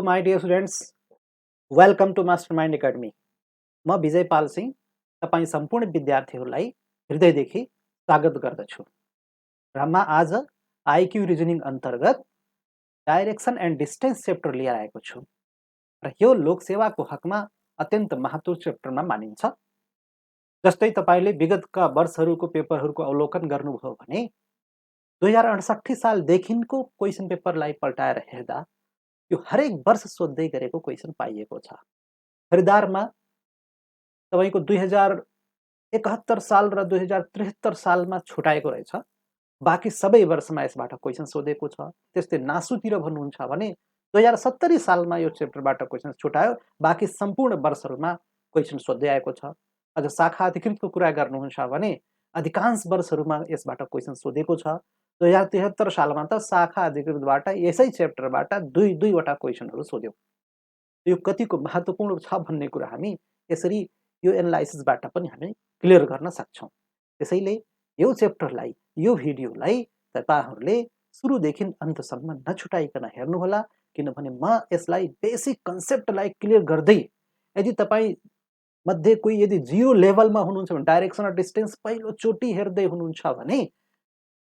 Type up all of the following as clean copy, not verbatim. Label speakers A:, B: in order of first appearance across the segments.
A: My dear students, welcome to Mastermind academy. म विजय पाल सिंह तपाईँ सम्पूर्ण विद्यार्थीहरूलाई हृदयदेखि स्वागत गर्दछु र म आज आइक्यू रिजनिङ अन्तर्गत डाइरेक्सन एन्ड डिस्टेन्स च्याप्टर लिएर आएको छु र यो लोकसेवाको हकमा अत्यन्त महत्त्वपूर्ण च्याप्टरमा मानिन्छ। जस्तै तपाईँले विगतका वर्षहरूको पेपरहरूको अवलोकन गर्नुभयो भने 2068 सालदेखिको क्वेसन पेपरलाई पल्टाएर हेर्दा यो हरेक वर्ष सोध्दै गरेको क्वेसन पाइएको छ। खरिदारमा तपाईको 2071 साल र 2073 सालमा छुटाएको रहेछ, बाँकी सबै वर्षमा यसबाट क्वेसन सोधेको छ। त्यस्तै नासुतिर भन्नुहुन्छ भने 2070 सालमा यो च्याप्टरबाट क्वेसन छुटायो, बाँकी सम्पूर्ण वर्षहरूमा क्वेसन सोध्दै आएको छ। अझ शाखा अधिकृतको कुरा गर्नुहुन्छ भने अधिकांश वर्षहरूमा यसबाट क्वेसन सोधेको छ। 2073 सालमा त शाखा अधिकृतबाट यसै च्याप्टरबाट दुईवटा क्वेसनहरू सोध्यो। यो कतिको महत्त्वपूर्ण छ भन्ने कुरा हामी यसरी यो एनालाइसिसबाट पनि हामी क्लियर गर्न सक्छौँ। त्यसैले यो च्याप्टरलाई, यो भिडियोलाई तपाईहरूले सुरुदेखि अन्तसम्म नछुटाइकन हेर्नुहोला, किनभने म यसलाई बेसिक कन्सेप्टलाई क्लियर गर्दै, यदि तपाईँ मध्ये कोही यदि जिरो लेभलमा हुनुहुन्छ भने, डाइरेक्सन र डिस्टेन्स पहिलोचोटि हेर्दै हुनुहुन्छ भने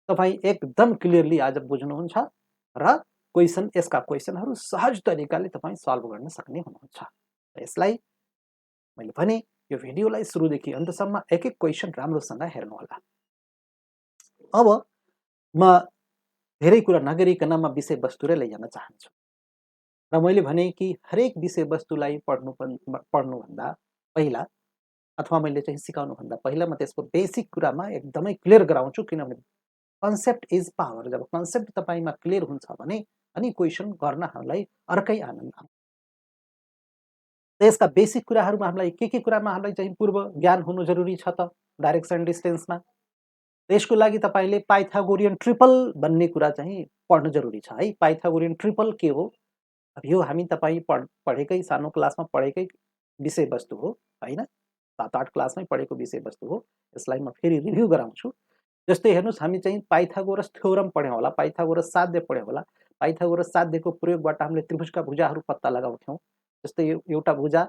A: तपाईँ एकदम क्लियरली आज बुझ्नुहुन्छ र यसका क्वेसनहरू सहज तरिकाले तपाईँ सल्भ गर्न सक्ने हुनुहुन्छ। यसलाई मैले भने यो भिडियोलाई सुरुदेखि अन्तसम्म एक एक क्वेसन राम्रोसँग हेर्नुहोला। अब म धेरै कुरा नगरिकन म विषयवस्तुलाई लैजान चाहन्छु र मैले भने कि हरेक विषयवस्तुलाई पढ्नुभन्दा पहिला अथवा मैले चाहिँ सिकाउनुभन्दा पहिला म त्यसको बेसिक कुरामा एकदमै क्लियर गराउँछु, किनभने कन्सेप्ट इज पावर। जब कन्सेप्ट तपाईमा क्लियर हुन्छ भने अनि क्वेसन गर्न हामीलाई अर्कै आनन्द आउँछ। यसका बेसिक कुराहरूमा हामीलाई के कुरामा हामीलाई चाहिँ पूर्व ज्ञान हुनु जरुरी छ त डाइरेक्सन डिस्टेन्समा। त्यसको लागि तपाईले पाइथागोरियन ट्रिपल भन्ने कुरा चाहिँ पढ्नु जरुरी छ है। पाइथागोरियन ट्रिपल के हो? अब यो हामी तपाईँ पढेकै सानो क्लासमा पढेकै विषयवस्तु हो हैन, 7-8 क्लासमै पढेको विषयवस्तु हो। यसलाई म फेरि रिभ्यू गराउँछु। जस्तै हेर्नुस्, हामी चाहिँ पाइथागोरस थ्योरम पढ्यौं होला, पाइथागोरस साध्य पढ्यौं होला। पाइथागोरस साध्यको प्रयोगबाट हामीले त्रिभुजका भुजाहरू पत्ता लगाउँथ्यौं। जस्तै एउटा भुजा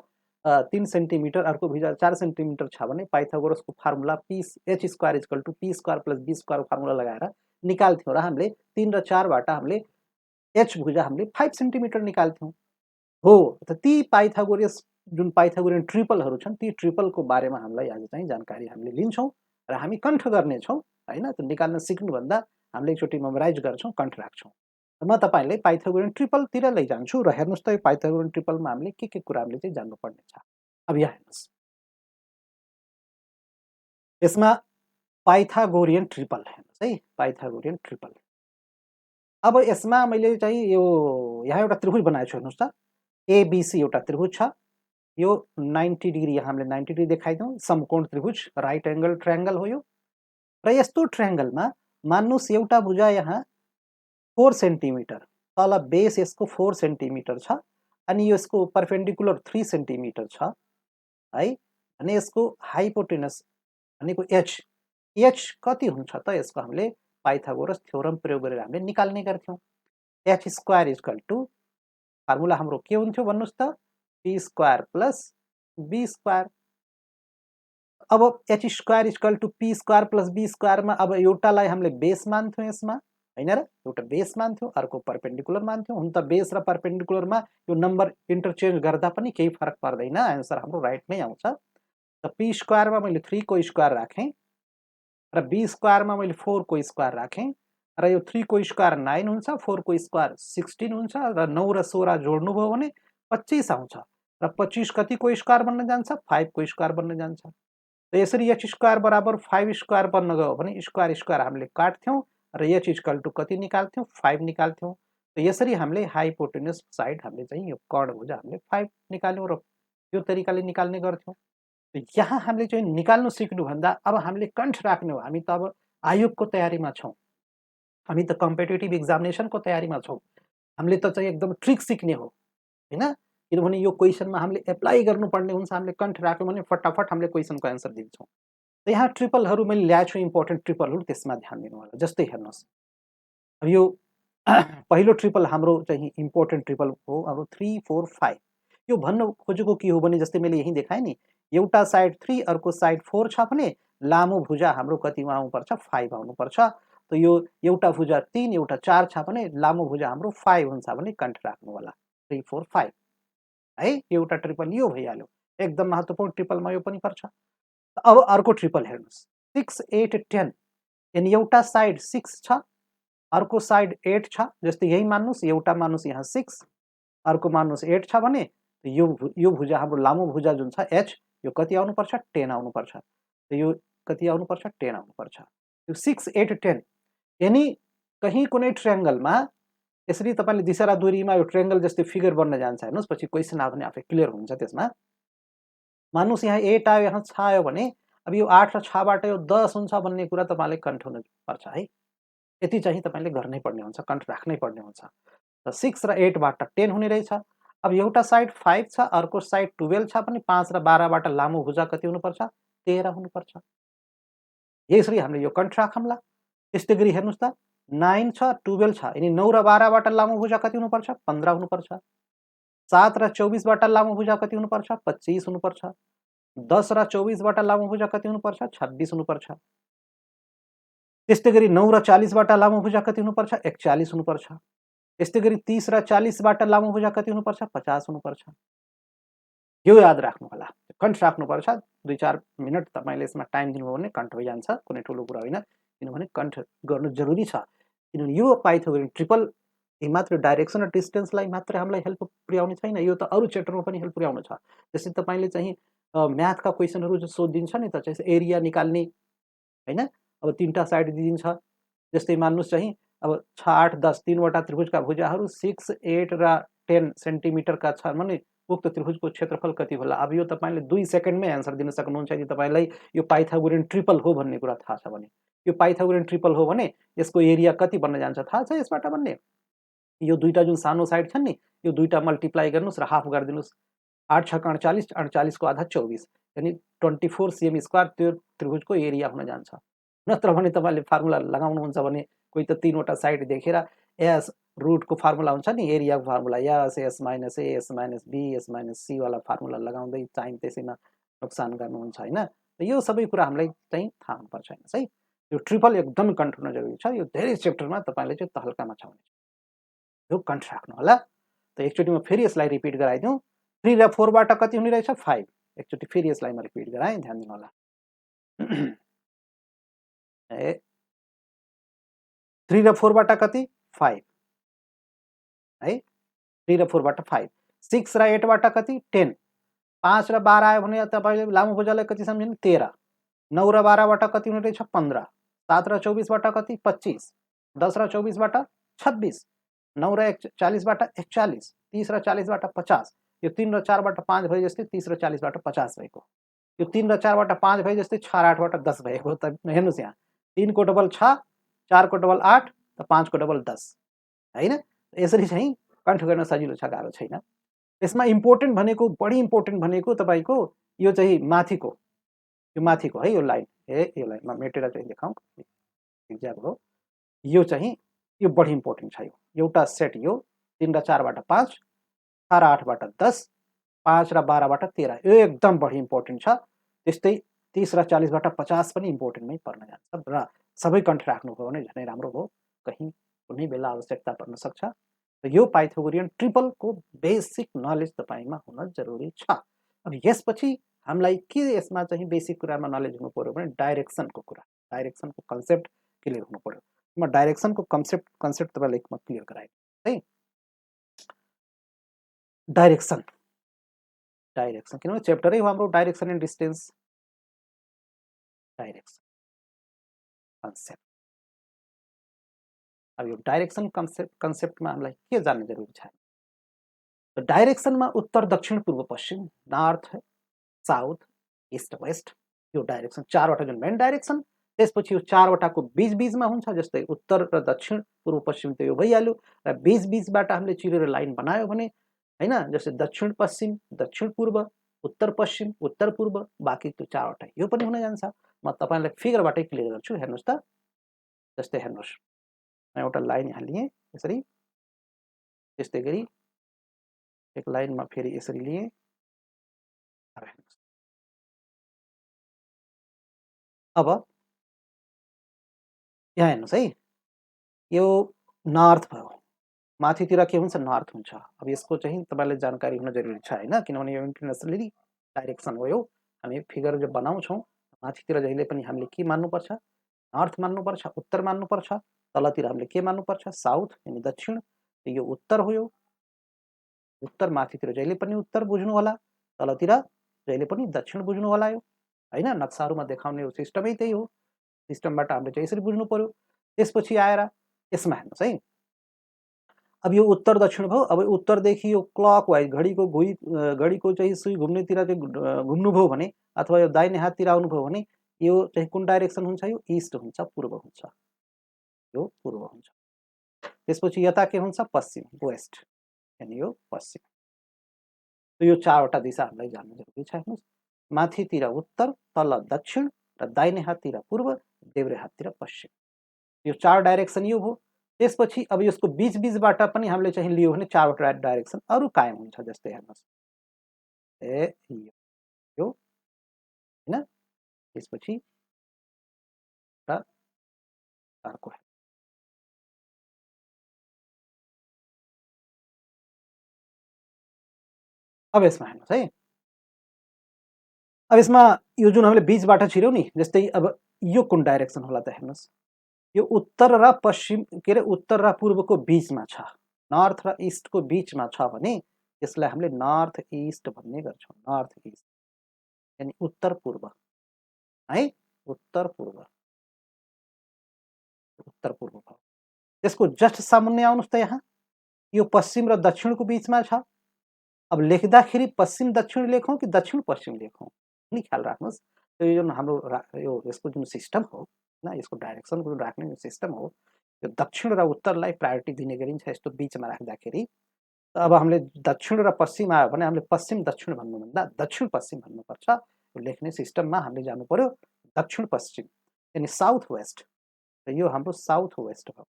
A: 3 सेन्टिमिटर, अर्को भुजा 4 सेन्टिमिटर छ भने पाइथागोरसको formula h square equal to p square plus b square formula लगाएर निकाल्थ्यौं र हामीले 3 र 4 बाट हामीले h भुजा हामीले 5 सेन्टिमिटर निकाल्थ्यौं। हो, त ती पाइथागोरस जुन पाइथागोरियन ट्रिपलहरू छन्, ती ट्रिपलको बारेमा हामीलाई आज चाहिँ जानकारी हामीले लिन्छौं र हामी कण्ठ गर्नेछौं हैन। त निकाल्न सिक्नुभन्दा हामीले एकचोटि मेमोराइज गर्छौं, कण्ठ राख्छौं। म तपाईलाई पाइथागोरियन ट्रिपलतिर लैजान्छु र हेर्नुस् त यो पाइथागोरियन ट्रिपलमा हामीले के कुरा हामीले चाहिँ जान्नुपर्ने छ। अब यहाँ हेर्नुस्, यसमा पाइथागोरियन ट्रिपल हेर्नुस् है, पाइथागोरियन ट्रिपल। अब यसमा मैले चाहिँ यो यहाँ एउटा त्रिभुज बनाएको छु। हेर्नुस् त, एबीसी एउटा त्रिभुज छ। यो 90 डिग्री, यहाँ हामीले 90 डिग्री देखाइदिउँ। समकोण त्रिभुज, राइट एंगल ट्रायंगल हो यो। र यस्तो ट्रायंगलमा मान्नुस् एउटा भुजा यहाँ 4 सेन्टिमिटर, तल बेस यसको 4 सेन्टिमिटर छ अनि यसको परपेन्डिकुलर 3 सेन्टिमिटर छ है। अनि यसको हाइपोटेनस भनेको h कति हुन्छ त यसको हामीले पाइथागोरस थ्योरम प्रयोग गरेर हामीले निकाल्ने गर्थ्यौं। h square equal to formula हाम्रो के हुन्थ्यो भन्नुस् त, p square plus b square. अब h square equal to p square plus b स्क्वायरमा अब एउटालाई हामीले बेस मान्थ्यौं यसमा हैन र, एउटा बेस मान्थ्यौं, अर्को परपेन्डिकुलर मान्थ्यौं। हुन त बेस र परपेन्डिकुलरमा यो नम्बर इन्टरचेन्ज गर्दा पनि केही फरक पर्दैन, आन्सर हाम्रो राइट नै आउँछ। त p स्क्वायरमा मैले 3 को स्क्वायर राखेँ र b स्क्वायरमा मैले 4 को स्क्वायर राखेँ र यो 3 को स्क्वायर 9 हुन्छ, 4 को स्क्वायर 16 हुन्छ र 9 र 16 जोड्नुभयो भने 25 आउँछ र 25 कतिको स्क्वायर बन्न जान्छ? 5 को स्क्वायर बन्न जान्छ। त यसरी h स्क्वायर बराबर 5 स्क्वायर बन्न गयो भने स्क्वायर स्क्वायर हामीले काट्थ्यौं र h इक्वल टु कति निकाल्थ्यौं? 5 निकाल्थ्यौं। त यसरी हामीले हाइपोटेनस साइड हामीले चाहिँ यो कर्ण भुजा हामीले 5 निकाल्यौं र यो तरिकाले निकाल्ने गर्थ्यौं। यहाँ हामीले चाहिँ निकाल्नु सिक्नु भन्दा अब हामीले कण्ठ राख्ने हो। हामी त अब आयोगको तयारीमा छौं, हामी त कम्पिटिटिभ एक्जामिनेसनको तयारीमा छौं। हामीले त चाहिँ एकदम ट्रिक सिक्ने हो हैन, किनभने यो क्वेसनमा हामीले एप्लाई गर्नुपर्ने हुन्छ। हामीले कण्ठ राख्यौं भने फटाफट हामीले क्वेसनको आन्सर दिन्छौं। त यहाँ ट्रिपलहरू मैले ल्याएको छु, इम्पोर्टेन्ट ट्रिपलहरू, त्यसमा ध्यान दिनु होला। जस्तै हेर्नुस्, अब यो पहिलो ट्रिपल हाम्रो चाहिँ इम्पोर्टेन्ट ट्रिपल हो हाम्रो 3 4 5। यो भन्न खोजेको के हो भने जस्तै मैले यहीँ देखाएँ नि, एउटा साइड 3 अर्को साइड 4 छ भने लामो भुजा हाम्रो कतिमा आउनुपर्छ 5 आउनुपर्छ। त यो एउटा भुजा 3 एउटा 4 छ भने लामो भुजा हाम्रो 5 हुन्छ भने कण्ठ राख्नु होला 3 4 5 है। एउटा ट्रिपल यो भइहाल्यो, एकदम महत्त्वपूर्ण ट्रिपलमा यो पनि पर्छ। अब अर्को ट्रिपल हेर्नुहोस् 6 8 10 यानी एउटा साइड 6 छ अर्को साइड 8 छ। जस्तै यही मान्नुहोस् एउटा मान्नुहोस् यहाँ 6 अर्को मान्नुहोस् 8 छ भने यो भुजा हाम्रो लामो भुजा जुन छ एच यो कति आउनुपर्छ 10 आउनुपर्छ। त यो कति आउनुपर्छ 10 आउनुपर्छ। यो 6 8 10 यानी कहीँ कुनै ट्रायंगलमा यसरी तपाईले दिशा र दूरीमा यो ट्रायंगल जस्तै फिगर बन्न जान्छ। हेर्नुहोस् पछि क्वेसन आयो भने आफै क्लियर हुन्छ त्यसमा। मान्नुहोस् यहाँ 8 आयो यहाँ 6 आयो भने अब यो 8 र 6 बाट यो 10 हुन्छ भन्ने कुरा तपाईले कण्ठ हुनुपर्छ है। यति चाहिँ तपाईले गर्नै पर्ने हुन्छ, कण्ठ राख्नै पर्ने हुन्छ। र 6 र 8 बाट 10 हुने रहेछ। अब एउटा साइड 5 छ अर्को साइड 12 छ भने 5 र 12 बाट लामो भुजा कति हुनुपर्छ 13 हुनुपर्छ। यसरी हामीले यो कण्ठ राखौँला। त्यस्तै गरी हेर्नुहोस् त 9 छ 12 छ यानी 9 र 12 बाट लामो भुजा कति हुनुपर्छ 15 हुनुपर्छ। 7 र 24 बाट लामो भुजा कति हुनुपर्छ 25 हुनुपर्छ। 10 र 24 बाट लामो भुजा कति हुनुपर्छ 26 हुनुपर्छ। त्यस्तै गरी 9 र 40 बाट लामो भुजा कति हुनुपर्छ 41 हुनुपर्छ। त्यस्तै गरी 30 र 40 बाट लामो भुजा कति हुनुपर्छ 50 हुनुपर्छ। यो याद राख्नु होला, कण्ठ राख्नुपर्छ। 2-4 मिनेट तपाईले यसमा टाइम दिनुभयो भने कण्ठ भइजान्छ, कुनै ठुलो कुरा होइन। किनभने कण्ठ गर्नु जरुरी छ। किनभने यो पाइथागोरियन ट्रिपल यी मात्र डाइरेक्सन र डिस्टेन्सलाई मात्र हामीलाई हेल्प पुर्याउने छैन, यो त अरू च्याप्टरमा पनि हेल्प पुर्याउनु छ। जस्तै तपाईले चाहिँ म्याथका क्वेसनहरु जो सोधिदिन्छ नि त चाहिँ एरिया निकाल्ने हैन। अब तीनटा साइड दिइदिन्छ। जस्तै मान्नुस् चाहिँ अब 6 8 10 तीनवटा त्रिभुजका भुजाहरू 6 8 र 10 सेन्टिमिटरका छन् भने उक्त त्रिभुजको क्षेत्रफल कति होला। अब यो तपाईले 2 सेकेन्डमै आन्सर दिन सक्नुहुन्छ यदि तपाईलाई यो पाइथागोरियन ट्रिपल हो भन्ने कुरा थाहा छ भने। यो पाइथागोरियन ट्रिपल हो भने यसको एरिया कति बन्न जान्छ थाहा छ यसबाट भन्ने। यो दुईटा जुन सानो साइड छन् नि यो दुईटा मल्टिप्लाई गर्नुस् र हाफ गरिदिनुस्। 8 6 48 48 को आधा 24 यानी 24 cm स्क्वायर त्यो त्रिभुजको एरिया हुन जान्छ। नत्र भने तपाईले फर्मुला लगाउनुहुन्छ भने कोही त तीनवटा साइड देखेर एस रुट को फर्मुला हुन्छ नि एरियाको formula S S minus A S minus B S minus C वाला फर्मुला लगाउँदै टाइम त्यसैमा नोक्सान गर्नुहुन्छ हैन। यो सबै कुरा हामीलाई चाहिँ थाहा हुनुपर्छ हैन है। यो ट्रिपल एकदम कण्ठ हुन जरुरी छ। यो धेरै च्याप्टरमा तपाईले चाहिँ तहल्कामा छ भने यो कण्ठ राख्नु होला। त एकचोटी म फेरि यसलाई रिपिट गराइदिउँ। 3 र 4 बाट कति हुने रहेछ 5। एकचोटी फेरि यसलाई म रिपिट गराएँ ध्यान दिनु होला। 3 र 4 बाट कति 5 है। 3 र 4 बाट 5। 6 र 8 बाट कति 10। 5 र 12 आयो भने तपाईले लामो भुजालाई कति सम्झिनु 13। 9 र 12 बाट कति हुने रहेछ 15। 7 र 24 बाट कति 25। 10 र 24 बाट 26। 9 र 40 बाट 41। 30 र 40 बाट 50। यो 3 र 4 बाट 5 भए जस्तै 30 र 40 बाट 50 भएको। यो 3 र 4 बाट 5 भए जस्तै 6 र 8 बाट 10 भएको। त हेर्नुस् यहाँ 3 को डबल 6, 4 को डबल 8, त 5 को डबल 10 हैन। यसरी चाहिँ कण्ठ गर्न सजिलो छ, गाह्रो छैन। यसमा इम्पोर्टेन्ट भनेको बढी इम्पोर्टेन्ट भनेको तपाईको यो चाहिँ माथिको है यो लाइन यो लाइनमा मेटेर चाहिँ देखाउँ एक्ज्याक्ट हो। यो चाहिँ यो बढी इम्पोर्टेन्ट छ। यो एउटा सेट यो 3 र 4 बाट 5, 6 र 8 बाट 10, 5 र 12 बाट 13 यो एकदम बढी इम्पोर्टेन्ट छ। त्यस्तै 30 र 40 बाट 50 पनि इम्पोर्टेन्टमै पर्न जान्छ र सबै कण्ठ राख्नुभयो भने झनै राम्रो हो। कहीं कुनै बेला आवश्यकता पर्न सक्छ। त यो पाइथागोरियन ट्रिपलको बेसिक नलेज तपाईमा हुन जरुरी छ। अब यसपछि हामीलाई के यसमा चाहिँ बेसिक कुरामा नलेज हुनु पर्यो भने डाइरेक्सनको कुरा, डाइरेक्सनको कन्सेप्ट क्लियर हुनु पर्यो। म डाइरेक्सनको कन्सेप्ट तपाईलाई म क्लियर गराए है। डाइरेक्सन किनभने च्याप्टरै हो हाम्रो direction and distance. Direction concept अब यो डाइरेक्सन कन्सेप्टमा हामीलाई के जान्नु जरुरी छ। त डाइरेक्सनमा उत्तर दक्षिण पूर्व पश्चिम नर्थ साउथ इस्ट वेस्ट यो डाइरेक्सन चारवटा जुन मेन डाइरेक्सन। त्यसपछि यो चारवटाको बीच-बीचमा हुन्छ। जस्तै उत्तर र दक्षिण पूर्व पश्चिम त यो भइहाल्यो र बीच-बीचबाट हामीले चिरेर लाइन बनायो भने हैन। जस्तै दक्षिण पश्चिम दक्षिण पूर्व उत्तर पश्चिम उत्तर पूर्व बाँकी त्यो चारवटा यो पनि हुन जान्छ। म तपाईलाई फिगरबाटै क्लियर गर्छु हेर्नुस् त। जस्तै हेर्नुस् एउटा लाइन यहाँ लिए यसरी, त्यस्तै गरी एक लाइनमा फेरि यसरी लिए। अब यहाँ हेर्नुहोस् है, यो नर्थ भयो, माथितिर के हुन्छ नर्थ हुन्छ। अब यसको चाहिँ तपाईलाई जानकारी हुन जरुरी छ हैन, किनभने यो इन्टरनेसनली डाइरेक्सन हो। यो हामी फिगर जो बनाउँछौँ माथितिर जहिले पनि हामीले के मान्नुपर्छ नर्थ मान्नुपर्छ, उत्तर मान्नुपर्छ। तलतिर हामीले के मान्नुपर्छ साउथ यानी दक्षिण। यो उत्तर हो, यो उत्तर माथितिर जहिले पनि उत्तर बुझ्नु होला, तलतिर जहिले पनि दक्षिण बुझ्नु होला। यो हैन, नक्साहरुमा देखाउने यो सिस्टमै त्यही हो। सिस्टमबाट हामीले चाहिँ यसरी बुझ्नु पर्यो। त्यसपछि आएर यसमा हेर्नुस् है, अब यो उत्तर दक्षिण भयो। अब उत्तरदेखि यो क्लकवाइज घडीको चाहिँ सुई घुम्नेतिर चाहिँ घुम्नुभयो भने, अथवा यो दाहिने हाततिर आउनुभयो भने यो चाहिँ कुन डाइरेक्सन हुन्छ, यो इस्ट हुन्छ, पूर्व हुन्छ, यो पूर्व हुन्छ। त्यसपछि यता के हुन्छ पश्चिम, वेस्ट, यानी यो पश्चिम। यो चारवटा दिशा हामीलाई जान्नु जरुरी छ। हेर्नुस्, माथितिर उत्तर, तल दक्षिण र दाहिने हाततिर पूर्व, देब्रे हाततिर पश्चिम। यो चार डाइरेक्सन यो हो। त्यसपछि अब यसको बीच बीचबाट पनि हामीले चाहिँ लियो भने चारवटा डाइरेक्सन अरु कायम हुन्छ। जस्तै हेर्नुस् यो हैन, त्यसपछि अर्को अब यसमा हेर्नुस् है, अब यसमा यो जुन हामीले बीचबाट छिर्यौं नि, जस्तै अब यो कुन डाइरेक्सन होला त हेर्नुस्, यो उत्तर र पश्चिम के अरे उत्तर र पूर्वको बीचमा छ, नर्थ र इस्टको बीचमा छ भने यसलाई हामीले नर्थ इस्ट भन्ने गर्छौं। नर्थ इस्ट यानी उत्तर पूर्व है, उत्तर पूर्व, उत्तर पूर्व भयो। त्यसको जस्ट सामुन्ने आउनुस् त यहाँ यो पश्चिम र दक्षिणको बीचमा छ। अब लेख्दाखेरि पश्चिम दक्षिण लेखौं कि दक्षिण पश्चिम लेखौं, नि ख्याल राख्नुस्। यो जुन हाम्रो यो यसको जुन सिस्टम हो न, यसको डाइरेक्सन जुन राख्ने जुन सिस्टम हो, यो दक्षिण र उत्तरलाई प्रायोरिटी दिने गरिन्छ यस्तो बीचमा राख्दाखेरि। अब हामीले दक्षिण र पश्चिम आयो भने हामीले पश्चिम दक्षिण भन्नुभन्दा दक्षिण पश्चिम भन्नुपर्छ। यो लेख्ने सिस्टममा हामीले जानु पर्यो दक्षिण पश्चिम यानी साउथ वेस्ट। र यो हाम्रो साउथ वेस्ट भयो।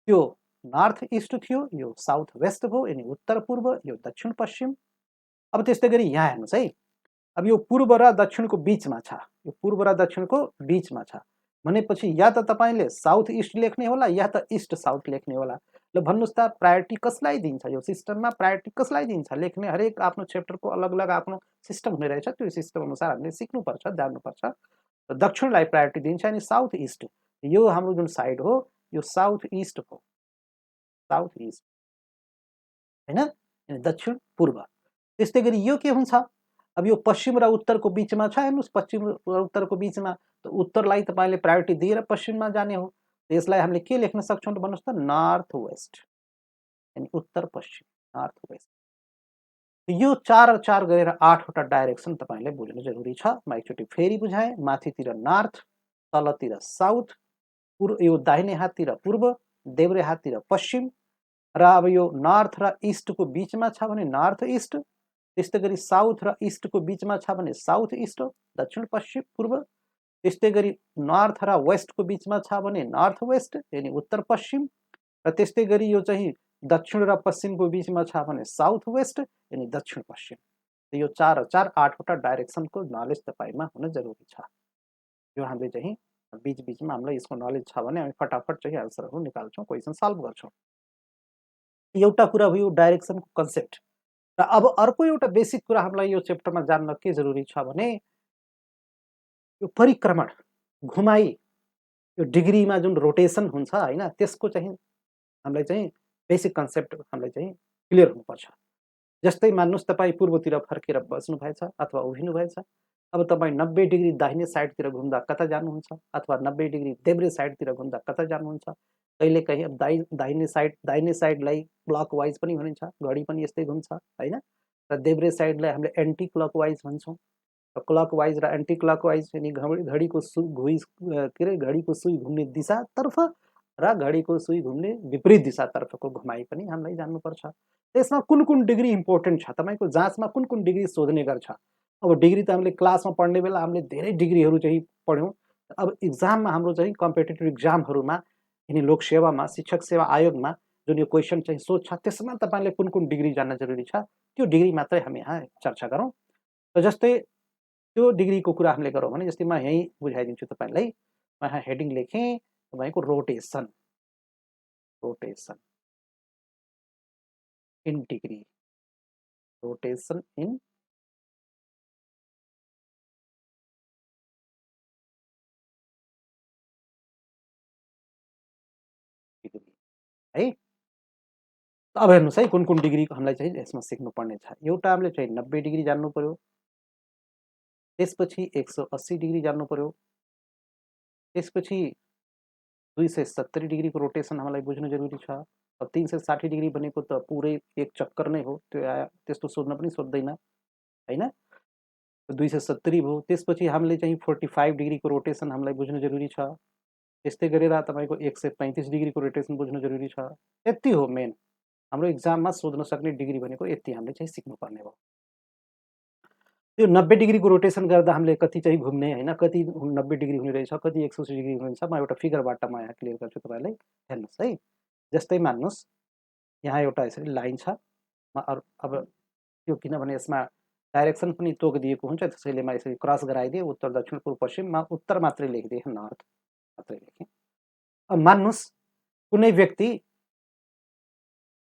A: यो नर्थ इस्ट थियो, यो साउथ वेस्ट भयो, यानी उत्तर पूर्व, यो दक्षिण पश्चिम। अब त्यस्तै गरी यहाँ हेर्नुस् है, अब यो पूर्व र दक्षिणको बीचमा छ, यो पूर्व र दक्षिणको बीचमा छ भनेपछि या त तपाईले साउथ इस्ट लेख्ने होला या त इस्ट साउथ लेख्ने होला। ल भन्नुस् त प्रायोरिटी कसलाई दिन्छ, यो सिस्टममा प्रायोरिटी कसलाई दिन्छ? लेख्ने हरेक आफ्नो च्याप्टरको अलग अलग आफ्नो सिस्टम हुने रहेछ। त्यो सिस्टम अनुसार हामीले सिक्नुपर्छ, जान्नुपर्छ। दक्षिणलाई प्रायोरिटी दिन्छ अनि साउथ इस्ट, यो हाम्रो जुन साइड हो यो साउथ इस्ट हो, साउथ इस्ट हैन, दक्षिण पूर्व। त्यस्तै गरी यो के हुन्छ, अब यो पश्चिम र उत्तरको बीचमा छ। हेर्नुस्, पश्चिम र उत्तरको बीचमा, त उत्तरलाई तपाईले प्रायोरिटी दिएर पश्चिममा जाने हो। यसलाई हामीले के लेख्न सक्छौं त भन्नुस् त नर्थ वेस्ट, यानी उत्तर पश्चिम, नर्थ वेस्ट। यो 4 र 4 गरेर 8 वटा डाइरेक्सन तपाईले बुझ्नु जरुरी छ। म एकचोटी फेरि बुझाएँ, माथितिर नर्थ, तलतिर साउथ, यो दाहिने हाततिर पूर्व, देब्रे हाततिर पश्चिम। र अब यो नर्थ र इस्टको बीचमा छ भने नर्थ इस्ट, त्यस्तै गरी साउथ र इस्टको बीचमा छ भने साउथ इस्ट, दक्षिण पश्चिम पूर्व। त्यस्तै गरी नर्थ र वेस्टको बीचमा छ भने नर्थ वेस्ट, यानी उत्तर पश्चिम। र त्यस्तै गरी यो चाहिँ दक्षिण र पश्चिमको बीचमा छ भने साउथ वेस्ट, यानी दक्षिण पश्चिम। यो 4 र 4 8 वटा डाइरेक्सनको नलेज तपाईमा हुन जरुरी छ। यो हामीले चाहिँ बीच बीचमा हामीलाई यसको नलेज छ भने हामी फटाफट चाहिँ आन्सरहरु निकाल्छौं, क्वेशन सल्भ गर्छौं। एउटा कुरा भयो डाइरेक्सनको कन्सेप्ट। र अब अर्को एउटा बेसिक कुरा हामीलाई यो च्याप्टरमा जान्न के जरुरी छ भने यो परिक्रमण, घुमाई, यो डिग्रीमा जुन रोटेसन हुन्छ हैन, त्यसको चाहिँ हामीलाई चाहिँ बेसिक कन्सेप्ट हामीलाई चाहिँ क्लियर हुनुपर्छ। जस्तै मान्नुस् तपाई पूर्वतिर फर्केर बस्नु भएछ अथवा उभिनु भएछ। अब तपाई 90 डिग्री दाहिने साइडतिर घुम्दा कता जानुहुन्छ, अथवा 90 डिग्री देब्रे साइडतिर घुम्दा कता जानुहुन्छ। कहिलेकाहीँ अब दाहिने साइडलाई क्लकवाइज पनि भनिन्छ, घडी पनि यस्तै घुम्छ हैन। र देब्रे साइडलाई हामीले एन्टी क्लकवाइज भन्छौं। क्लकवाइज र एन्टी क्लकवाइज यानी घडीको सुई घुम्ने दिशातर्फ र घडीको सुई घुम्ने विपरीत दिशातर्फको घुमाइ पनि हामीलाई जान्नुपर्छ। त्यसमा कुन कुन डिग्री इम्पोर्टेन्ट छ, तपाईको जाँचमा कुन कुन डिग्री सोध्ने गर्छ। अब डिग्री त हामीले क्लासमा पढ्ने बेला हामीले धेरै डिग्रीहरू चाहिँ पढ्यौं। अब एक्जाममा हाम्रो चाहिँ कम्पिटिटिभ एक्जामहरुमा यिनी लोक सेवामा शिक्षक सेवा आयोगमा जुन यो क्वेसन चाहिँ सोध्छ त्यसमा तपाईँले कुन कुन डिग्री जान्न जरुरी छ त्यो डिग्री मात्रै हामी यहाँ चर्चा गरौँ। र जस्तै त्यो डिग्रीको कुरा हामीले गरौँ भने जस्तै म यहीँ बुझाइदिन्छु तपाईँलाई। म यहाँ हेडिङ लेखेँ तपाईँको rotation in degree, rotation in degree है। अब हेर्नुहोस् है कुन कुन डिग्री हामीलाई चाहिँ यसमा सिक्नुपर्ने छ। एउटा हामीले चाहिँ 90 डिग्री जान्नु पर्यो, त्यसपछि 180 डिग्री जान्नु पर्यो, त्यसपछि 270 डिग्रीको रोटेसन हामीलाई बुझ्नु जरुरी छ। अब 360 डिग्री भनेको त पुरै एक चक्कर नै हो, त्यो त्यस्तो सोध्न पनि सोध्दैन हैन। 270 भयो, त्यसपछि हामीले चाहिँ 45 डिग्रीको रोटेसन हामीलाई बुझ्नु जरुरी छ। त्यस्तै गरेर तपाईँको 135 डिग्रीको रोटेसन बुझ्नु जरुरी छ। यति हो मेन हाम्रो एक्जाममा सोध्न सक्ने डिग्री भनेको यति हामीले चाहिँ सिक्नुपर्ने भयो। त्यो 90 डिग्रीको रोटेसन गर्दा हामीले कति चाहिँ घुम्ने हैन, कति 90 डिग्री हुने रहेछ, कति 180 डिग्री हुने रहेछ। म एउटा फिगरबाट म यहाँ क्लियर गर्छु तपाईँलाई, हेर्नुहोस् है। जस्तै मान्नुहोस् यहाँ एउटा यसरी लाइन छ। अब त्यो किनभने यसमा डाइरेक्सन पनि तोकिदिएको हुन्छ, त्यसैले म यसरी क्रस गराइदिएँ उत्तर दक्षिण पूर्व पश्चिम। म उत्तर मात्रै लेखिदिएँ, नर्थ मात्रै लेखेँ। अब मान्नुहोस् कुनै व्यक्ति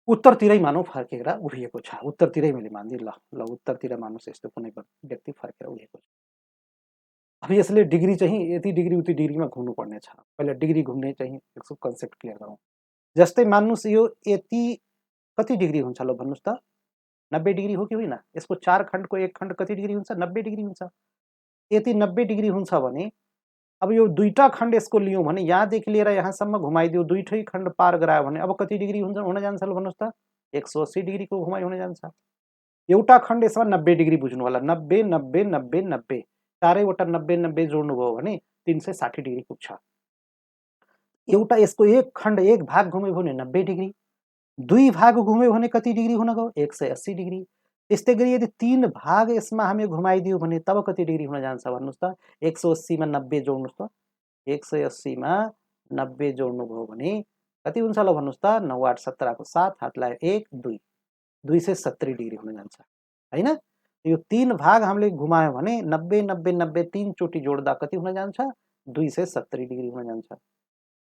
A: उत्तरतिरै मानौँ फर्केर उभिएको छ, उत्तरतिरै मैले मानिदिएँ, ल उत्तरतिर मान्नुहोस् यस्तो कुनै व्यक्ति फर्केर उभिएको छ। अब यसले डिग्री चाहिँ यति डिग्री उति डिग्रीमा घुम्नुपर्ने छ। पहिला डिग्री घुम्ने चाहिँ यसको कन्सेप्ट क्लियर गरौँ। जस्तै मान्नुहोस् यो यति कति डिग्री हुन्छ ल भन्नुहोस् त, 90 डिग्री हो कि होइन? यसको 4 खण्डको एक खण्ड कति डिग्री हुन्छ? 90 डिग्री हुन्छ। यति 90 डिग्री हुन्छ भने अब यो दुईटा खण्ड यसको लियौँ भने यहाँदेखि लिएर यहाँसम्म घुमाइदियो, दुईटै खण्ड पार गरायो भने अब कति डिग्री हुन जान्छ ल भन्नुहोस् त? 180 डिग्रीको घुमाइ हुन जान्छ। एउटा खण्ड यसमा 90 डिग्री बुझ्नु होला, 90 90 90 90 चारैवटा 90 90 जोड्नुभयो भने 360 डिग्री पुग्छ। एउटा यसको एक खण्ड एक भाग घुम्यो भने 90 डिग्री, दुई भाग घुम्यो भने कति डिग्री हुन गयो? 180 डिग्री। त्यस्तै गरी यदि 3 भाग यसमा हामी घुमाइदियो भने तब कति डिग्री हुन जान्छ भन्नुहोस् त? 180 मा 90 जोड्नुहोस् त। 180 मा 90 जोड्नुभयो भने कति हुन्छ ल भन्नुहोस् त? 9 8 17 को 7 हात लायो 1 2 270 डिग्री हुन जान्छ हैन। यो 3 भाग हामीले घुमायो भने 90 90 90 3 चोटि जोड्दा कति हुन जान्छ? 270 डिग्री हुन जान्छ।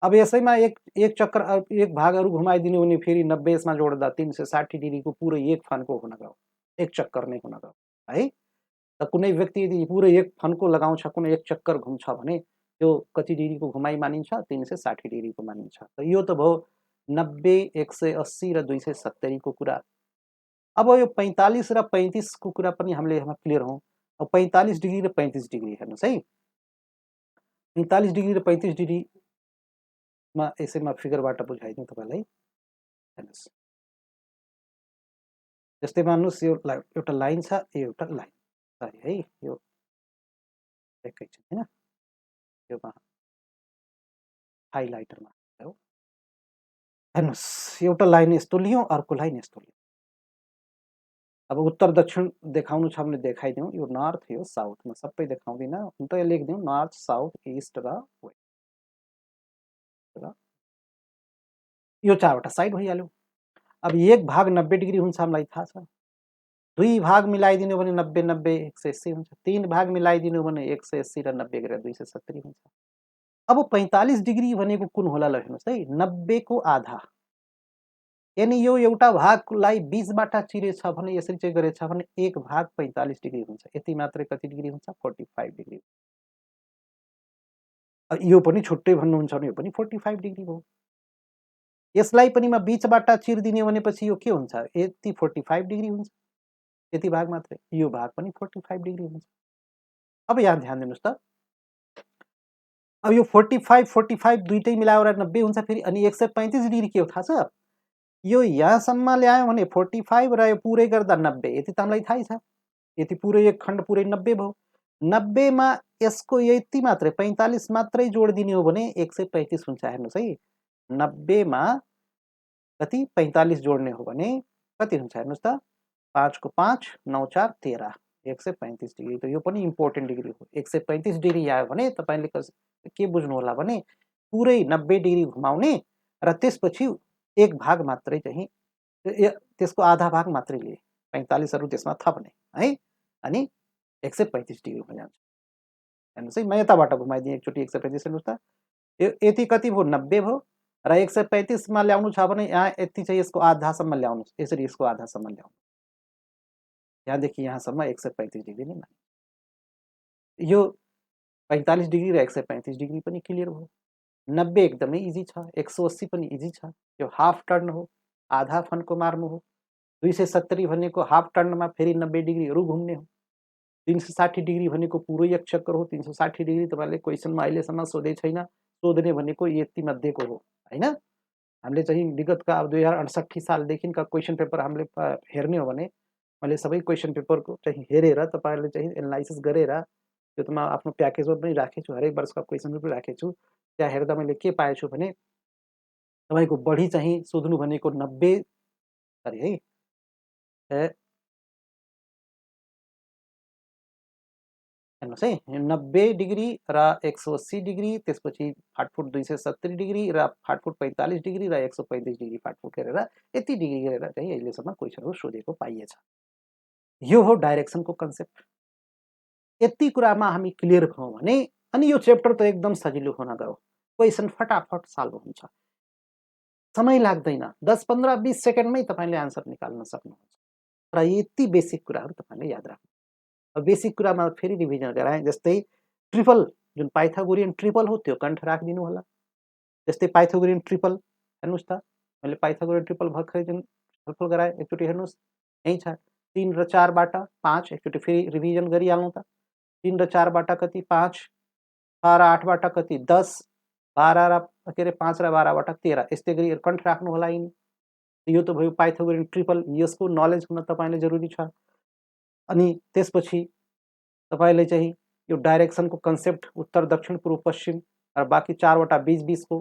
A: अब यसैमा एक चक्कर एक भाग अरू घुमाइदिनु भने फेरि 90 यसमा जोड्दा 360 डिग्रीको पुरै एक फन्को हुन गयो, एक चक्कर नै हुन गयो है। त कुनै व्यक्ति यदि पुरै एक फन्को लगाउँछ, कुनै एक चक्कर घुम्छ भने त्यो कति डिग्रीको घुमाइ मानिन्छ? 360 डिग्रीको मानिन्छ। त यो त भयो 90 180 र 270 को कुरा। अब यो 45 र 35 को कुरा पनि हामीले यहाँ क्लियर हौँ। अब 45 डिग्री र 35 डिग्री हेर्नुहोस् है। 45 डिग्री र 35 डिग्री मा यसैमा फिगरबाट बुझाइदिउँ तपाईँलाई, हेर्नुहोस्। जस्तै मान्नुहोस् यो एउटा लाइन छ, यो एउटा लाइन सरी है, यो एकैछिन हैन, योमा हाइलाइटरमा हो। हेर्नुहोस् एउटा लाइन यस्तो लियौँ, अर्को लाइन यस्तो लियौँ। अब उत्तर दक्षिण देखाउनु छ भने देखाइदिउँ। यो नर्थ यो साउथ, म सबै देखाउँदिनँ, हुन त लेखिदिउँ नर्थ साउथ इस्ट र वेस्ट। यो चारवटा साइड भइहाल्यो। अब एक भाग 90 डिग्री हुन्छ हामीलाई थाहा छ, दुई भाग मिलाइदिनु भने 90 90 180 हुन्छ, तीन भाग मिलाइदिनु भने 180 र 90 गरेर 270 हुन्छ। अब 45 डिग्री भनेको कुन होला ल हेर्नुहोस् है, 90 को आधा, यानी यो एउटा भागलाई 20 बाट चिरेछ भने यसरी चाहिँ गरेछ भने एक भाग 45 डिग्री हुन्छ। यति मात्रै कति डिग्री हुन्छ? 45 डिग्री। यो पनि छुट्टै भन्नुहुन्छ भने यो पनि 45 डिग्री भयो। यसलाई पनि म बीचबाट चिरिदिने भनेपछि यो के हुन्छ? यति 45 डिग्री हुन्छ, यति भाग मात्रै, यो भाग पनि 45 डिग्री हुन्छ। अब यहाँ ध्यान दिनुहोस् त, अब यो 45 45 दुईटै मिलाएर 90 हुन्छ फेरि, अनि 135 डिग्री के हो थाहा छ? यो यहाँसम्म ल्यायो भने 45 र यो पुरै गर्दा 90, यति त हामीलाई थाहै छ। यति पुरै एक खण्ड पुरै 90 भयो। 90 मा यसको यति मात्रै 45 मात्रै जोडिदिने हो भने 135 हुन्छ। हेर्नुहोस् है, 90 मा कति 45 जोड्ने हो भने कति हुन्छ हेर्नुहोस् त? 5 को 5 9 4 13 135 डिग्री। त यो पनि इम्पोर्टेन्ट डिग्री हो। 135 डिग्री आयो भने तपाईँले के बुझ्नु होला भने पुरै 90 डिग्री घुमाउने र त्यसपछि एक भाग मात्रै चाहिँ त्यसको आधा भाग मात्रै लिए 45 त्यसमा थप्ने है अनि 135 डिग्री हुन जान्छ। हेर्नुहोस् है, म यताबाट घुमाइदिएँ एकचोटि 135। हेर्नुहोस् त, यति कति भयो 90 भयो र 135मा ल्याउनु छ भने यहाँ यति चाहिँ यसको आधासम्म ल्याउनुहोस्, यसरी यसको आधासम्म ल्याउनु, यहाँदेखि यहाँसम्म 135 डिग्री नै मान्नु। यो 45 डिग्री र 135 डिग्री पनि क्लियर भयो। 90 एकदमै इजी छ, 180 पनि इजी छ, यो हाफ टर्न हो, आधा फन्को मार्नु हो। 270 भनेको हाफ टर्नमा फेरि 90 डिग्रीहरू घुम्ने हो। 360 डिग्री भनेको पुरै एक चक्कर हो। 360 डिग्री तपाईँले क्वेसनमा अहिलेसम्म सोधे छैन, सोध्ने भनेको यति मध्येको हो होइन। हामीले चाहिँ विगतका अब 2068 सालदेखिका क्वेसन पेपर हामीले हेर्ने हो भने मैले सबै क्वेसन पेपरको चाहिँ हेरेर तपाईँहरूले चाहिँ एनालाइसिस गरेर त्यो त म आफ्नो प्याकेजमा पनि राखेको छु, हरेक वर्षका क्वेसन पनि राखेको छु। त्यहाँ हेर्दा मैले के पाएछु भने तपाईँको बढी चाहिँ सोध्नु भनेको 90 सरी है हेर्नुहोस् है, 90 डिग्री र 180 डिग्री, त्यसपछि फाटफुट 270 डिग्री र फाटफुट 45 डिग्री र 135 डिग्री फाटफुट गरेर यति डिग्री गरेर चाहिँ अहिलेसम्म क्वेसनहरू सोधेको पाइएछ। यो हो डाइरेक्सनको कन्सेप्ट। यति कुरामा हामी क्लियर भयौँ भने अनि यो च्याप्टर त एकदम सजिलो हुन गयो, क्वेसन फटाफट सल्भ हुन्छ, समय लाग्दैन, 10, 15, 20 सेकेन्डमै तपाईँले आन्सर निकाल्न सक्नुहुन्छ। र यति बेसिक कुराहरू तपाईँले याद राख्नु। बेसिक कुरामा फेरि रिभिजन गराएँ, जस्तै ट्रिपल जुन पाइथागोरियन ट्रिपल हो त्यो कण्ठ राखिदिनु होला। जस्तै पाइथागोरियन ट्रिपल हेर्नुहोस् त, मैले पाइथागोरियन ट्रिपल भर्खरै जुन छलफल गराएँ एकचोटि हेर्नुहोस्, यहीँ छ 3 र 4बाट 5, एकचोटि फेरि रिभिजन गरिहालौँ त। 3 र 4बाट कति 5, 6 र 8बाट कति 10, 12 र के अरे 5 र 12बाट 13, यस्तै गरी कण्ठ राख्नु होला यिनी। यो त भयो पाइथागोरियन ट्रिपल, यसको नलेज हुन तपाईँले जरुरी छ। अनि त्यसपछि तपाईँले चाहिँ यो डाइरेक्सनको कन्सेप्ट उत्तर दक्षिण पूर्व पश्चिम र बाँकी 4वटा 20-20को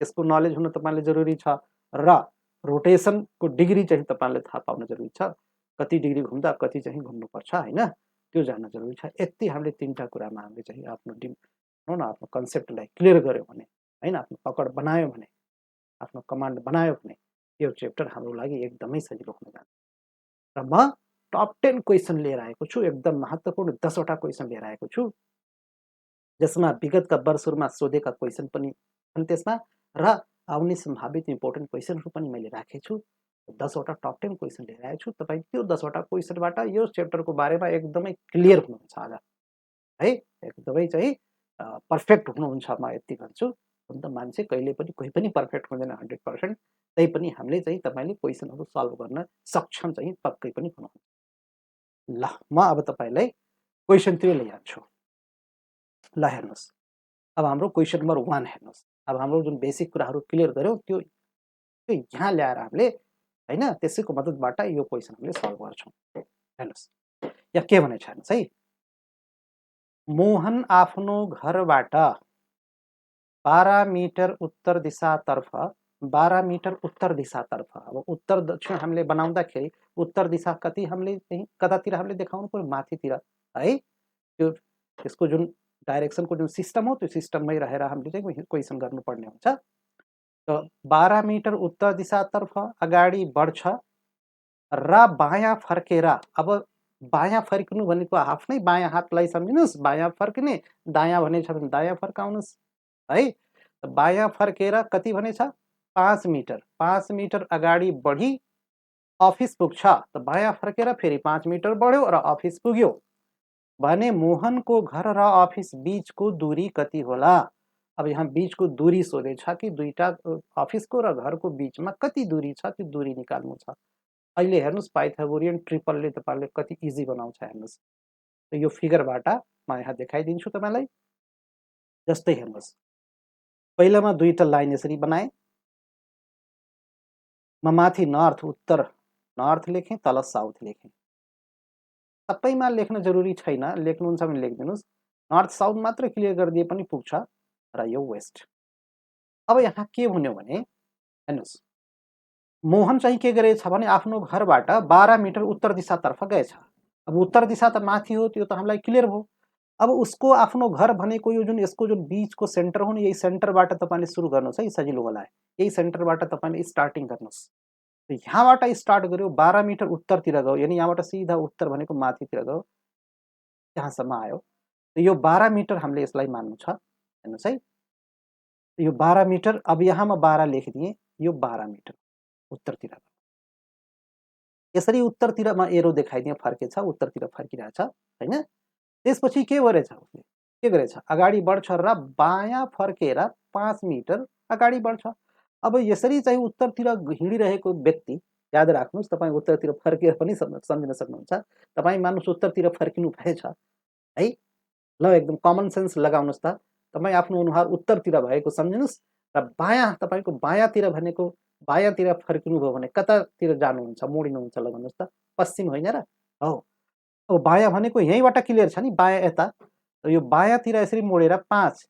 A: यसको नलेज हुन तपाईँले जरुरी छ। र रोटेसनको डिग्री चाहिँ तपाईँले थाहा पाउन जरुरी छ, कति डिग्री घुम्दा कति चाहिँ घुम्नुपर्छ होइन, त्यो जान्न जरुरी छ। यति हामीले 3टा कुरामा हामीले चाहिँ आफ्नो कन्सेप्टलाई क्लियर गर्यो भने होइन, आफ्नो पकड बनायो भने, आफ्नो कमान्ड बनायो भने यो च्याप्टर हाम्रो लागि एकदमै सजिलो हुन जान्छ। र म टप 10 क्वेसन लिएर आएको छु, एकदम महत्त्वपूर्ण 10वटा क्वेसन लिएर आएको छु, जसमा विगतका वर्षहरूमा सोधेका क्वेसन पनि छन् त्यसमा र आउने सम्भावित इम्पोर्टेन्ट क्वेसनहरू पनि मैले राखेको छु। 10वटा टप 10 क्वेसन लिएर आएको छु। तपाईँ त्यो 10वटा क्वेसनबाट यो च्याप्टरको बारेमा एकदमै क्लियर हुनुहुन्छ आज है, एकदमै चाहिँ पर्फेक्ट हुनुहुन्छ, म यति भन्छु। हुन त मान्छे कहिले पनि कोही पनि पर्फेक्ट हुँदैन 100%, तै पनि हामीले चाहिँ तपाईँले क्वेसनहरू सल्भ गर्न सक्षम चाहिँ पक्कै पनि हुनुहुन्छ। ल म अब तपाईँलाई क्वेसनतिर लैजान्छु। ल हेर्नुहोस्, अब हाम्रो क्वेसन नम्बर 1 हेर्नुहोस्। अब हाम्रो जुन बेसिक कुराहरू क्लियर गऱ्यौँ त्यो यहाँ ल्याएर हामीले होइन त्यसैको मद्दतबाट यो क्वेसन हामीले सल्भ गर्छौँ। हेर्नुहोस् यहाँ के भनेको छ हेर्नुहोस् है, मोहन आफ्नो घरबाट 12 मिटर उत्तर दिशातर्फ 12 मिटर उत्तर दिशातर्फ, अब उत्तर दक्षिण हामीले बनाउँदाखेरि उत्तर दिशा कति हामीले चाहिँ कतातिर हामीले देखाउनु पर्यो, माथितिर है। त्यो त्यसको जुन डाइरेक्सनको जुन सिस्टम हो त्यो सिस्टममै रहेर हामीले चाहिँ क्वेसन गर्नुपर्ने हुन्छ। त 12 मिटर उत्तर दिशातर्फ अगाडि बढ्छ र बायाँ फर्केर, अब बायाँ फर्किनु भनेको आफ्नै बायाँ हातलाई सम्झिनुहोस्, बायाँ फर्किने, दायाँ भनेछ भने दायाँ फर्काउनुहोस् है। बायाँ फर्केर कति भनेछ 5 मिटर, 5 मिटर अगाडि बढी अफिस पुग्छ। त बायाँ फर्केर फेरि 5 मिटर बढ्यो र अफिस पुग्यो भने मोहनको घर र अफिस बीचको दूरी कति होला। अब यहाँ बीचको दूरी सोधेछ कि दुईटा अफिसको र घरको बीचमा कति दूरी छ त्यो दूरी निकाल्नु छ। अहिले हेर्नुहोस् पाइथागोरियन ट्रिपलले तपाईँले कति इजी बनाउँछ हेर्नुहोस्। यो फिगरबाट म यहाँ देखाइदिन्छु तपाईँलाई। जस्तै हेर्नुहोस्, पहिलामा दुईटा लाइन यसरी बनाएँ, म माथि नर्थ उत्तर नर्थ लेखेँ, तल साउथ लेखेँ। सबैमा लेख्न जरुरी छैन, लेख्नुहुन्छ भने लेखिदिनुहोस्, नर्थ साउथ मात्र क्लियर गरिदिए पनि पुग्छ र यो वेस्ट। अब यहाँ के भन्यो भने हेर्नुहोस्, मोहन चाहिँ के गरेछ भने आफ्नो घरबाट 12 मिटर उत्तर दिशातर्फ गएछ। अब उत्तर दिशा त माथि हो त्यो त हामीलाई क्लियर भयो। अब उसको आफ्नो घर भनेको यो जुन यसको जुन बीचको सेन्टर हो नि, यही सेन्टरबाट तपाईँले सुरु गर्नुहोस् है, सजिलो होला। यही सेन्टरबाट तपाईँले स्टार्टिङ गर्नुहोस्। यहाँबाट स्टार्ट गर्यो, 12 मिटर उत्तरतिर गयो, यानि यहाँबाट सिधा उत्तर भनेको माथितिर गयो, त्यहाँसम्म आयो। यो 12 मिटर हामीले यसलाई मान्नु छ। हेर्नुहोस् है, यो 12 मिटर, अब यहाँ म 12 लेखिदिएँ, यो 12 मिटर उत्तरतिर। यसरी उत्तरतिर म एरो देखाइदिएँ, फर्केछ, उत्तरतिर फर्किरहेछ होइन। त्यसपछि के गरेछ उसले, के गरेछ, अगाडि बढ्छ र बायाँ फर्केर 5 मिटर अगाडि बढ्छ। अब यसरी चाहिँ उत्तरतिर हिँडिरहेको व्यक्ति, याद राख्नुहोस्, तपाईँ उत्तरतिर फर्केर पनि सम्झिन सक्नुहुन्छ। तपाईँ मान्नुहोस् उत्तरतिर फर्किनु भएछ है, ल एकदम कमन सेन्स लगाउनुहोस् त। तपाईँ आफ्नो अनुहार उत्तरतिर भएको सम्झिनुहोस् र बायाँ, तपाईँको बायाँतिर भनेको बायाँतिर फर्किनुभयो भने कतातिर जानुहुन्छ, मोडिनुहुन्छ, ल भन्नुहोस् त, पश्चिम होइन र? हो। अब बायाँ भनेको यहीँबाट क्लियर छ नि, बायाँ यता, यो बायाँतिर यसरी मोडेर 5।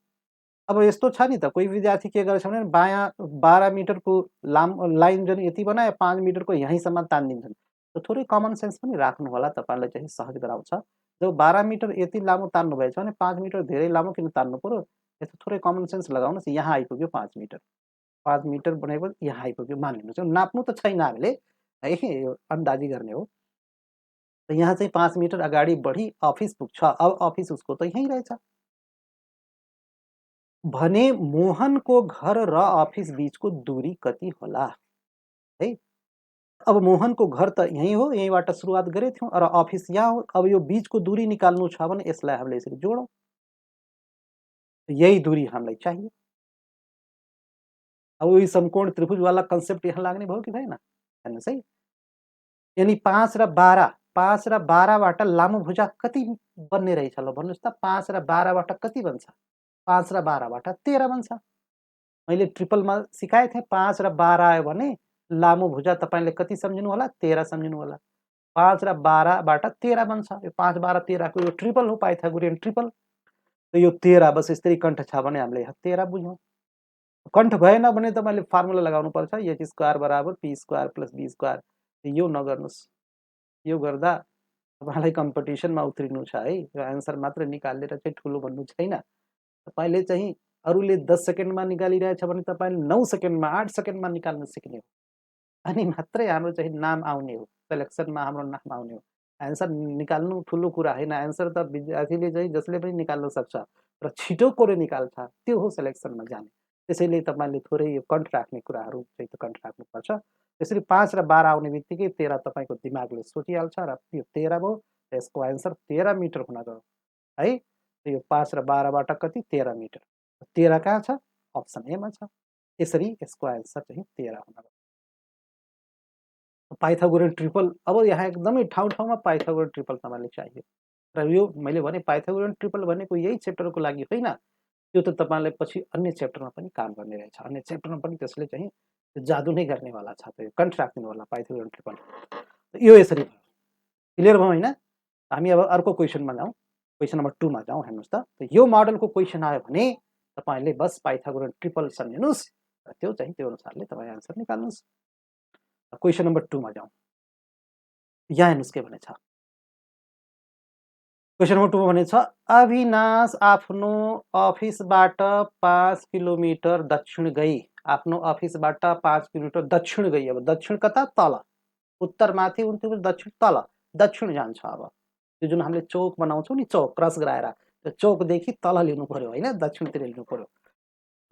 A: अब यस्तो छ नि त, कोही विद्यार्थी के गरेछ भने बायाँ 12 मिटरको लाइन जुन यति बनायो, 5 मिटरको यहीँसम्म तानिदिन्छन्। त थोरै कमन सेन्स पनि राख्नु होला, तपाईँलाई चाहिँ सहज गराउँछ। जब 12 मिटर यति लामो तान्नु भएछ भने 5 मिटर धेरै लामो किन तान्नु पर्यो, यस्तो थोरै कमन सेन्स लगाउनुहोस्। यहाँ आइपुग्यो 5 मिटर, 5 मिटर भनेपछि यहाँ आइपुग्यो मानिलिनुहोस्, नाप्नु त छैन हामीले है, यो अन्दाजी गर्ने हो। त यहाँ चाहिँ 5 मिटर अगाडि बढी अफिस पुग्छ। अब अफिस उसको त यहीँ रहेछ भने मोहनको घर र अफिस बीचको दूरी कति होला है। अब मोहनको घर त यहीँ हो, यहीँबाट सुरुवात गरेको थियौँ, र अफिस यहाँ हो। अब यो बीचको दूरी निकाल्नु छ भने यसलाई हामीले यसरी जोडौँ, यही दूरी हामीलाई चाहियो। अब यो समकोण त्रिभुजवाला कन्सेप्ट यहाँ लाग्ने भयो कि भएन, हेर्नुहोस् है। यानि 5 र 12, 5 र 12बाट लामो भुजा कति बन्ने रहेछ, ल भन्नुहोस् त। 5 र 12बाट कति बन्छ? 5 र 12बाट 13 बन्छ। मैले ट्रिपलमा सिकाएको थिएँ, 5 र 12 आयो भने लामो भुजा तपाईँले कति सम्झिनु होला? 13 सम्झिनु होला। 5 र 12बाट 13 बन्छ। यो 5, 12, 13को यो ट्रिपल हो, पाइथागोरियन ट्रिपल। त यो 13 बस स्त्री कण्ठ छ भने हामीले यहाँ 13 बुझ्यौँ। कण्ठ भएन भने तपाईँले फार्मुला लगाउनु पर्छ, h स्क्वायर बराबर p square plus b square. यो नगर्नुहोस्, यो गर्दा तपाईँलाई कम्पिटिसनमा उत्रिनु छ है। यो एन्सर मात्र निकालेर चाहिँ ठुलो भन्नु छैन। तपाईँले चाहिँ अरूले 10 सेकेन्डमा निकालिरहेछ भने तपाईँले 9 सेकेन्डमा, 8 सेकेन्डमा निकाल्न सिक्ने हो, अनि मात्रै हाम्रो चाहिँ नाम आउने हो, सेलेक्सनमा हाम्रो नाम आउने हो। एन्सर निकाल्नु ठुलो कुरा होइन, एन्सर त विद्यार्थीले चाहिँ जसले पनि निकाल्न सक्छ, र छिटो कोले निकाल्छ, त्यो हो सेलेक्सनमा जाने। त्यसैले तपाईँले थोरै यो कण्ठ राख्ने कुराहरू चाहिँ त कण्ठ राख्नुपर्छ। त्यसरी 5 र 12 आउने बित्तिकै 13 तपाईँको दिमागले सोचिहाल्छ, र यो 13 भयो, यसको एन्सर 13 मिटर हुन गयो है। यो 5 र 12बाट कति? 13 मिटर। 13 कहाँ छ? अप्सन एमा छ। यसरी यसको एन्सर चाहिँ 13 हुन गयो। पाइथागोरियन ट्रिपल, अब यहाँ एकदमै ठाउँ ठाउँमा पाइथागोरियन ट्रिपल तपाईँले चाहियो। र यो मैले भने पाइथागोरियन ट्रिपल भनेको यही च्याप्टरको लागि होइन, त्यो त तपाईँलाई पछि अन्य च्याप्टरमा पनि काम गर्ने रहेछ। अन्य च्याप्टरमा पनि त्यसले चाहिँ जादु नै गर्नेवाला छ। त्यो कण्ठ राखिदिनु होला पाइथागोरियन ट्रिपल। यो यसरी भयो, क्लियर भयो होइन। हामी अब अर्को क्वेसनमा जाउँ, क्वेसन नम्बर 2 मा जाउँ। हेर्नुहोस् त, यो मोडलको क्वेसन आयो भने तपाईँले बस पाइथागोरियन ट्रिपल सम्झिनुहोस्, र त्यो चाहिँ त्यो अनुसारले तपाईँ एन्सर निकाल्नुहोस्। क्वेसन नम्बर 2 मा जाउँ। यहाँ हेर्नुहोस् के भनेछ। क्वेसन नम्बर 2 मा भनेछ, अविनाश आफ्नो अफिसबाट 5 किलोमिटर दक्षिण गई। आफ्नो अफिसबाट 5 किलोमिटर दक्षिण गई। अब दक्षिण कता? तल। उत्तर माथि हुन्थ्यो, दक्षिण तल, दक्षिण जान्छ। अब त्यो जुन हामीले चौक बनाउँछौँ नि, चौक क्रस गराएर, त्यो चौकदेखि तल लिनु पर्यो होइन, दक्षिणतिर लिनु पर्यो।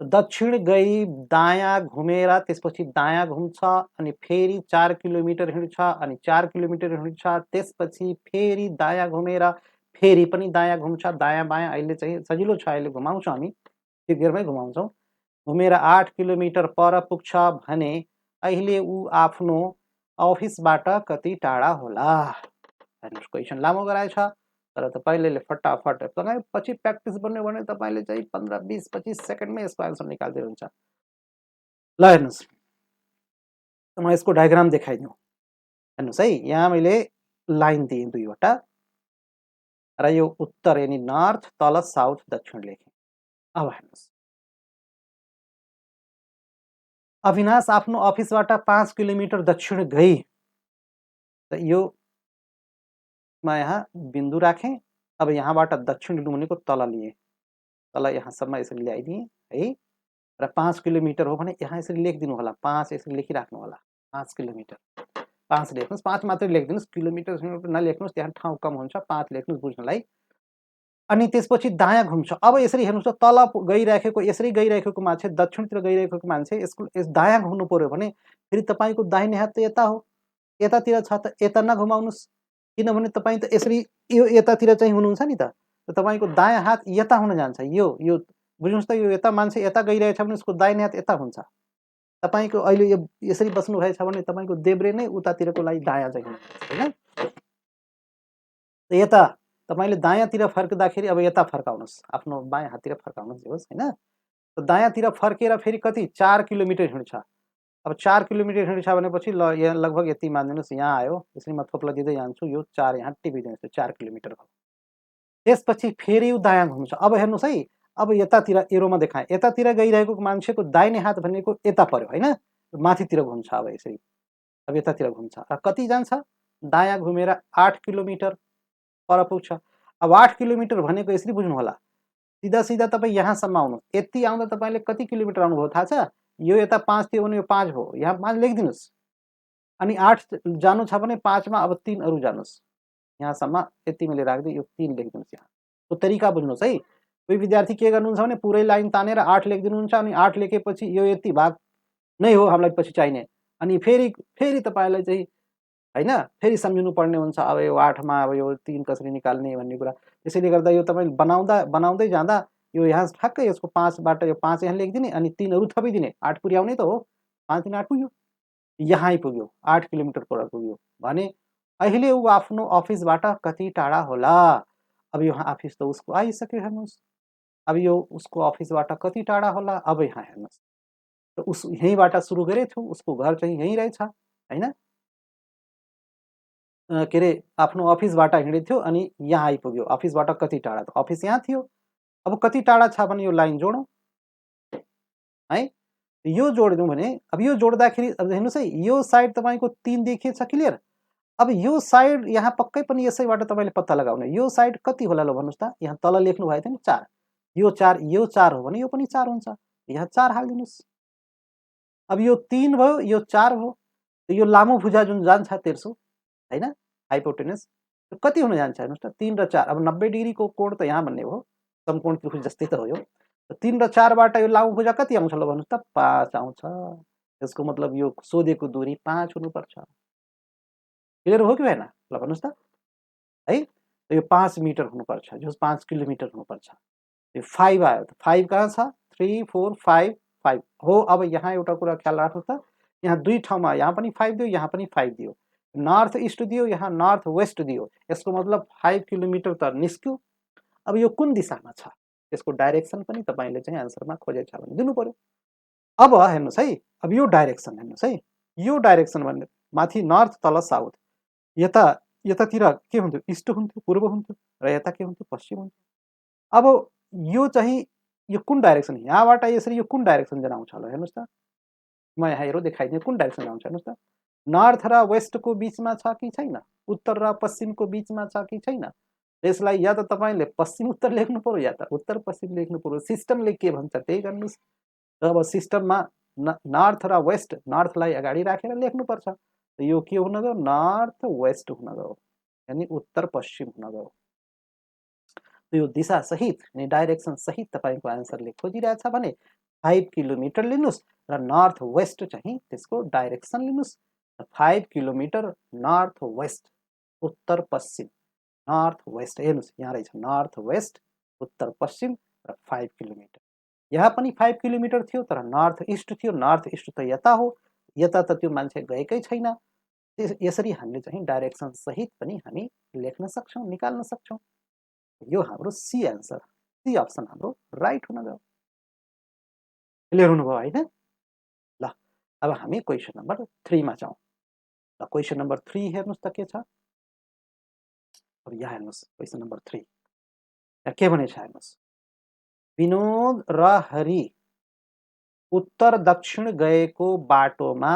A: दक्षिण गई, दायाँ घुमेर त्यसपछि दायाँ घुम्छ, अनि फेरि 4 किलोमिटर हिँड्छ, अनि 4 किलोमिटर हिँड्छ, त्यसपछि फेरि दायाँ घुमेर फेरि पनि दायाँ घुम्छ, दायाँ बायाँ। अहिले चाहिँ सजिलो छ, अहिले घुमाउँछौँ हामी, त्यो गियरमै घुमाउँछौँ। घुमेर 8 किलोमिटर पर पुग्छ भने अहिले ऊ आफ्नो अफिसबाट कति टाढा होला? हेर्नुहोस्, क्वेसन लामो गराएछ, तर तपाईँले फटाफट तपाईँ पछि प्र्याक्टिस बन्यो भने तपाईँले चाहिँ 15, 20, 25 सेकेन्डमै यसको एन्सर निकालिदिनुहुन्छ। ल हेर्नुहोस्, म यसको डायग्राम देखाइदिउँ। हेर्नुहोस् है, यहाँ मैले लाइन दिएँ 2वटा, र यो उत्तर यानि नर्थ, तल साउथ, दक्षिण लेखेँ। अब हेर्नुहोस्, अविनाश आफ्नो अफिसबाट 5 किलोमिटर दक्षिण गई। त यो म यहाँ बिन्दु राखेँ, अब यहाँबाट दक्षिण लिनु भनेको तल लिए, तल यहाँसम्म यसरी ल्याइदिएँ है, र 5 किलोमिटर हो भने यहाँ यसरी लेखिदिनु होला, 5 यसरी लेखिराख्नु होला, 5 किलोमिटर, 5 लेख्नुहोस्, 5 मात्रै लेखिदिनुहोस्, किलोमिटर नलेख्नुहोस्, त्यहाँ ठाउँ कम हुन्छ, 5 लेख्नुहोस् बुझ्नलाई। अनि त्यसपछि दायाँ घुम्छ। अब यसरी हेर्नुहोस् त, तल गइराखेको, यसरी गइराखेको मान्छे, दक्षिणतिर गइरहेको मान्छे यस दायाँ घुम्नु पर्यो भने फेरि तपाईँको दाहिने हात त यता हो, यतातिर छ त यता नघुमाउनुहोस्, किनभने तपाईँ त यसरी यो यतातिर चाहिँ हुनुहुन्छ नि त, तपाईँको दायाँ हात यता हुन जान्छ। यो बुझ्नुहोस् त, यो यता मान्छे यता गइरहेछ भने उसको दाहिने हात यता हुन्छ। तपाईँको अहिले यो यसरी बस्नुभएछ भने तपाईँको देब्रे नै उतातिरको लागि दायाँ चाहिँ हुनुपर्छ, होइन? यता तपाईँले दायाँतिर फर्किँदाखेरि अब यता फर्काउनुहोस्, आफ्नो बायाँ हाततिर फर्काउनुहोस् जे होस्, होइन? दायाँतिर फर्केर फेरि कति 4 किलोमिटर हिँड्छ। अब 4 किलोमिटर हिँड्छ भनेपछि ल यहाँ लगभग यति मानिदिनुहोस्, यहाँ आयो, यसरी म थोप्ला दिँदै जान्छु, यो 4 यहाँ टिपिदिनुहोस्, 4 किलोमिटर भयो। त्यसपछि फेरि यो दायाँ घुम्छ। अब हेर्नुहोस् है, अब यतातिर एरोमा देखाएँ, यतातिर गइरहेको मान्छेको दाहिने हात भनेको यता पर्यो, होइन? माथितिर घुम्छ। अब यसरी अब यतातिर घुम्छ र कति जान्छ, दायाँ घुमेर 8 किलोमिटर पर पुग्छ। अब 8 किलोमिटर भनेको यसरी बुझ्नु होला, सिधा सिधा तपाईँ यहाँसम्म आउनु, यति आउँदा तपाईँले कति किलोमिटर आउनुभयो थाहा छ? यो यता 5 थियो भने यो 5 भयो, यहाँ 5 लेखिदिनुहोस्। अनि 8 जानु छ भने 5 मा अब 3 अरू जानुहोस्, यहाँसम्म यति मैले राख्दै यो 3 लेखिदिनुहोस्। यहाँ त्यो तरिका बुझ्नुहोस् है। कोही विद्यार्थी के गर्नुहुन्छ भने पुरै लाइन तानेर 8 लेखिदिनुहुन्छ, अनि 8 लेखेपछि यो यति भाग नै हो हामीलाई पछि चाहिने, अनि फेरि तपाईँलाई चाहिँ, होइन, फेरि सम्झिनु पर्ने हुन्छ, अब यो 8 मा अब यो 3 कसरी निकाल्ने भन्ने कुरा। त्यसैले गर्दा यो तपाईँ बनाउँदै जाँदा यो यहाँ ठ्याक्कै यसको 5 बाट यो 5 यहाँ लेखिदिने अनि 3 अरू थपिदिने, 8 पुर्याउने त हो, 5 3 8 पुग्यो, यहाँ आइपुग्यो, 8 किलोमिटर पर पुग्यो भने अहिले ऊ आफ्नो अफिसबाट कति टाढा होला? अब यो अफिस त उसको आइसक्यो, हेर्नुहोस्। अब यो उसको अफिसबाट कति टाढा होला? अब यहाँ हेर्नुहोस्, त उस यहीँबाट सुरु गरेको थियो, उसको घर चाहिँ यहीँ रहेछ, होइन? के अरे आफ्नो अफिसबाट हिँडेको थियो अनि यहाँ आइपुग्यो। अफिसबाट कति टाढा? त अफिस यहाँ थियो। अब कति टाढा छ भने यो लाइन जोडौँ है, यो जोडिदिउँ भने अब यो जोड्दाखेरि अब हेर्नुहोस् है, यो साइड तपाईँको 3 देखिएछ, क्लियर? अब यो साइड यहाँ पक्कै पनि यसैबाट तपाईँले पत्ता लगाउने, यो साइड कति होला ल भन्नुहोस् त? यहाँ तल लेख्नु भएको थियो नि 4, यो 4 हो भने यो पनि 4 हुन्छ, यहाँ 4 हालिदिनुहोस्। अब यो 3 भयो, यो 4 भयो, यो लामो भुजा जुन जान्छ तेर्सो, होइन, हाइपोटेनस, कति हुन जान्छ हेर्नुहोस् त, 3 र 4, अब 90 डिग्रीको कोण त यहाँ भन्ने हो, समकोण त्रिभुज जस्तै त हो यो। 3 र 4 बाट यो लामो भुजा कति आउँछ ल भन्नुहोस् त? 5 आउँछ। त्यसको मतलब यो सोधेको दूरी 5 हुनुपर्छ। क्लियर हो कि भएन? ल भन्नुहोस् त है, यो 5 मिटर हुनुपर्छ, जो 5 किलोमिटर हुनुपर्छ। यो 5 आयो, 5 कहाँ छ? 3 4 5 5 हो। अब यहाँ एउटा कुरा ख्याल राख्नुहोस् त, यहाँ दुई ठाउँमा, यहाँ पनि 5 दियो, यहाँ पनि 5 दियो, नर्थ इस्ट दियो, यहाँ नर्थ वेस्ट दियो, यसको मतलब 5 किलोमिटर त निस्क्यो। अब यो कुन दिशामा छ त्यसको डाइरेक्सन पनि तपाईँले चाहिँ आन्सरमा खोजेको छ भने दिनु पर्यो। अब हेर्नुहोस् है, अब यो डाइरेक्सन हेर्नुहोस् है, यो डाइरेक्सन भन्ने माथि नर्थ, तल साउथ, यतातिर के हुन्थ्यो? इस्ट हुन्थ्यो, पूर्व हुन्थ्यो, र यता के हुन्थ्यो? पश्चिम हुन्थ्यो। अब यो चाहिँ यो कुन डाइरेक्सन, यहाँबाट यसरी यो कुन डाइरेक्सन जान आउँछ ल हेर्नुहोस् त, म यहाँ हेरो देखाइदिएँ कुन डाइरेक्सन आउँछ हेर्नुहोस् त। नर्थ र वेस्टको बिचमा छ कि छैन? उत्तर र पश्चिमको बिचमा छ कि छैन? यसलाई या त तपाईँले पश्चिम उत्तर लेख्नु पर्यो या त उत्तर पश्चिम लेख्नु पर्यो। सिस्टमले के भन्छ त्यही गर्नुहोस्। अब सिस्टममा नर्थ र वेस्ट, नर्थलाई अगाडि राखेर लेख्नुपर्छ। यो के हुन गयो? नर्थ वेस्ट हुन गयो, यानि उत्तर पश्चिम हुन गयो। यो दिशा सहित अनि डाइरेक्सन सहित तपाईँको आन्सरले खोजिरहेछ भने 5 किलोमिटर लिनुहोस् र नर्थ वेस्ट चाहिँ त्यसको डाइरेक्सन लिनुहोस्। 5 किलोमिटर नर्थ वेस्ट, उत्तर पश्चिम, नर्थ वेस्ट, हेर्नुहोस् यहाँ रहेछ नर्थ वेस्ट, उत्तर पश्चिम र 5 किलोमिटर। यहाँ पनि 5 किलोमिटर थियो तर नर्थ इस्ट थियो, नर्थ इस्ट त यता हो, यता त त्यो मान्छे गएकै छैन। यसरी हामीले चाहिँ डाइरेक्सन सहित पनि हामी लेख्न सक्छौँ, निकाल्न सक्छौँ। यो हाम्रो सी आन्सर, सी अप्सन हाम्रो राइट हुन गयो। क्लियर हुनुभयो होइन? ल अब हामी क्वेसन नम्बर 3 मा जाउँ। ल क्वेसन नम्बर 3 हेर्नुहोस् त के छ। अब यहाँ हेर्नुहोस् क्वेसन नम्बर 3 यहाँ के भनेछ हेर्नुहोस्। विनोद र हरि उत्तर दक्षिण गएको बाटोमा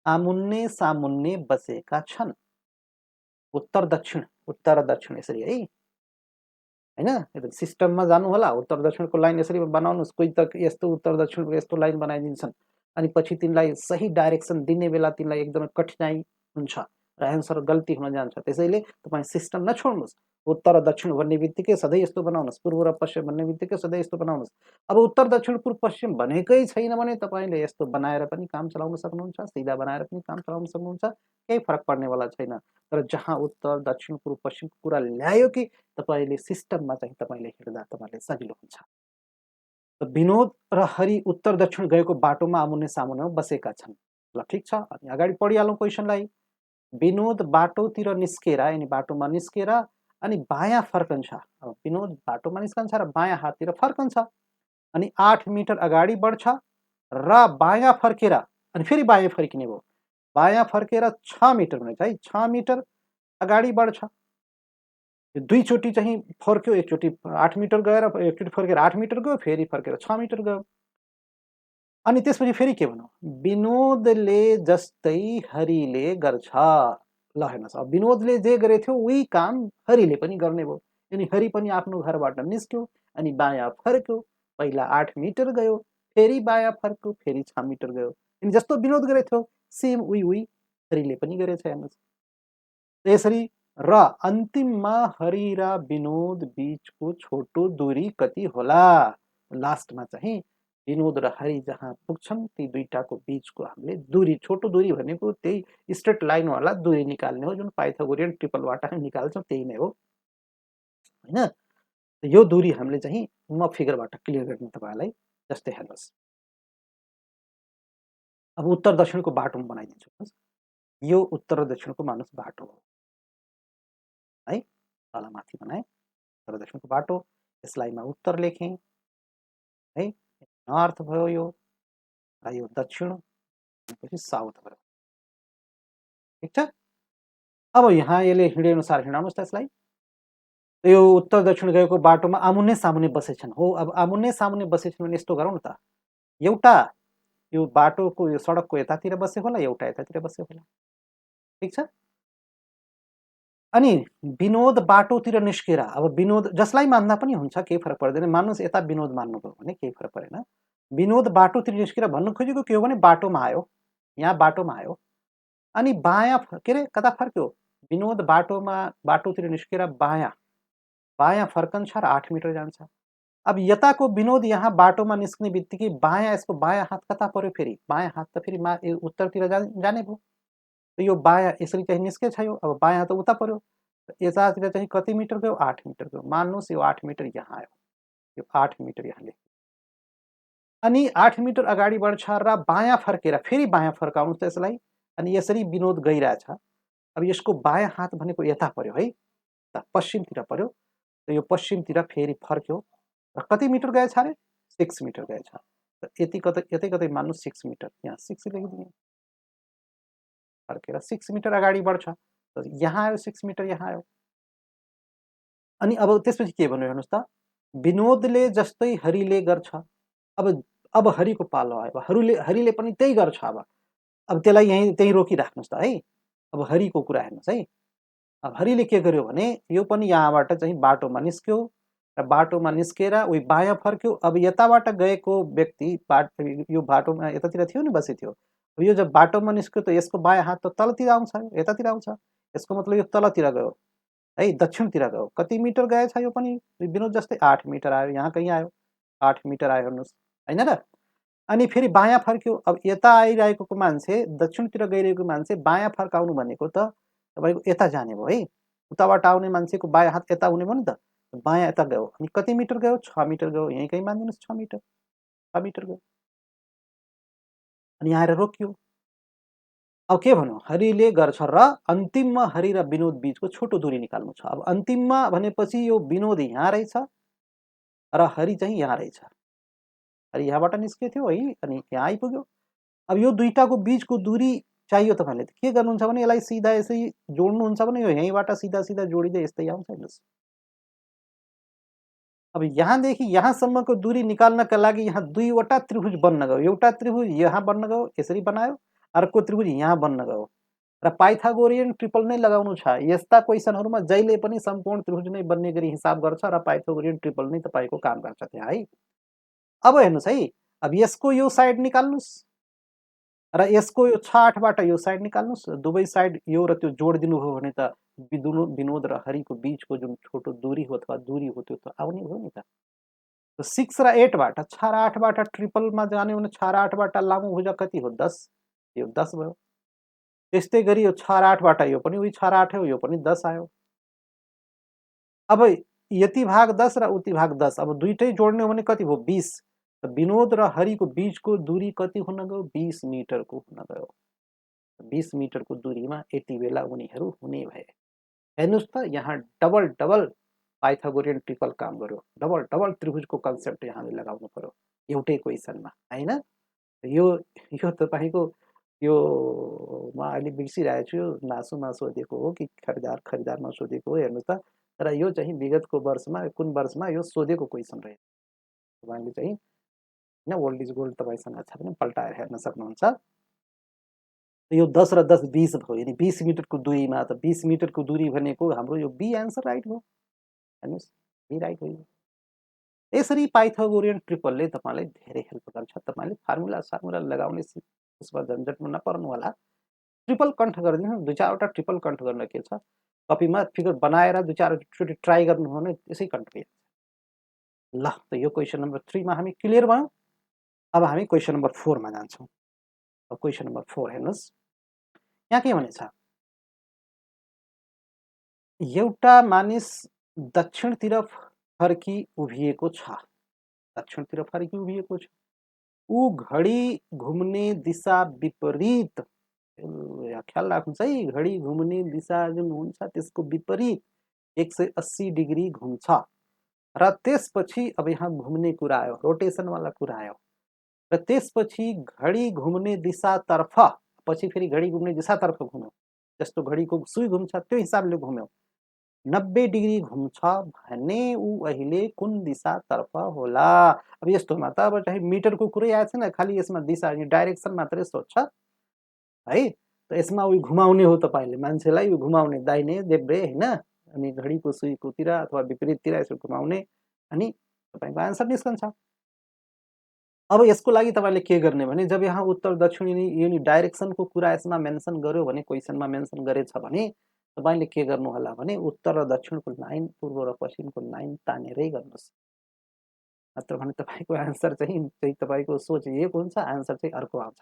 A: आमुन्ने सामुन्ने बसेका छन्। उत्तर दक्षिण उत्तर र दक्षिण यसरी है हैन। सिस्टममा जानु होला, उत्तर दक्षिणको लाइन यसरी बनाउनुहोस्। कोही त यस्तो उत्तर दक्षिणको यस्तो लाइन बनाइदिन्छन् अनि पछि तिनलाई सही डाइरेक्सन दिने बेला तिनलाई एकदमै कठिनाइ हुन्छ र एन्सर गल्ती हुन जान्छ। त्यसैले तपाईँ सिस्टम नछोड्नुहोस्। उत्तर र दक्षिण भन्ने बित्तिकै सधैँ यस्तो बनाउनुहोस्, पूर्व र पश्चिम भन्ने बित्तिकै सधैँ यस्तो बनाउनुहोस्। अब उत्तर दक्षिण पूर्व पश्चिम भनेकै छैन भने तपाईँले यस्तो बनाएर पनि काम चलाउन सक्नुहुन्छ, सिधा बनाएर पनि काम चलाउन सक्नुहुन्छ, केही फरक पर्नेवाला छैन। तर जहाँ उत्तर दक्षिण पूर्व पश्चिमको कुरा ल्यायो कि तपाईँले सिस्टममा चाहिँ तपाईँले हिँड्दा तपाईँले सजिलो हुन्छ। विनोद र हरि उत्तर दक्षिण गएको बाटोमा आमुन्ने सामुन्नेमा बसेका छन्। ल ठिक छ, अनि अगाडि पढिहालौँ क्वेसनलाई। विनोद बाटोतिर निस्केर यानि बाटोमा निस्केर अनि बायाँ फर्कन्छ। अब विनोद बाटोमा निस्कन्छ र बायाँ हाततिर फर्कन्छ अनि 8 मिटर अगाडि बढ्छ र बायाँ फर्केर अनि फेरि बायाँ फर्किने भयो। बायाँ फर्केर 6 मिटर हुनेछ है, 6 मिटर अगाडि बढ्छ। दुईचोटि चाहिँ फर्क्यो, एकचोटि 8 मिटर गएर एकचोटि फर्केर 8 मिटर गयो, फेरि फर्केर 6 मिटर गयो। अनि त्यसपछि फेरि के भनौँ, विनोदले जस्तै हरिले गर्छ। ल हेर्नुहोस्, अब विनोदले जे गरेको थियो उही काम हरिले पनि गर्ने भयो। अनि हरि पनि आफ्नो घरबाट निस्क्यो अनि बायाँ फर्क्यो। पहिला 8 मिटर गयो, फेरि बायाँ फर्क्यो, फेरि 6 मिटर गयो। अनि जस्तो विनोद गरेको थियो सेम उही हरिले पनि गरेछ। हेर्नुहोस् यसरी। र अन्तिममा हरि र विनोद बीचको छोटो दूरी कति होला? लास्टमा चाहिँ विनोद र हरि जहाँ पुग्छन् ती दुईटाको बीचको हामीले दूरी, छोटो दूरी भनेको त्यही स्ट्रेट लाइनवाला दूरी निकाल्ने हो, जुन पाइथागोरियन ट्रिपलबाट निकाल्छौँ त्यही नै हो हैन। यो दूरी हामीले चाहिँ म फिगरबाट क्लियर गर्ने तपाईलाई। जस्तै हेर्नुहोस्, अब उत्तर दक्षिणको बाटो बनाइदिन्छु। यो उत्तर र दक्षिणको मानुस बाटो हो है, तल माथि बनाए उत्तर दक्षिणको बाटो। यसलाई म उत्तर लेखेँ है, नर्थ भयो यो, र यो दक्षिण पछि साउथ भयो। ठिक छ। अब यहाँ यसले हिँडे अनुसार हिँडाउनुहोस् त्यसलाई। यो उत्तर दक्षिण गएको बाटोमा आमुन्ने सामुन्ने बसेछन्। हो, अब आमुन्ने सामुन्ने बसेछन् भने यस्तो गरौँ न त, एउटा यो बाटोको यो सडकको यतातिर बसे होला, एउटा यतातिर बसे होला। ठिक छ। अनि विनोद बाटोतिर निस्केर, अब विनोद जसलाई मान्दा पनि हुन्छ, केही फरक पर्दैन। मान्नुहोस् यता विनोद मान्नुभयो भने केही फरक परेन। विनोद बाटोतिर निस्केर भन्नु खोजेको के हो भने बाटोमा आयो, यहाँ बाटोमा आयो अनि बायाँ के अरे कता फर्क्यो, विनोद बाटोतिर निस्केर बायाँ फर्कन्छ र 8 मिटर जान्छ। अब यताको विनोद यहाँ बाटोमा निस्किने बित्तिकै बायाँ, यसको बायाँ हात कता पर्यो, फेरि बायाँ हात त फेरि उत्तरतिर जाने भयो। यो बायाँ यसरी चाहिँ निस्केछ यो, अब बायाँ त उता पर्यो, यतातिर चाहिँ कति मिटर गयो, 8 मिटर गयो। मान्नुहोस् यो 8 मिटर यहाँ आयो, यो 8 मिटर यहाँ लेख्यो। अनि 8 मिटर अगाडि बढ्छ र बायाँ फर्केर फेरि बायाँ फर्काउनुहोस् त्यसलाई। अनि यसरी विनोद गइरहेछ। अब यसको बायाँ हात भनेको यता पर्यो है, पश्चिमतिर पर्यो। यो पश्चिमतिर फेरि फर्क्यो र कति मिटर गएछ अरे, 6 मिटर गएछ। यति कतै मान्नु 6 मिटर, यहाँ 6 लेखिदिएँ। फर्केर 6 मिटर अगाडि बढ्छ, यहाँ आयो 6 मिटर, यहाँ आयो। अनि अब त्यसपछि के भन्नु हेर्नुहोस् त, विनोदले जस्तै हरिले गर्छ। अब हरिको पालो आयो, हरिले पनि त्यही गर्छ। अब त्यसलाई त्यही रोकिराख्नुहोस् त है। अब हरिको कुरा हेर्नुहोस् है। अब हरिले के गर्यो भने यो पनि यहाँबाट चाहिँ बाटोमा निस्क्यो र बाटोमा निस्केर उही बायाँ फर्क्यो। अब यताबाट गएको व्यक्ति यो बाटोमा यतातिर थियो नि बसेको थियो। अब यो जब बाटोमा निस्क्यो त यसको बायाँ हात त तलतिर आउँछ, यतातिर आउँछ। यसको मतलब यो तलतिर गयो है, दक्षिणतिर गयो। कति मिटर गएछ यो पनि विनोद जस्तै 8 मिटर आयो, यहाँ कहीँ आयो 8 मिटर आयो हेर्नुहोस् हैन र। अनि फेरि बायाँ फर्क्यो। अब यता आइरहेको मान्छे, दक्षिणतिर गइरहेको मान्छे बायाँ फर्काउनु भनेको त तपाईँको यता जाने भयो है। उताबाट आउने मान्छेको बायाँ हात यता हुने भयो नि त, बायाँ यता गयो। अनि कति मिटर गयो, 6 मिटर गयो। यहीँ कहीँ मानिदिनुहोस् 6 मिटर गयो। अनि आएर रोकियो। अब के भनौँ, हरिले गर्छ र अन्तिममा हरि र विनोद बीचको छोटो दूरी निकाल्नु छ। अब अन्तिममा भनेपछि यो विनोद यहाँ रहेछ र हरि चाहिँ यहाँ रहेछ। हरि यहाँबाट निस्केको थियो है, अनि यहाँ आइपुग्यो। अब यो दुईटाको बीचको दूरी चाहियो तपाईँले के गर्नुहुन्छ भने यसलाई सिधा यसै जोड्नुहुन्छ भने यो यहीँबाट सिधा जोडिँदै यस्तै आउँछ। हेर्नुहोस्, अब यहाँदेखि यहाँसम्मको दूरी निकाल्नका लागि यहाँ दुईवटा त्रिभुज बन्न गयो। एउटा त्रिभुज यहाँ बन्न गयो, यसरी बनायो। अर्को त्रिभुज यहाँ बन्न गयो र पाइथागोरियन ट्रिपल नै लगाउनु छ। यस्ता क्वेसनहरुमा जहिले पनि सम्पूर्ण त्रिभुज नै बन्ने गरी हिसाब गर्छ र पाइथागोरियन ट्रिपल नै तपाईको काम गर्छ त्यहाँ है। अब हेर्नुस् है, अब यसको यो साइड निकाल्नुस् र यसको यो 6 बाट यो साइड निकाल्नुस्। दुवै साइड यो र त्यो जोड दिनुभयो भने त विनोद र हरिको बीचको जुन छोटो दूरी हो अथवा दूरी हो त्यो त आउने भयो नि त। 6 र 8 बाट 6 र 8 बाट ट्रिपलमा जाने भने 6 र 8 बाट लामो भुजा कति हो 10, यो 10 भयो। त्यस्तै गरी यो 6 र 8 बाट यो पनि उही 6 र 8 हो, यो पनि 10 आयो। अब यति भाग 10 र उति भाग 10, अब दुईटै जोड्ने हो भने कति भयो 20। विनोद र हरिको बीचको दूरी कति हुन गयो 20 मिटरको हुन गयो। 20 मिटरको दूरीमा यति बेला उनीहरू हुने भए। हेर्नुस् त यहाँ डबल डबल पाइथागोरियन ट्रिपल काम गर्यो। डबल डबल त्रिभुजको कन्सेप्ट यहाँले लगाउनु पर्यो एउटै क्वेसनमा हैन। यो तपाईको यो म अहिले बिर्सिरहेको छु, यो नासुमा सोधेको हो कि खरिदारमा सोधेको हो हेर्नुस् त। तर यो चाहिँ विगतको वर्षमा कुन वर्षमा यो सोधेको क्वेसन रह्यो। तपाईले चाहिँ हैन ओल्ड इज गोल्ड तपाईसँग छ भने पल्टाएर हेर्न सक्नुहुन्छ। यो 10 र 10 20 भयो। यदि 20 मिटरको दूरीमा त 20 मिटरको दूरी भनेको हाम्रो यो बी आन्सर राइट हो। हेर्नुस् बी राइट हो। यसरी पाइथागोरियन ट्रिपलले तपाईलाई धेरै हेल्प गर्छ। तपाईले फर्मुला लगाउने उसमा झन्झटमा नपर्नु होला। ट्रिपल कन्ठ गरिदिनु, दुई चारवटा ट्रिपल कन्ठ गर्न के छ, कपीमा फिगर बनाएर दुई चारचोटि ट्राई गर्नु हो भने त्यसै कन्ठ भइहाल्छ। ल त यो क्वेसन नम्बर 3 मा हामी क्लियर भयौं। अब हामी क्वेसन नम्बर 4 मा जान्छौं। अब क्वेसन नम्बर 4 हेर्नुस्, यहाँ के भनेछ, एउटा मानिस दक्षिणतिर फर्की उभिएको छ। दक्षिणतिर फर्की उभिएको छ। ऊ घडी घुम्ने दिशा विपरीत, ख्याल राख्नुस् है, घडी घुम्ने दिशा जुन हुन्छ त्यसको विपरीत 180 डिग्री घुम्छ र त्यसपछि अब यहाँ घुम्ने कुरा आयो, रोटेसन वाला कुरा आयो। र त्यसपछि घडी घुम्ने दिशातर्फ, पछि फेरि घडी घुम्ने दिशातर्फ घुम्यो। जस्तो घडीको सुई घुम्छ त्यो हिसाबले घुम्यो। 90 डिग्री घुम्छ भने ऊ अहिले कुन दिशातर्फ होला। अब यस्तोमा त अब चाहिँ मिटरको कुरै आएको छैन, खालि यसमा दिशा डाइरेक्सन मात्रै सोध्छ है। त यसमा उही घुमाउने हो, तपाईले मान्छेलाई घुमाउने दाहिने देब्रे हैन, अनि घडीको सुईकोतिर अथवा विपरीततिर यसो घुमाउने, अनि तपाईको आन्सर निस्कन्छ। अब यसको लागि तपाईले के गर्ने भने जब यहाँ उत्तर दक्षिण यिनी डाइरेक्सनको कुरा यसमा मेन्सन गर्यो भने, क्वेसनमा मेन्सन गरेछ भने तपाईले के गर्नु होला भने उत्तर र दक्षिणको लाइन, पूर्व र पश्चिमको लाइन तानेरै गर्नुस्। नत्र भने तपाईको आन्सर चाहिँ तपाईको सोच एक हुन्छ, आन्सर चाहिँ अर्को आउँछ।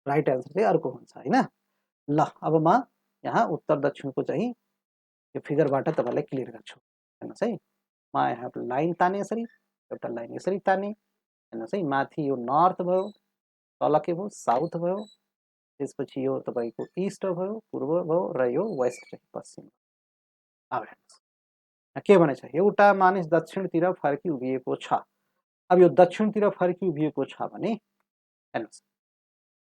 A: राइट आन्सर चाहिँ अर्को हुन्छ हैन। ल अब म यहाँ उत्तर दक्षिणको चाहिँ यो फिगरबाट तपाईलाई क्लियर गर्छु। हेर्नुस् है, म यहाँ लाइन ताने यसरी, एउटा लाइन यसरी ताने। हेर्नुस् है, माथि यो नर्थ भयो, तल के भयो साउथ भयो, त्यसपछि यो तपाईको ईस्ट भयो, पूर्व भयो र यो वेस्ट चाहिँ पश्चिम। अब हेर्नुस् के भनेछ, एउटा मानिस दक्षिणतिर फर्की उभिएको छ। अब यो दक्षिणतिर फर्की उभिएको छ भने हेर्नुस्,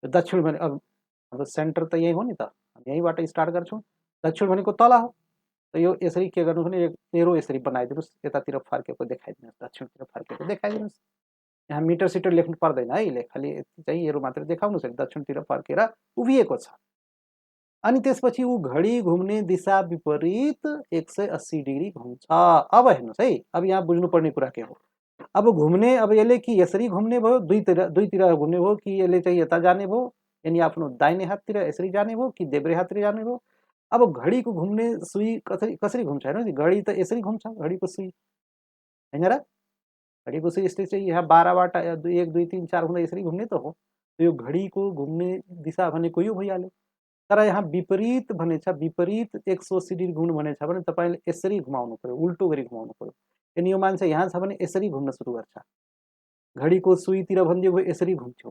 A: यो दक्षिण भने अब सेन्टर त यही हो नि त, यहीबाट स्टार्ट गर्छौं। दक्षिण भनेको तल हो, त यो यसरी के गर्नु भने एरो यसरी बनाइदिनुस्, यतातिर फर्केको देखाइदिनुस्, दक्षिणतिर फर्केको देखाइदिनुस्। यहाँ मिटर सिटर लेख्नु पर्दैन है, ले खाली चाहिँ एरो मात्र देखाउनुस्, दक्षिणतिर फर्केर उभिएको छ। अनि त्यसपछि ऊ घडी घुम्ने दिशा विपरीत 180 डिग्री घुम्छ। अब हेर्नुस् है, अब यहाँ बुझ्नुपर्ने कुरा के हो, अब घुम्ने, अब यसले कि यसरी घुम्ने भयो, दुईतिर घुम्ने भयो, कि यसले चाहिँ यता जाने भयो, यानी आफ्नो दाहिने हाततिर यसरी जाने भयो, कि देब्रे हाततिर जाने भयो। अब घडीको घुम्ने सुई कसरी घुम्छ हेर्नु, घडी त यसरी घुम्छ, घडीको सुई हैन र, घडीको सुई यसले चाहिँ यहाँ 12 बाट 1 2 3 4 हुँदै यसरी घुम्ने त हो। यो घडीको घुम्ने दिशा भनेको यो भइहाल्यो। तर यहाँ विपरीत भनेछ, विपरीत 180 डिग्री घुम्नु भनेछ भने तपाईले यसरी घुमाउनु पर्यो, उल्टो गरी घुमाउनु पर्यो। अनि यो मान्छे यहाँ छ भने यसरी घुम्न सुरु गर्छ। घडीको सुईतिर भन्दियो भयो यसरी घुम्थ्यो,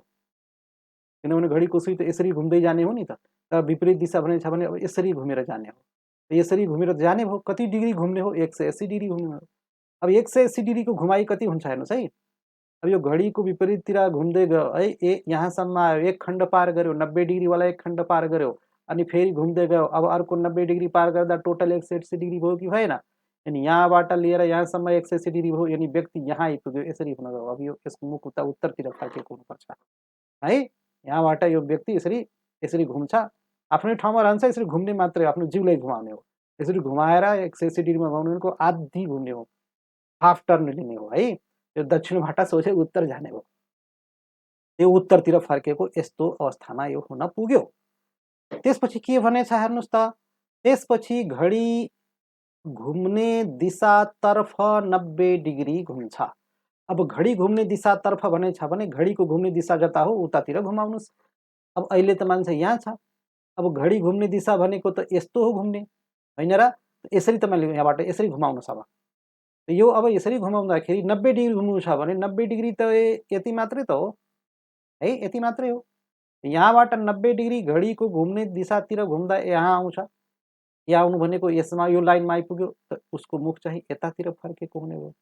A: किनभने घडीको सुई त यसरी घुम्दै जाने हो नि त। तर विपरीत दिशा भनेछ भने अब यसरी घुमेर जाने हो। यसरी घुमेर जाने भयो, कति डिग्री घुम्ने हो 180 डिग्री घुम्ने हो। अब 180 डिग्रीको घुमाइ कति हुन्छ हेर्नुस् है। अब यो घडीको विपरीततिर घुम्दै गयो है, यहाँसम्म आयो, एक खण्ड पार गर्यो, 90 डिग्री वाला एक खण्ड पार गर्यो, अनि फेरि घुम्दै गयो। अब अर्को 90 डिग्री पार गर्दा टोटल 180 डिग्री भयो कि भएन। अनि यहाँबाट लिएर यहाँसम्म 180 डिग्री भयो, यानी व्यक्ति यहाँ आइपुग्यो, यसरी हुन गयो। अब यो यसको मुख उता उत्तरतिर फर्केको हुनुपर्छ है। यहाँबाट यो व्यक्ति यसरी घुम्छ आफ्नै ठाउँमा रहन्छ, यसरी घुम्ने मात्रै, आफ्नो जिउलाई घुमाउने हो। यसरी घुमाएर 180 डिग्रीमा घुमाउनु भनेको आधी घुम्ने हो, हाफ टर्न लिने हो है। यो दक्षिणबाट सोझै उत्तर जाने हो। यो उत्तरतिर फर्केको यस्तो अवस्थामा यो हुन पुग्यो। त्यसपछि के भनेछ हेर्नुहोस् त, त्यसपछि घडी घुम्ने दिशातर्फ 90 डिग्री घुम्छ। अब घडी घुम्ने दिशातर्फ भनेछ भने घडीको घुम्ने दिशा जता हो उतातिर घुमाउनुहोस्। अब अहिले त मान्छे यहाँ छ, अब घडी घुम्ने दिशा भनेको त यस्तो हो घुम्ने, होइन र? यसरी तपाईँले यहाँबाट यसरी घुमाउनुहोस्। अब यो अब यसरी घुमाउँदाखेरि 90 डिग्री घुम्नु छ भने 90 डिग्री त यति मात्रै त हो है, यति मात्रै हो। यहाँबाट 90 डिग्री घडीको घुम्ने दिशातिर घुम्दा यहाँ आउँछ। यहाँ आउनु भनेको यसमा यो लाइनमा आइपुग्यो त उसको मुख चाहिँ यतातिर फर्केको हुने हो।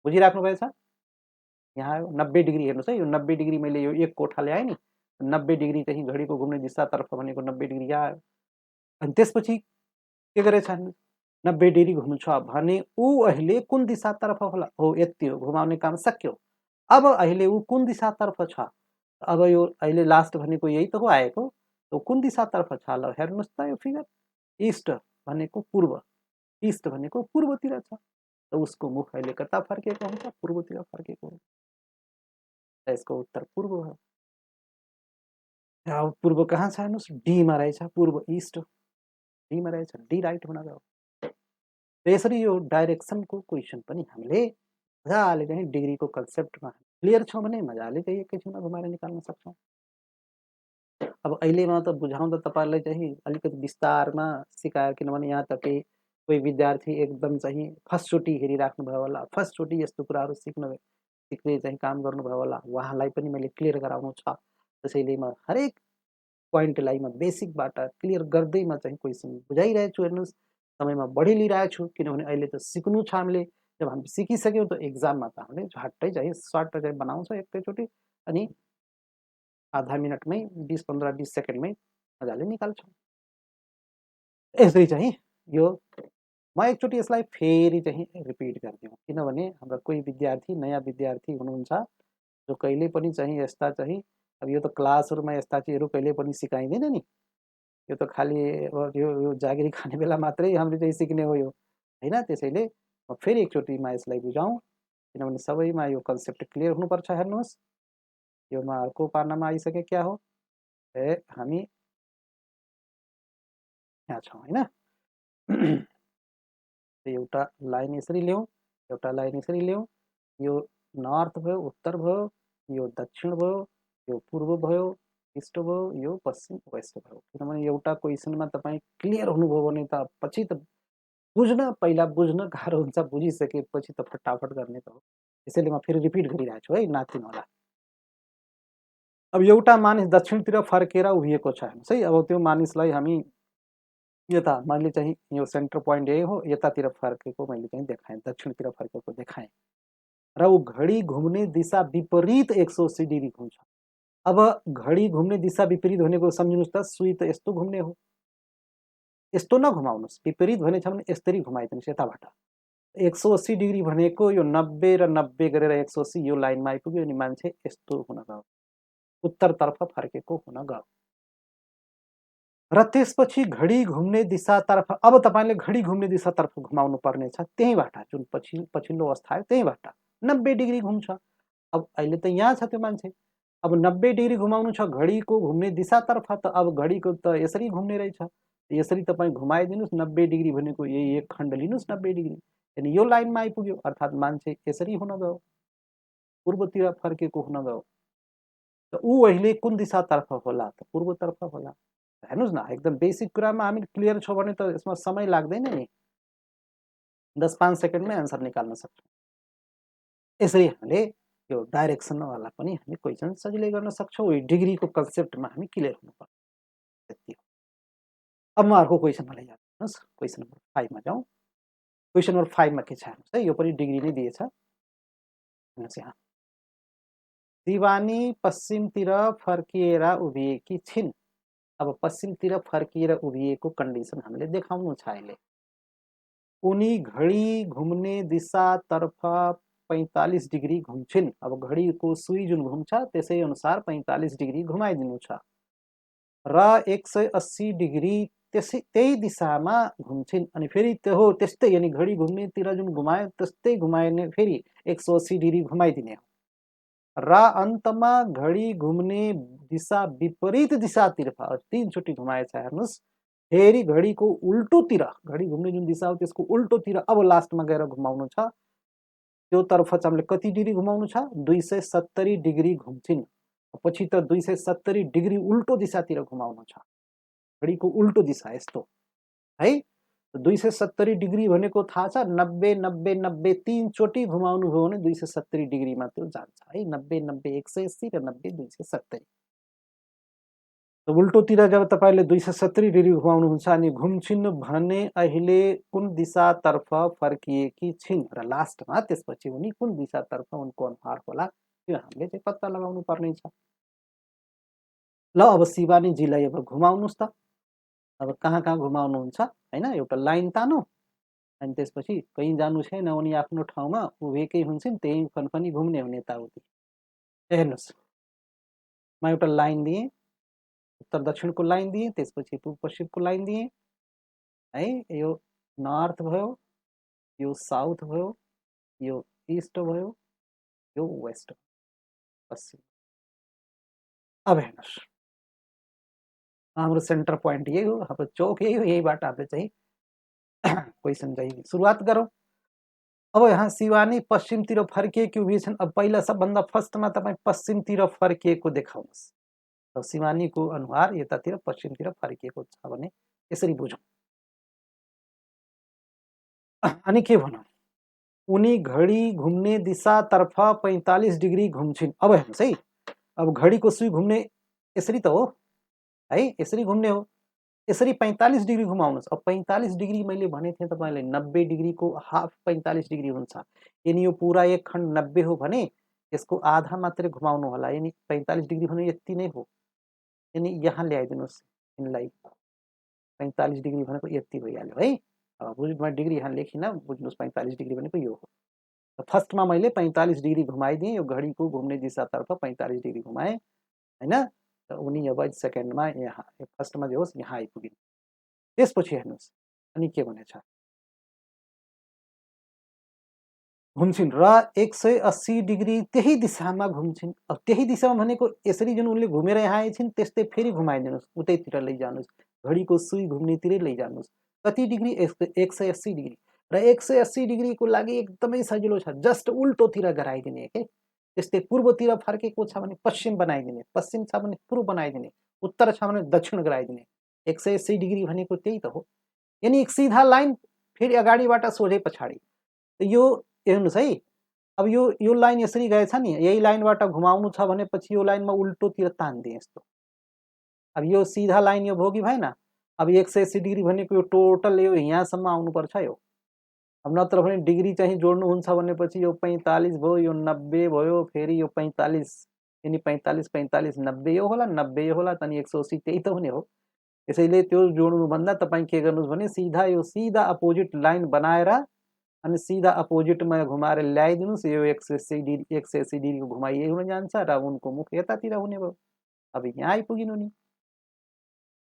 A: बुझिराख्नु भएछ? यहाँ 90 डिग्री हेर्नुहोस् है, यो 90 डिग्री मैले यो एक कोठा ल्याएँ नि, 90 डिग्री चाहिँ घडीको घुम्ने दिशातर्फ भनेको 90 डिग्री यहाँ आयो। अनि त्यसपछि के गरेछ, 90 डिग्री घुम्नु छ भने ऊ अहिले कुन दिशातर्फ होला? हो, यति हो, घुमाउने काम सक्यो। अब अहिले ऊ कुन दिशातर्फ छ? अब यो अहिले लास्ट भनेको यही त हो आएको, तो कुन दिशातर्फ छ? ल हेर्नुहोस् त यो फिगर, ईस्ट भनेको पूर्व, ईस्ट भनेको पूर्वतिर छ, त उसको मुख अहिले कता फर्केको हुन्छ? पूर्वतिर फर्केको हुन्छ। यसको उत्तर पूर्व हो। अब पूर्व कहाँ छ हेर्नुहोस्, डीमा रहेछ, पूर्व ईस्ट डीमा रहेछ, डी राइट हुन गयो। यसरी यो डाइरेक्सनको क्वेसन पनि हामीले मजाले चाहिँ डिग्रीको कन्सेप्टमा क्लियर छौँ भने मजाले चाहिँ एकैछिनमा घुमाएर निकाल्न सक्छौँ। अब अहिले म त बुझाउँदा तपाईँलाई चाहिँ अलिकति विस्तारमा सिकाएर, किनभने यहाँ त कोही विद्यार्थी एकदम चाहिँ फर्स्टचोटि हेरिराख्नुभयो होला, फर्स्टचोटि यस्तो कुराहरू सिक्ने चाहिँ काम गर्नुभयो होला, उहाँलाई पनि मैले क्लियर गराउनु छ। त्यसैले म हरेक पोइन्टलाई म बेसिकबाट क्लियर गर्दै म चाहिँ क्वेसन बुझाइरहेको छु। हेर्नुहोस्, समयमा बढी लिइरहेको छु, किनभने अहिले त सिक्नु छ हामीले। जब हामी सिकिसक्यौँ त एक्जाममा त हामीले झट्टै चाहिँ सर्ट चाहिँ बनाउँछौँ एकैचोटि, अनि आधा मिनटमै 20-15-20 सेकेन्डमै मजाले निकाल्छौँ। यसरी चाहिँ यो म एकचोटि यसलाई फेरि चाहिँ रिपिट गरिदिउँ, किनभने हाम्रा कोही विद्यार्थी, नयाँ विद्यार्थी हुनुहुन्छ जो कहिले पनि चाहिँ यस्ता चाहिँ, अब यो त क्लासहरूमा यस्ता चिजहरू कहिले पनि सिकाइँदैन नि, यो त खालि अब यो जागिरी खाने बेला मात्रै हामीले चाहिँ सिक्ने हो यो, होइन? त्यसैले म फेरि एकचोटिमा यसलाई बुझाउँ, किनभने सबैमा यो कन्सेप्ट क्लियर हुनुपर्छ। हेर्नुहोस्, यो म अर्को पानामा आइसके क्या हो, हामी यहाँ छौँ, होइन? एउटा लाइन यसरी ल्याउँ, एउटा लाइन यसरी ल्याउँ, यो नर्थ भयो, उत्तर भयो, यो दक्षिण भयो, यो पूर्व भयो, ईस्ट भयो, यो पश्चिम वेस्ट भयो। किनभने एउटा क्वेसनमा तपाईँ क्लियर हुनुभयो भने त पछि त पहिला बुझ्न गाह्रो हुन्छ, बुझिसकेपछि त फटाफट गर्ने त हो। त्यसैले म फेरि रिपिट गरिरहेको छु है, नाच्दिनु होला। अब एउटा मानिस दक्षिणतिर फर्केर उभिएको छ हेर्नुहोस् है। अब त्यो मानिसलाई हामी यता, मैले चाहिँ यो सेन्टर पोइन्ट यही हो, यतातिर फर्केको मैले चाहिँ देखाएँ, दक्षिणतिर फर्केको देखाएँ, र ऊ घडी घुम्ने दिशा विपरीत 180 डिग्री घुम्छ। अब घडी घुम्ने दिशा विपरीत भनेको सम्झिनुहोस् त, सुई त यस्तो घुम्ने हो, यस्तो नघुमाउनुहोस्, विपरीत भनेछ भने यसरी घुमाइदिनुहोस् यताबाट। 180 डिग्री भनेको यो 90 र 90 गरेर 180 यो लाइनमा आइपुग्यो, अनि मान्छे यस्तो हुन गयो, उत्तरतर्फ फर्केको हुन गयो। र त्यसपछि घडी घुम्ने दिशातर्फ, अब तपाईँले घडी घुम्ने दिशातर्फ घुमाउनु पर्नेछ, त्यहीँबाट जुन पछिल्लो अवस्था आयो त्यहीँबाट 90 डिग्री घुम्छ। अब अहिले त यहाँ छ त्यो मान्छे, अब 90 डिग्री घुमाउनु छ घडीको घुम्ने दिशातर्फ, त अब घडीको त यसरी घुम्ने रहेछ, यसरी तपाईँ घुमाइदिनुहोस्। 90 डिग्री भनेको यही एक खण्ड लिनुहोस् 90 डिग्री, अनि यो लाइनमा आइपुग्यो, अर्थात् मान्छे यसरी हुन गयो, पूर्वतिर फर्केको हुन गयो। त ऊ अहिले कुन दिशातर्फ होला? त पूर्वतर्फ होला। हेर्नुहोस् न, एकदम बेसिक कुरामा हामी क्लियर छौँ भने त यसमा समय लाग्दैन नि, 10-5 सेकेन्डमै एन्सर निकाल्न सक्छौँ। यसरी हामीले यो डाइरेक्सनवाला पनि हामी क्वेसन सजिलै गर्न सक्छौँ। डिग्रीको कन्सेप्टमा हामी क्लियर हुनुपर्छ, त्यति हो। अब म अर्को क्वेसनमा लैजानुहोस्, क्वेसन नम्बर 5 मा जाउँ। क्वेसन नम्बर 5 मा के छ हेर्नुहोस् है, यो पनि डिग्री नै दिएछ। हेर्नुहोस् यहाँ, शिवानी पश्चिमतिर फर्किएर उभिएकी छिन्। अब पश्चिमतिर फर्किएर उभिएको कन्डिसन हामीले देखाउनु छ अहिले। उनी घडी घुम्ने दिशातर्फ 45 डिग्री घुम्छिन्। अब घडीको सुई जुन घुम्छ त्यसै अनुसार 45 डिग्री घुमाइदिनु छ। र 180 डिग्री त्यही दिशामा घुम्छिन् अनि फेरि त्यो हो त्यस्तै यानि घडी घुम्नेतिर जुन घुमायो त्यस्तै घुमायो फेरि 180 डिग्री घुमाइदिने हो र अन्तमा घडी घुम्ने दिशा विपरीत दिशातर्फ 3 चोटि घुमाएछ हेर्नुहोस् फेरि घडीको उल्टोतिर घडी घुम्ने जुन दिशा हो त्यसको उल्टोतिर अब लास्टमा गएर घुमाउनु छ त्यो तर्फ चाहिँ हामीले कति डिग्री घुमाउनु छ 270 डिग्री घुम्छिन् पछि त 270 डिग्री उल्टो दिशातिर घुमाउनु छ घडीको उल्टो दिशा यस्तो है 270 डिग्री भनेको थाहा छ 90 90 90 3 चोटि घुमाउनु भयो भने 270 डिग्रीमा त्यो जान्छ है 90 90 180 र 90 270 उल्टोतिर जब तपाईले 270 डिग्री घुमाउनुहुन्छ अनि घुम्छिन् भने अहिले कुन दिशातर्फ फर्किएकी छिन् र लास्टमा त्यसपछि उनी कुन दिशातर्फ उनको अनुहार होला त्यो हामीले चाहिँ पत्ता लगाउनु पर्ने छ ल अब शिवानीजीलाई अब घुमाउनुस् त अब कहाँ घुमाउनुहुन्छ हैन एउटा लाइन तानो अनि त्यसपछि कहीँ जानु छैन उनी आफ्नो ठाउँमा उभिएकै हुन्छन् त्यही फनफनी घुम्ने हुने यताउति हेर्नुहोस् म एउटा लाइन दिएँ उत्तर दक्षिणको लाइन दिएँ त्यसपछि पूर्व पश्चिमको लाइन दिएँ है यो नर्थ भयो यो साउथ भयो यो इस्ट भयो यो वेस्ट पश्चिम अब हेर्नुहोस् हाम्रो सेन्टर पोइन्ट यही हो हाम्रो चौक यही हो यहीबाट हामीले चाहिँ क्वेसन चाहिँ सुरुवात गरौँ अब यहाँ शिवानी पश्चिमतिर फर्किएकी उभिए छन् अब पहिला सबभन्दा फर्स्टमा तपाईँ पश्चिमतिर फर्किएको देखाउनुहोस् र शिवानीको अनुहार यतातिर पश्चिमतिर फर्किएको छ भने यसरी बुझौँ अनि के भनौँ उनी घडी घुम्ने दिशातर्फ 45 डिग्री घुम्छिन् अब हेर्नुहोस् है अब घडीको सुई घुम्ने यसरी त हो है यसरी घुम्ने हो यसरी 45 डिग्री घुमाउनुहोस् अब 45 डिग्री मैले भनेको थिएँ तपाईँलाई 90 डिग्रीको हाफ 45 डिग्री हुन्छ यदि यो पुरा एक खण्ड 90 हो भने यसको आधा मात्रै घुमाउनु होला यानि 45 डिग्री भने यति नै हो यानि यहाँ ल्याइदिनुहोस् यिनलाई 45 डिग्री भनेको यति भइहाल्यो है अब बुझ्नुमा डिग्री यहाँ लेखिन बुझ्नुहोस् 45 डिग्री भनेको यो हो फर्स्टमा मैले 45 डिग्री घुमाइदिएँ यो घडीको घुम्ने दिशातर्फ 45 डिग्री घुमाएँ हैन उनी अब सेकेन्डमा यहाँ फर्स्टमा जे होस् यहाँ आइपुगिन् त्यसपछि हेर्नुहोस् अनि के भनेछ घुम्छिन् र 180 डिग्री त्यही दिशामा घुम्छिन् अब त्यही दिशामा भनेको यसरी जुन उनले घुमेर यहाँ आएछिन् त्यस्तै फेरि घुमाइदिनुहोस् उतैतिर लैजानुहोस् घडीको सुई घुम्नेतिरै लैजानुहोस् कति डिग्री 180 डिग्री र 180 डिग्रीको लागि एकदमै सजिलो छ जस्ट उल्टोतिर गराइदिने के त्यस्तै पूर्वतिर फर्केको छ भने पश्चिम बनाइदिने पश्चिम छ भने पूर्व बनाइदिने उत्तर छ भने दक्षिण गराइदिने 180 डिग्री भनेको त्यही त हो यानि एक सीधा लाइन फेरि अगाडिबाट सोझै पछाडि यो हेर्नुहोस् है अब यो लाइन यसरी गएछ नि यही लाइनबाट घुमाउनु छ भनेपछि यो लाइनमा उल्टोतिर तान्दिएँ यस्तो अब यो सिधा लाइन यो भयो कि भएन अब 180 डिग्री भनेको यो टोटल यो यहाँसम्म आउनुपर्छ यो अब नत्र भने डिग्री चाहिँ जोड्नुहुन्छ भनेपछि यो 45 भयो यो 90 भयो फेरि यो 45 यानि 45 45 90 यो होला 90 यो होला अनि 180 त्यही त हुने हो त्यसैले त्यो जोड्नुभन्दा तपाईँ के गर्नुहोस् भने सिधा अपोजिट लाइन बनाएर अनि सिधा अपोजिटमा घुमाएर ल्याइदिनुहोस् यो 180 डिग्रीको घुमाइए हुन जान्छ र उनको मुख यतातिर हुने भयो अब यहाँ आइपुगिनु नि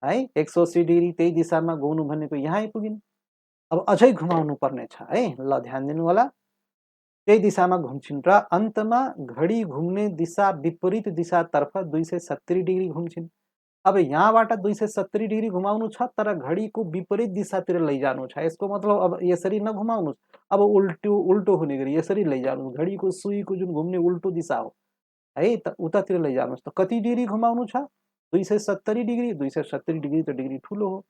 A: है 180 डिग्री त्यही दिशामा घुम्नु भनेको यहाँ आइपुगिन् अब अझै घुमाउनु पर्ने छ है ल ध्यान दिनु होला त्यही दिशामा घुम्छिन् र अन्तमा घडी घुम्ने दिशा विपरीत दिशातर्फ 270 डिग्री घुम्छिन् अब यहाँबाट 270 डिग्री घुमाउनु छ तर घडीको विपरीत दिशातिर लैजानु छ यसको मतलब अब यसरी नघुमाउनुहोस् अब उल्टो हुने गरी यसरी लैजानु घडीको सुईको जुन घुम्ने उल्टो दिशा हो है त उतातिर लैजानुहोस् त कति डिग्री घुमाउनु छ 270 डिग्री 270 डिग्री त डिग्री ठुलो हो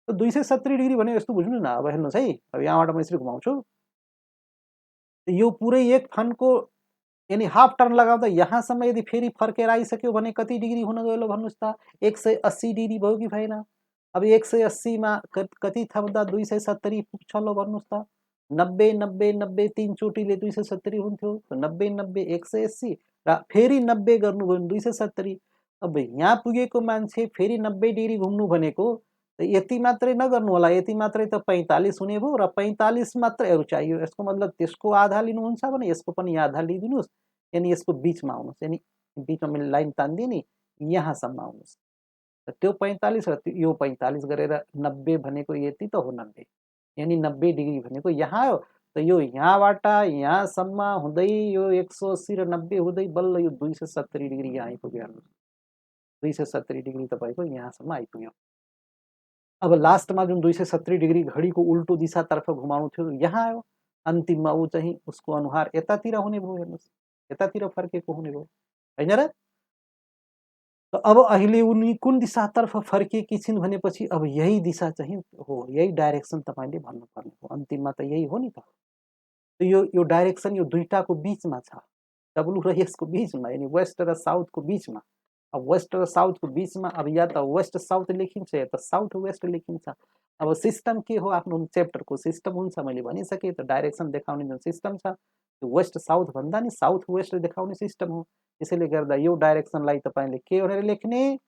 A: त 270 डिग्री भने यस्तो बुझ्नु न अब हेर्नुहोस् है अब यहाँबाट म यसरी घुमाउँछु यो पुरै एक फनको यानी हाफ टर्न लगाउँदा यहाँसम्म यदि फेरि फर्केर आइसक्यो भने कति डिग्री हुन गयो भन्नुहोस् त 180 डिग्री भयो कि भएन अब 180 मा कति थप्दा 270 पुग्छ ल भन्नुहोस् त 90 90 90 3 चोटिले 270 हुन्थ्यो 90 90 180 र फेरि 90 गर्नुभयो भने 270 अब यहाँ पुगेको मान्छे फेरि 90 डिग्री घुम्नु भनेको यति मात्रै नगर्नु होला यति मात्रै त 45 हुने भयो र 45 मात्रै चाहियो यसको मतलब त्यसको आधा लिनुहुन्छ भने यसको पनि आधा लिइदिनुहोस् यानी यसको बीचमा आउनुहोस् यानी बीचमा मैले लाइन तानिदिएँ नि यहाँसम्म आउनुहोस् त्यो 45 र यो 45 गरेर 90 भनेको यति त हो 90, यानि 90 डिग्री भनेको यहाँ आयो। त यो यहाँबाट यहाँसम्म हुँदै यो 180 र 90 हुँदै बल्ल यो 270 डिग्री यहाँ आइपुग्यो। 270 डिग्री तपाईँको यहाँसम्म आइपुग्यो। अब लास्टमा जुन 270 डिग्री घडीको उल्टो दिशातर्फ घुमाउनु थियो यहाँ आयो। अन्तिममा ऊ चाहिँ उसको अनुहार यतातिर हुने भयो। हेर्नुहोस्, यतातिर फर्केको हुने भयो, होइन र? अब अहिले उनी कुन दिशातर्फ फर्केकी छिन् भनेपछि अब यही दिशा चाहिँ हो, यही डाइरेक्सन तपाईँले भन्नुपर्ने हो। अन्तिममा त यही हो नि त। यो डाइरेक्सन यो दुईटाको बिचमा छ, डब्लु र यसको बिचमा, यानि वेस्ट र साउथको बिचमा। अब वेस्ट र साउथको बिचमा अब या त वेस्ट साउथ लेखिन्छ या त साउथ वेस्ट लेखिन्छ। अब सिस्टम के हो, आफ्नो च्याप्टरको सिस्टम हुन्छ, मैले भनिसकेँ। त डाइरेक्सन देखाउने जुन सिस्टम छ त्यो वेस्ट साउथ भन्दा नि साउथ वेस्ट देखाउने सिस्टम हो। त्यसैले गर्दा यो डाइरेक्सनलाई तपाईँले के भनेर लेख्ने,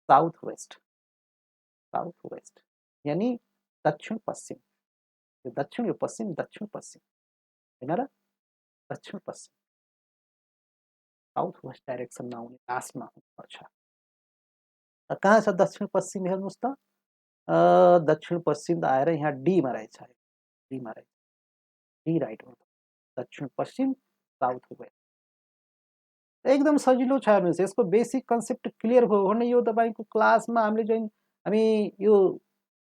A: साउथ वेस्ट, साउथ वेस्ट यानि दक्षिण पश्चिम। यो दक्षिण, यो पश्चिम, दक्षिण पश्चिम, होइन र? दक्षिण पश्चिम, साउथ वेस्ट डाइरेक्सनमा आउने लास्टमा हुनुपर्छ। कहाँ छ दक्षिण पश्चिम, हेर्नुहोस् त। दक्षिण पश्चिम त आएर यहाँ डीमा रहेछ, डीमा रहेछ, डी राइट हो। दक्षिण पश्चिम, साउथ वेस्ट एकदम सजिलो छ। हेर्नुहोस्, यसको बेसिक कन्सेप्ट क्लियर भयो भने यो तपाईँको क्लासमा हामीले चाहिँ हामी यो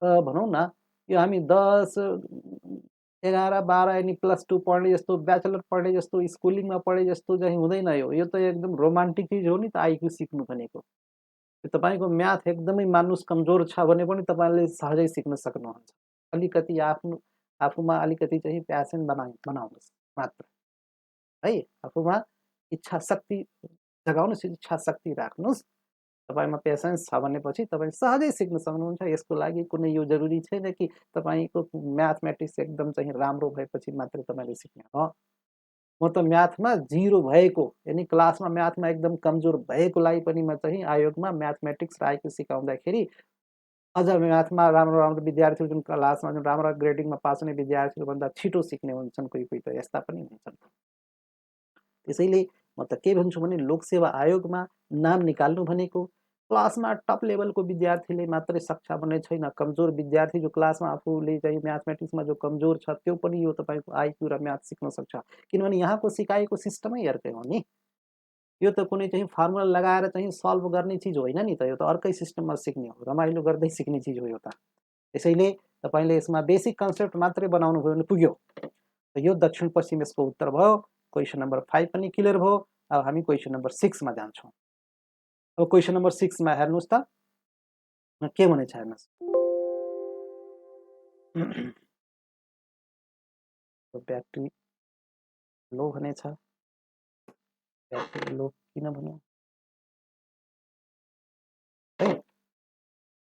A: भनौँ न, यो हामी 10, 11, 12 यानि +2 पढ्ने जस्तो, ब्याचलर पढ्ने जस्तो, स्कुलिङमा पढे जस्तो चाहिँ हुँदैन। यो त एकदम रोमान्टिक चिज हो नि त, आइक्यू सिक्नु भनेको। तपाईँको म्याथ एकदमै मान्नुहोस् कमजोर छ भने पनि तपाईँले सहजै सिक्न सक्नुहुन्छ। अलिकति आफूमा अलिकति चाहिँ प्यासन बनाउनुहोस् मात्र है। आफूमा इच्छा शक्ति जगाउनुहोस्, इच्छा शक्ति राख्नुहोस्। तपाईँमा पेसेन्स छ भनेपछि तपाईँ सहजै सिक्न सक्नुहुन्छ। यसको लागि कुनै यो जरुरी छैन कि तपाईँको म्याथमेटिक्स एकदम चाहिँ राम्रो भएपछि मात्रै तपाईँले सिक्ने हो। म त म्याथमा 0 भएको, यानि क्लासमा म्याथमा एकदम कमजोर भएकोलाई पनि म चाहिँ आयोगमा म्याथमेटिक्स र आइक्यू सिकाउँदाखेरि अझ म्याथमा राम्रो विद्यार्थीहरू जुन क्लासमा जुन राम्रो ग्रेडिङमा पास हुने विद्यार्थीहरूभन्दा छिटो सिक्ने हुन्छन्, कोही कोही त यस्ता पनि हुन्छन्। त्यसैले म त के भन्छु भने लोकसेवा आयोगमा नाम निकाल्नु भनेको क्लासमा टप लेभलको विद्यार्थीले मात्रै सक्छ भन्ने छैन। कमजोर विद्यार्थी जो क्लासमा आफूले चाहिँ म्याथमेटिक्समा जो कमजोर छ त्यो पनि यो तपाईँको आइक्यू र म्याथ सिक्न सक्छ। किनभने यहाँको सिकाएको सिस्टमै अर्कै हो नि। यो त कुनै चाहिँ फर्मुला लगाएर चाहिँ सल्भ गर्ने चिज होइन नि त। यो त अर्कै सिस्टममा सिक्ने हो, रमाइलो गर्दै सिक्ने चिज हो यो त। त्यसैले तपाईँले यसमा बेसिक कन्सेप्ट मात्रै बनाउनु भयो भने पुग्यो। यो दक्षिण पश्चिम यसको उत्तर भयो। क्वेसन नम्बर 5 पनि क्लियर भयो। अब हामी क्वेसन नम्बर 6 मा जान्छौँ। अब क्वेसन नम्बर 6 मा हेर्नुहोस् त के भनेछ, हेर्नुहोस्। ब्याट्री लो भनेछ। ब्याट्री लो किन भन्यो है।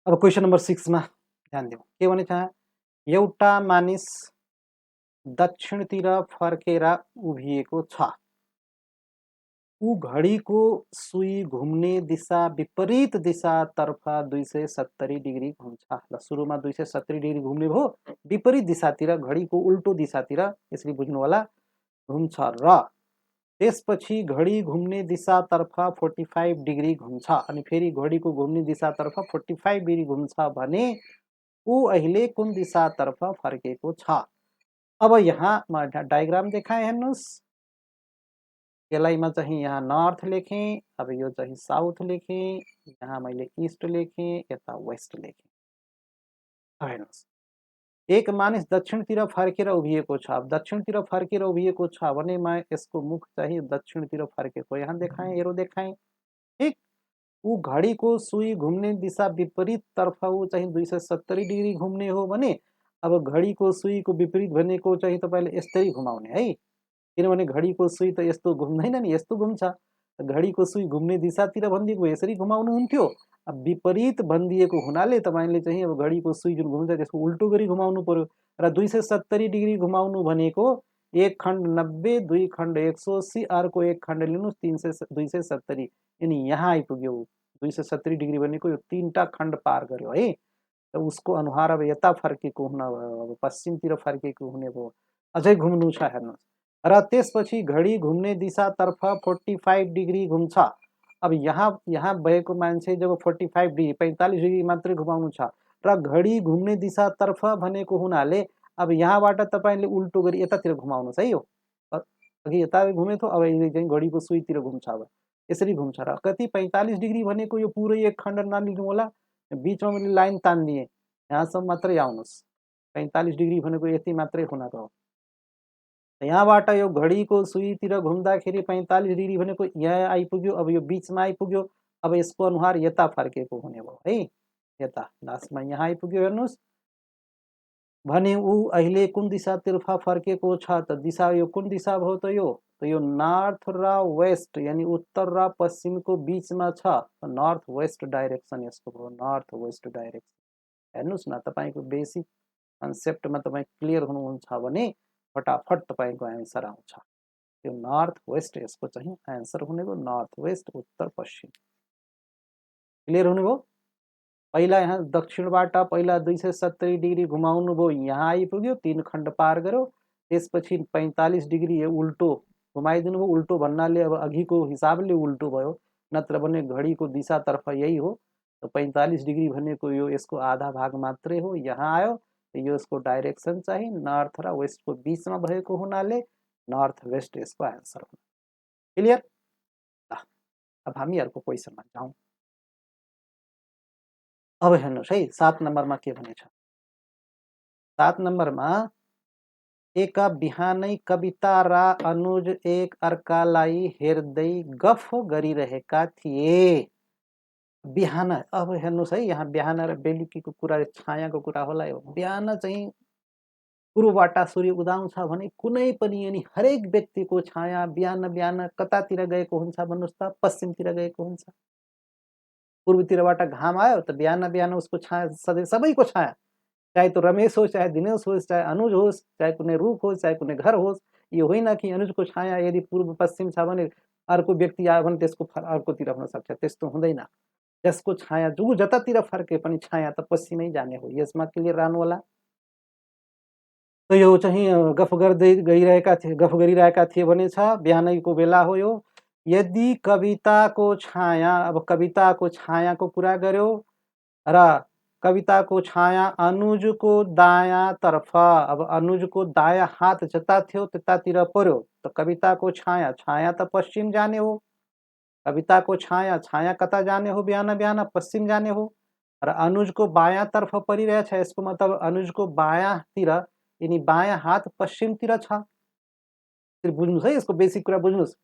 A: अब क्वेसन नम्बर 6 मा ध्यान दिउँ, के भनेछ। एउटा मानिस दक्षिणतिर फर्केर उभिएको छ। ऊ घडीको सुई घुम्ने दिशा विपरीत दिशातर्फ 270 डिग्री घुम्छ। ल, सुरुमा 270 डिग्री घुम्ने भयो, विपरीत दिशातिर, घडीको उल्टो दिशातिर, यसरी बुझ्नु होला, घुम्छ। र त्यसपछि घडी घुम्ने दिशातर्फ 45 डिग्री घुम्छ। अनि फेरि घडीको घुम्ने दिशातर्फ 45 डिग्री घुम्छ भने ऊ अहिले कुन दिशातर्फ फर्केको छ। अब यहाँ म डायग्राम देखाएँ, हेर्नुहोस्। यसलाई म चाहिँ यहाँ नर्थ लेखेँ, अब यो चाहिँ साउथ लेखेँ, यहाँ मैले इस्ट लेखेँ, यता वेस्ट लेखेँ। हेर्नुहोस्, एक मानिस दक्षिणतिर फर्केर उभिएको छ। अब दक्षिणतिर फर्केर उभिएको छ भने म यसको मुख चाहिँ दक्षिणतिर फर्केको यहाँ देखाएँ, एरो देखाएँ, ठिक। ऊ घडीको सुई घुम्ने दिशा विपरीत तर्फ ऊ चाहिँ 270 डिग्री घुम्ने हो भने अब घडीको सुईको विपरीत भनेको चाहिँ तपाईँले यस्तै घुमाउने है। किनभने घडीको सुई त यस्तो घुम्दैन नि, यस्तो घुम्छ। घडीको सुई घुम्ने दिशातिर भनिदिएको यसरी घुमाउनु हुन्थ्यो। अब विपरीत भनिदिएको हुनाले तपाईँले चाहिँ अब घडीको सुई जुन घुम्छ त्यसको उल्टो गरी घुमाउनु पर्यो। र 270 डिग्री घुमाउनु भनेको एक खण्ड 90, दुई खण्ड 180, अर्को एक खण्ड लिनुहोस् 270, यानि यहाँ आइपुग्यो। 270 डिग्री भनेको यो 3टा खण्ड पार गर्यो है। त उसको अनुहार अब यता फर्केको हुन भयो, अब पश्चिमतिर फर्केको हुने भयो, अझै घुम्नु छ, हेर्नुहोस्। र त्यसपछि घडी घुम्ने दिशातर्फ 45 डिग्री घुम्छ। अब यहाँ भएको मान्छे जब 45 डिग्री 45 डिग्री मात्रै घुमाउनु छ र घडी घुम्ने दिशातर्फ भनेको हुनाले अब यहाँबाट तपाईँले उल्टो गरी यतातिर घुमाउनुहोस् है। यो अघि यता घुमेको थियो, अब यिनी चाहिँ घडीको सुईतिर घुम्छ। अब यसरी घुम्छ र कति 45 डिग्री भनेको यो पुरै एक खण्ड नलिनु होला, बिचमा मैले लाइन तानिदिएँ, यहाँसम्म मात्रै आउनुहोस्। 45 डिग्री भनेको यति मात्रै हुनको हो। यहाँबाट यो घडीको सुईतिर घुम्दाखेरि 45 डिग्री भनेको यहाँ आइपुग्यो। अब यो बिचमा आइपुग्यो। अब यसको अनुहार यता फर्केको हुने भयो है, यता लास्टमा यहाँ आइपुग्यो। हेर्नुहोस् भने ऊ अहिले कुन दिशातर्फ फर्केको छ त? दिशा यो कुन दिशा भयो त? यो नर्थ र वेस्ट यानि उत्तर र पश्चिमको बिचमा छ। नर्थ वेस्ट डाइरेक्सन यसको भयो, नर्थ वेस्ट डाइरेक्सन। हेर्नुहोस् न, तपाईँको बेसिक कन्सेप्टमा तपाईँ क्लियर हुनुहुन्छ भने फटाफट तपाईँको एन्सर आउँछ। यो नर्थ वेस्ट यसको चाहिँ एन्सर हुने भयो, नर्थ वेस्ट उत्तर पश्चिम। क्लियर हुने भयो। पहिला यहाँ दक्षिणबाट पहिला 270 डिग्री घुमाउनु भयो, यहाँ आइपुग्यो, 3 खण्ड पार गर्यो। त्यसपछि 45 डिग्री उल्टो घुमाइदिनु भयो। उल्टो भन्नाले अब अघिको हिसाबले उल्टो भयो, नत्र भने घडीको दिशातर्फ यही हो। तो 45 डिग्री भनेको यो यसको आधा भाग मात्रै हो। यहाँ आयो, यो यसको डाइरेक्सन चाहिँ नर्थ र वेस्टको बिचमा भएको हुनाले नर्थ वेस्ट यसको एन्सर हो। क्लियर? अब हामी अर्को क्वेसनमा जाउँ। अब हेर्नुहोस् है, 7 नम्बरमा के भनेछ। 7 नम्बरमा एक बिहानै कविता र अनुज एक अर्कालाई हेर्दै गफ गरिरहेका थिए। बिहान, अब हेर्नुहोस् है, यहाँ बिहान र बेलुकीको कुरा, छायाको कुरा होला। यो बिहान चाहिँ पूर्वबाट सूर्य उदाउँछ भने कुनै पनि अनि हरेक व्यक्तिको छाया बिहान बिहान कतातिर गएको हुन्छ भन्नुहोस् त? पश्चिमतिर गएको हुन्छ। पूर्वतिरबाट घाम आयो त बिहान बिहान उसको छाया सधैँ सबैको छाया, चाहे तो रमेश हो, चाहे दिनेश होस्, चाहे अनुज होस्, चाहे कुनै रुख होस्, चाहे कुनै घर होस्। यो होइन कि अनुजको छाया यदि पूर्व पश्चिम छ भने अर्को व्यक्ति आयो भने त्यसको अर्कोतिर हुन सक्छ। त्यस्तो हुँदैन। त्यसको छाया जो जतातिर फर्के पनि छाया त पश्चिमै जाने हो। यसमा क्लियर रहनु होला। त यो चाहिँ गफ गरिरहेका थिए भने छ, बिहानैको बेला हो यो। यदि कविताको छाया, अब कविताको छायाको कुरा गर्यो र कविताको छाया अनुजको दायाँ तर्फ, अब अनुजको दायाँ हात जता थियो त्यतातिर पर्यो त कविताको छाया त पश्चिम जाने हो। कविताको छाया कता जाने हो? बिहान बिहान पश्चिम जाने हो। र अनुजको बायाँ तर्फ परिरहेछ, यसको मतलब अनुजको बायाँतिर यानी बायाँ हात पश्चिमतिर छ। बुझ्नुहोस् है, यसको बेसिक कुरा बुझ्नुहोस्।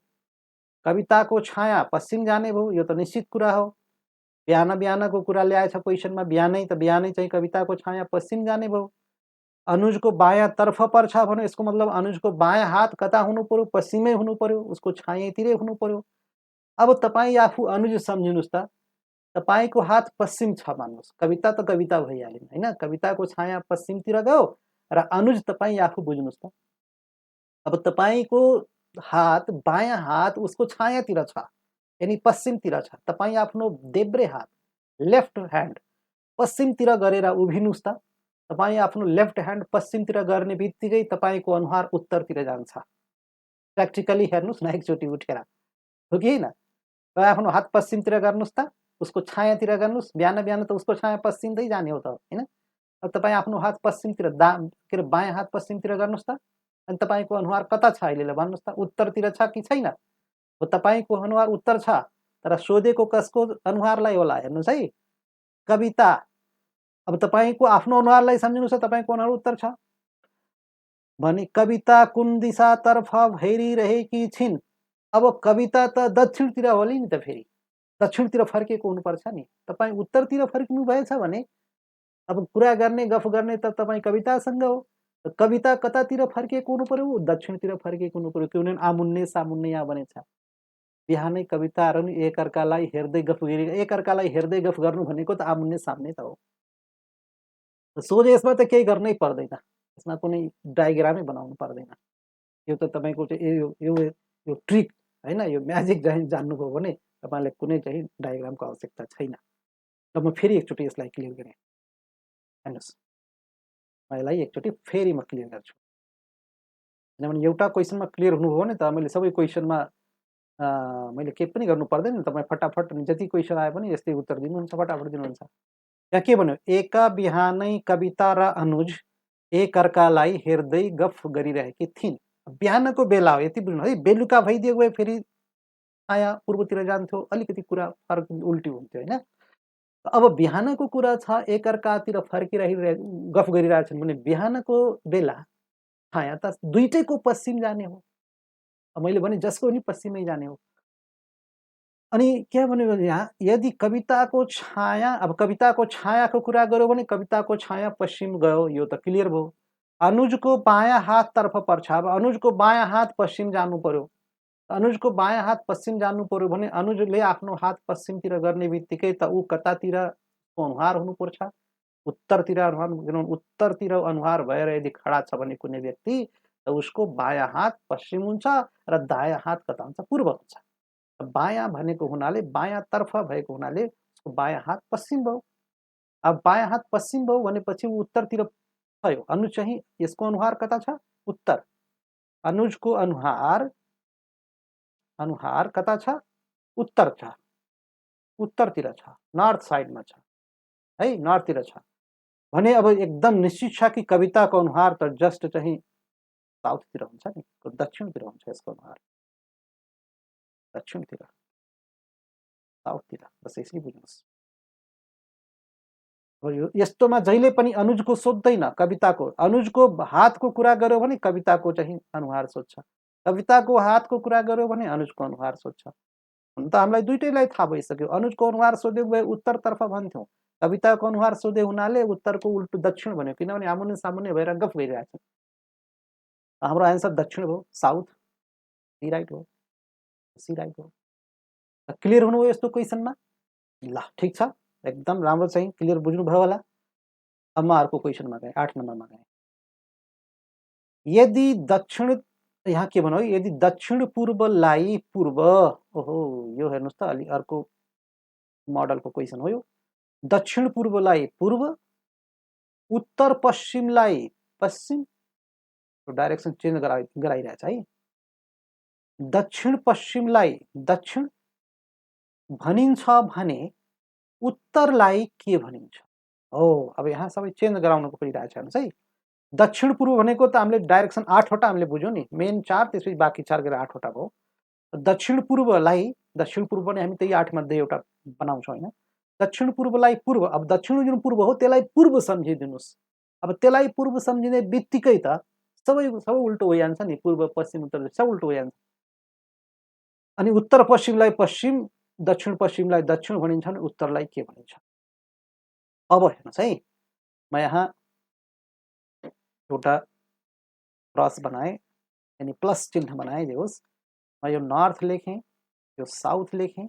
A: कविताको छाया पश्चिम जाने भयो, यो त निश्चित कुरा हो। बिहान बिहानको कुरा ल्याएछ क्वेसनमा, बिहानै त बिहानै चाहिँ कविताको छाया पश्चिम जाने भयो। अनुजको बायाँ तर्फ पर्छ भने यसको मतलब अनुजको बायाँ हात कता हुनु पर्यो? पश्चिमै हुनु पर्यो, उसको छायातिरै हुनु पर्यो। अब तपाईँ आफू अनुज सम्झिनुहोस् त, तपाईँको हात पश्चिम छ मान्नुहोस्, कविता त कविता भइहाल्यो होइन। कविताको छाया पश्चिमतिर गयो र अनुज तपाईँ आफू बुझ्नुहोस् त। अब तपाईँको हात बायाँ हात उसको छायातिर छ यानी पश्चिमतिर छ। तपाईँ आफ्नो देब्रे हात लेफ्ट ह्यान्ड पश्चिमतिर गरेर उभिनुहोस् त। तपाईँ आफ्नो लेफ्ट ह्यान्ड पश्चिमतिर गर्ने बित्तिकै तपाईँको अनुहार उत्तरतिर जान्छ। प्र्याक्टिकली हेर्नुहोस् न एकचोटि उठेर, हो कि होइन? तपाईँ आफ्नो हात पश्चिमतिर गर्नुहोस् त, उसको छायातिर गर्नुहोस्। बिहान बिहान त उसको छाया पश्चिमदै जाने हो त होइन। अब तपाईँ आफ्नो हात पश्चिमतिर के अरे बायाँ हात पश्चिमतिर गर्नुहोस् त, अनि तपाईँको अनुहार कता छ अहिले भन्नुहोस् त? उत्तरतिर छ कि छैन? हो, तपाईँको अनुहार उत्तर छ, तर सोधेको कसको अनुहारलाई होला? हेर्नुहोस् है, कविता। अब तपाईँको आफ्नो अनुहारलाई सम्झिनुहोस् त, तपाईँको अनुहार उत्तर छ भने कविता कुन दिशातर्फ हेरिरहेकी छिन्? अब कविता त दक्षिणतिर होला नि त, फेरि दक्षिणतिर फर्केको हुनुपर्छ नि। तपाईँ उत्तरतिर फर्किनु भएछ भने अब कुरा गर्ने गफ गर्ने त तपाईँ कवितासँग हो। कविता कतातिर फर्किएको हुनु पर्यो? दक्षिणतिर फर्किएको हुनु पर्यो। किनभने आमुन्ने सामुन्ने यहाँ बनेछ। बिहानै कविताहरू एकअर्कालाई हेर्दै गफ एकअर्कालाई हेर्दै गफ गर्नु भनेको त आमुन्ने सामुन्ने त हो। सोझै यसमा त केही गर्नै पर्दैन, यसमा कुनै डायग्रामै बनाउनु पर्दैन। यो त तपाईँको चाहिँ यो ट्रिक होइन, यो म्याजिक जान्नुभयो भने तपाईँलाई कुनै चाहिँ डायग्रामको आवश्यकता छैन। र म फेरि एकचोटि यसलाई क्लियर गरेँ। हेर्नुहोस्, म यसलाई एकचोटि फेरि म क्लियर गर्छु। किनभने एउटा क्वेसनमा क्लियर हुनुभयो भने त मैले सबै क्वेसनमा मैले केही पनि गर्नु पर्दैन, तपाईँ फटाफट जति क्वेसन आए पनि यस्तै उत्तर दिनुहुन्छ, फटाफट दिनुहुन्छ। यहाँ के भन्यो, एका बिहानै कविता र अनुज एकअर्कालाई हेर्दै गफ गरिरहेकी थिइन्। बिहानको बेला हो, यति बुझ्नु है। बेलुका भइदिएको भए फेरि छाया पूर्वतिर जान्थ्यो, अलिकति कुरा फरक उल्टी हुन्थ्यो होइन। अब बिहानको कुरा छ, एकअर्कातिर गफ गरिरहेछन् भने बिहानको बेला छाया त दुइटैको पश्चिम जाने हो। मैले भने जसको पनि पश्चिमै जाने हो। अनि के भन्यो भने यहाँ, यदि कविताको छाया, अब कविताको छायाको कुरा गर्यो भने कविताको छाया पश्चिम गयो, यो त क्लियर भयो। अनुजको बायाँ हाततर्फ पर्छ, अब अनुजको बायाँ हात पश्चिम जानु पर्यो। अनुजको बायाँ हात पश्चिम जानु पर्यो भने अनुजले आफ्नो हात पश्चिमतिर गर्ने बित्तिकै त ऊ कतातिर अनुहार हुनुपर्छ, उत्तरतिर अनुहार। उत्तरतिर अनुहार भएर यदि खडा छ भने कुनै व्यक्ति, त उसको बायाँ हात पश्चिम हुन्छ र दायाँ हात कता हुन्छ, पूर्व हुन्छ। बायाँ भनेको हुनाले, बायाँतर्फ भएको हुनाले उसको बायाँ हात पश्चिम भयो। अब बायाँ हात पश्चिम भयो भनेपछि ऊ उत्तरतिर भयो। अनुज चाहिँ, यसको अनुहार कता छ, उत्तर। अनुजको अनुहार कता छ, उत्तर छ, उत्तरतिर छ, नर्थ साइडमा छ है, नर्थतिर छ भने अब एकदम निश्चित छ कि कविताको अनुहार त जस्ट चाहिँ साउथतिर हुन्छ नि, दक्षिणतिर हुन्छ यसको अनुहार, दक्षिणतिर, साउथतिर। बस यसरी बुझ्नुहोस्। यस्तोमा जहिले पनि अनुजको सोध्दैन, कविताको। अनुजको हातको कुरा गर्यो भने कविताको चाहिँ अनुहार सोध्छ, कविताको हातको कुरा गर्यो भने अनुजको अनुहार सोध्छ। हुन त हामीलाई दुइटैलाई थाहा भइसक्यो। अनुजको अनुहार सोधेको भए उत्तरतर्फ भन्थ्यौँ, कविताको अनुहार सोधे हुनाले उत्तरको उल्टो दक्षिण भन्यो, किनभने आमुने सामुन्ने भएर गफ गरिरहेछ। हाम्रो आन्सर दक्षिण भयो, साउथ। सी राइट हो, सी राइट हो। क्लियर हुनुभयो यस्तो क्वेसनमा? ल ठिक छ, एकदम राम्रो चाहिँ क्लियर बुझ्नुभयो होला। अब म अर्को क्वेसनमा गएँ, 8 नम्बरमा गएँ। यदि दक्षिण, यहाँ के भन्यो, यदि दक्षिण पूर्वलाई पूर्व, ओहो यो हेर्नुहोस् त अलि अर्को मोडलको क्वेसन हो यो। दक्षिण पूर्वलाई पूर्व, उत्तर पश्चिमलाई पश्चिम, डाइरेक्सन चेन्ज गराइरहेछ है। दक्षिण पश्चिमलाई दक्षिण भनिन्छ भने उत्तरलाई के भनिन्छ? हो, अब यहाँ सबै चेन्ज गराउनु परिरहेछ हेर्नुहोस् है। दक्षिण पूर्व भनेको त हामीले डाइरेक्सन 8 वटा हामीले बुझ्यौँ नि, मेन 4, त्यसपछि बाँकी 4 गरेर 8 वटा भयो। दक्षिण पूर्वलाई, दक्षिण पूर्व पनि हामी त्यही 8 मध्ये एउटा बनाउँछौँ होइन। दक्षिण पूर्वलाई पूर्व, अब दक्षिण जुन पूर्व हो त्यसलाई पूर्व सम्झिदिनुहोस्। अब त्यसलाई पूर्व सम्झिने बित्तिकै त सबै उल्टो भइहाल्छ नि, पूर्व पश्चिम उत्तर सब उल्टो भइहाल्छ। अनि उत्तर पश्चिमलाई पश्चिम, दक्षिण पश्चिमलाई दक्षिण भनिन्छ भने उत्तरलाई के भनिन्छ? अब हेर्नुहोस् है, म यहाँ एउटा क्रस बनाएँ, यानी प्लस चिन्ह बनाएँ जे होस्। म यो नर्थ लेखेँ, यो साउथ लेखेँ,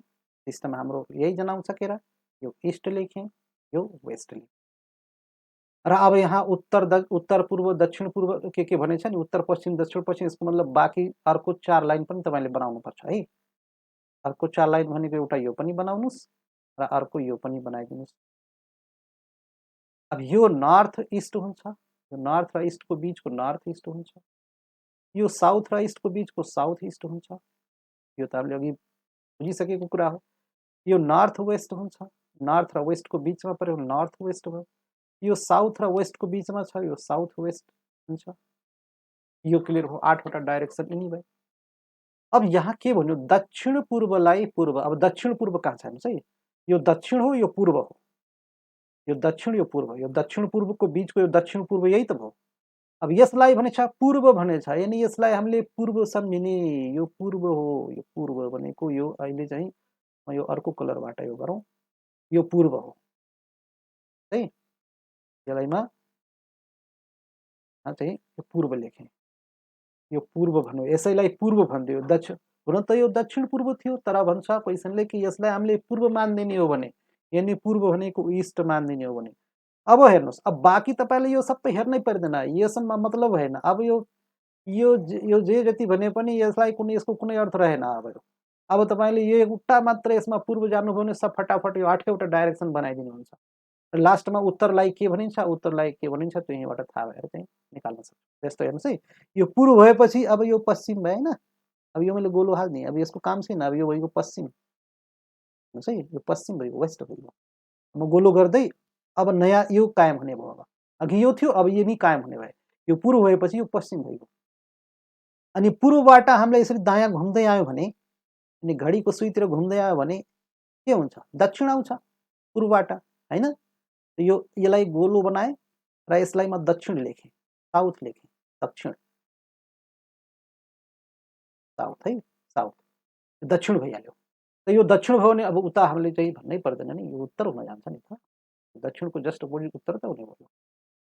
A: सिस्टम हाम्रो यही जनाउँछ के र, यो ईस्ट लेखेँ, यो वेस्ट लेखेँ। र अब यहाँ उत्तर पूर्व दक्षिण पूर्व के भनेछ नि, उत्तर पश्चिम दक्षिण पश्चिम, यसको मतलब बाँकी अर्को 4 लाइन पनि तपाईँले बनाउनुपर्छ है। अर्को 4 लाइन भनेको एउटा यो पनि बनाउनुहोस् र अर्को यो पनि बनाइदिनुहोस्। अब यो नर्थ ईस्ट हुन्छ, यो नर्थ र ईस्टको बीचको नर्थ ईस्ट हुन्छ, यो साउथ र ईस्टको बीचको साउथ ईस्ट हुन्छ। यो त हामीले अघि बुझिसकेको कुरा हो। यो नर्थ वेस्ट हुन्छ, नर्थ र वेस्टको बीचमा पर्यो नर्थ वेस्ट भयो। यो साउथ र वेस्टको बीचमा छ, यो साउथ वेस्ट हुन्छ। यो क्लियर हो, 8 वटा डाइरेक्सन यिनी भयो। अब यहाँ के भन्यो, दक्षिण पूर्वलाई पूर्व। अब दक्षिण पूर्व कहाँ छ हेर्नुहोस् है, यो दक्षिण हो, यो पूर्व हो, यो दक्षिण यो पूर्व, यो दक्षिण पूर्वको बीचको यो दक्षिण पूर्व यही त भयो। अब यसलाई भनेछ पूर्व भनेछ, यानी यसलाई हामीले पूर्व सम्झिने, यो पूर्व हो, यो पूर्व भनेको यो अहिले चाहिँ यो अर्को कलरबाट यो गरौँ, यो पूर्व हो है। यसलाई म चाहिँ यो पूर्व लेखेँ, यो पूर्व भन्यो, यसैलाई पूर्व भनिदियो। दक्षिण हुन त यो दक्षिण पूर्व थियो, तर भन्छ क्वेसनले कि यसलाई हामीले पूर्व मानिदिने हो भने, यानी पूर्व भनेको ईस्ट मानिदिने हो भने। अब हेर्नुहोस्, अब बाँकी तपाईँले यो सबै हेर्नै पर्दैन, योसँग मतलब भएन। अब यो जे जति भने पनि यसलाई कुनै, यसको कुनै अर्थ रहेन। अब तपाईँले यो एउटा मात्र यसमा पूर्व जानुभयो भने सब फटाफट यो 8 वटा डाइरेक्सन बनाइदिनुहुन्छ। लास्टमा उत्तरलाई के भनिन्छ, उत्तरलाई के भनिन्छ त्यो यहीँबाट थाहा भएर चाहिँ निकाल्न सक्छ। त्यस्तो हेर्नुहोस् है, यो पूर्व भएपछि अब यो पश्चिम भएन, अब यो मैले गोलो हाल्दिएँ, अब यसको काम छैन, अब यो भइगयो पश्चिम, हेर्नुहोस् है, यो पश्चिम भइगयो, वेस्ट भइगयो। म गोलो गर्दै अब नयाँ यो कायम हुने भयो। अब अघि यो थियो, अब यो नि कायम हुने भयो। यो पूर्व भएपछि यो पश्चिम भइगयो। अनि पूर्वबाट हामीले यसरी दायाँ घुम्दै आयो भने, अनि घडीको सुईतिर घुम्दै आयो भने के हुन्छ? दक्षिण आउँछ पूर्वबाट, होइन? यो यसलाई गोलो बनाएँ र यसलाई म दक्षिण लेखेँ, साउथ लेखेँ, दक्षिण, साउथ है, साउथ, दक्षिण भइहाल्यो। त यो दक्षिण भयो भने अब उता हामीले चाहिँ भन्नै पर्दैन नि, यो उत्तर हुन जान्छ नि त। दक्षिणको जस्ट अपोजिट उत्तर त हुने भयो,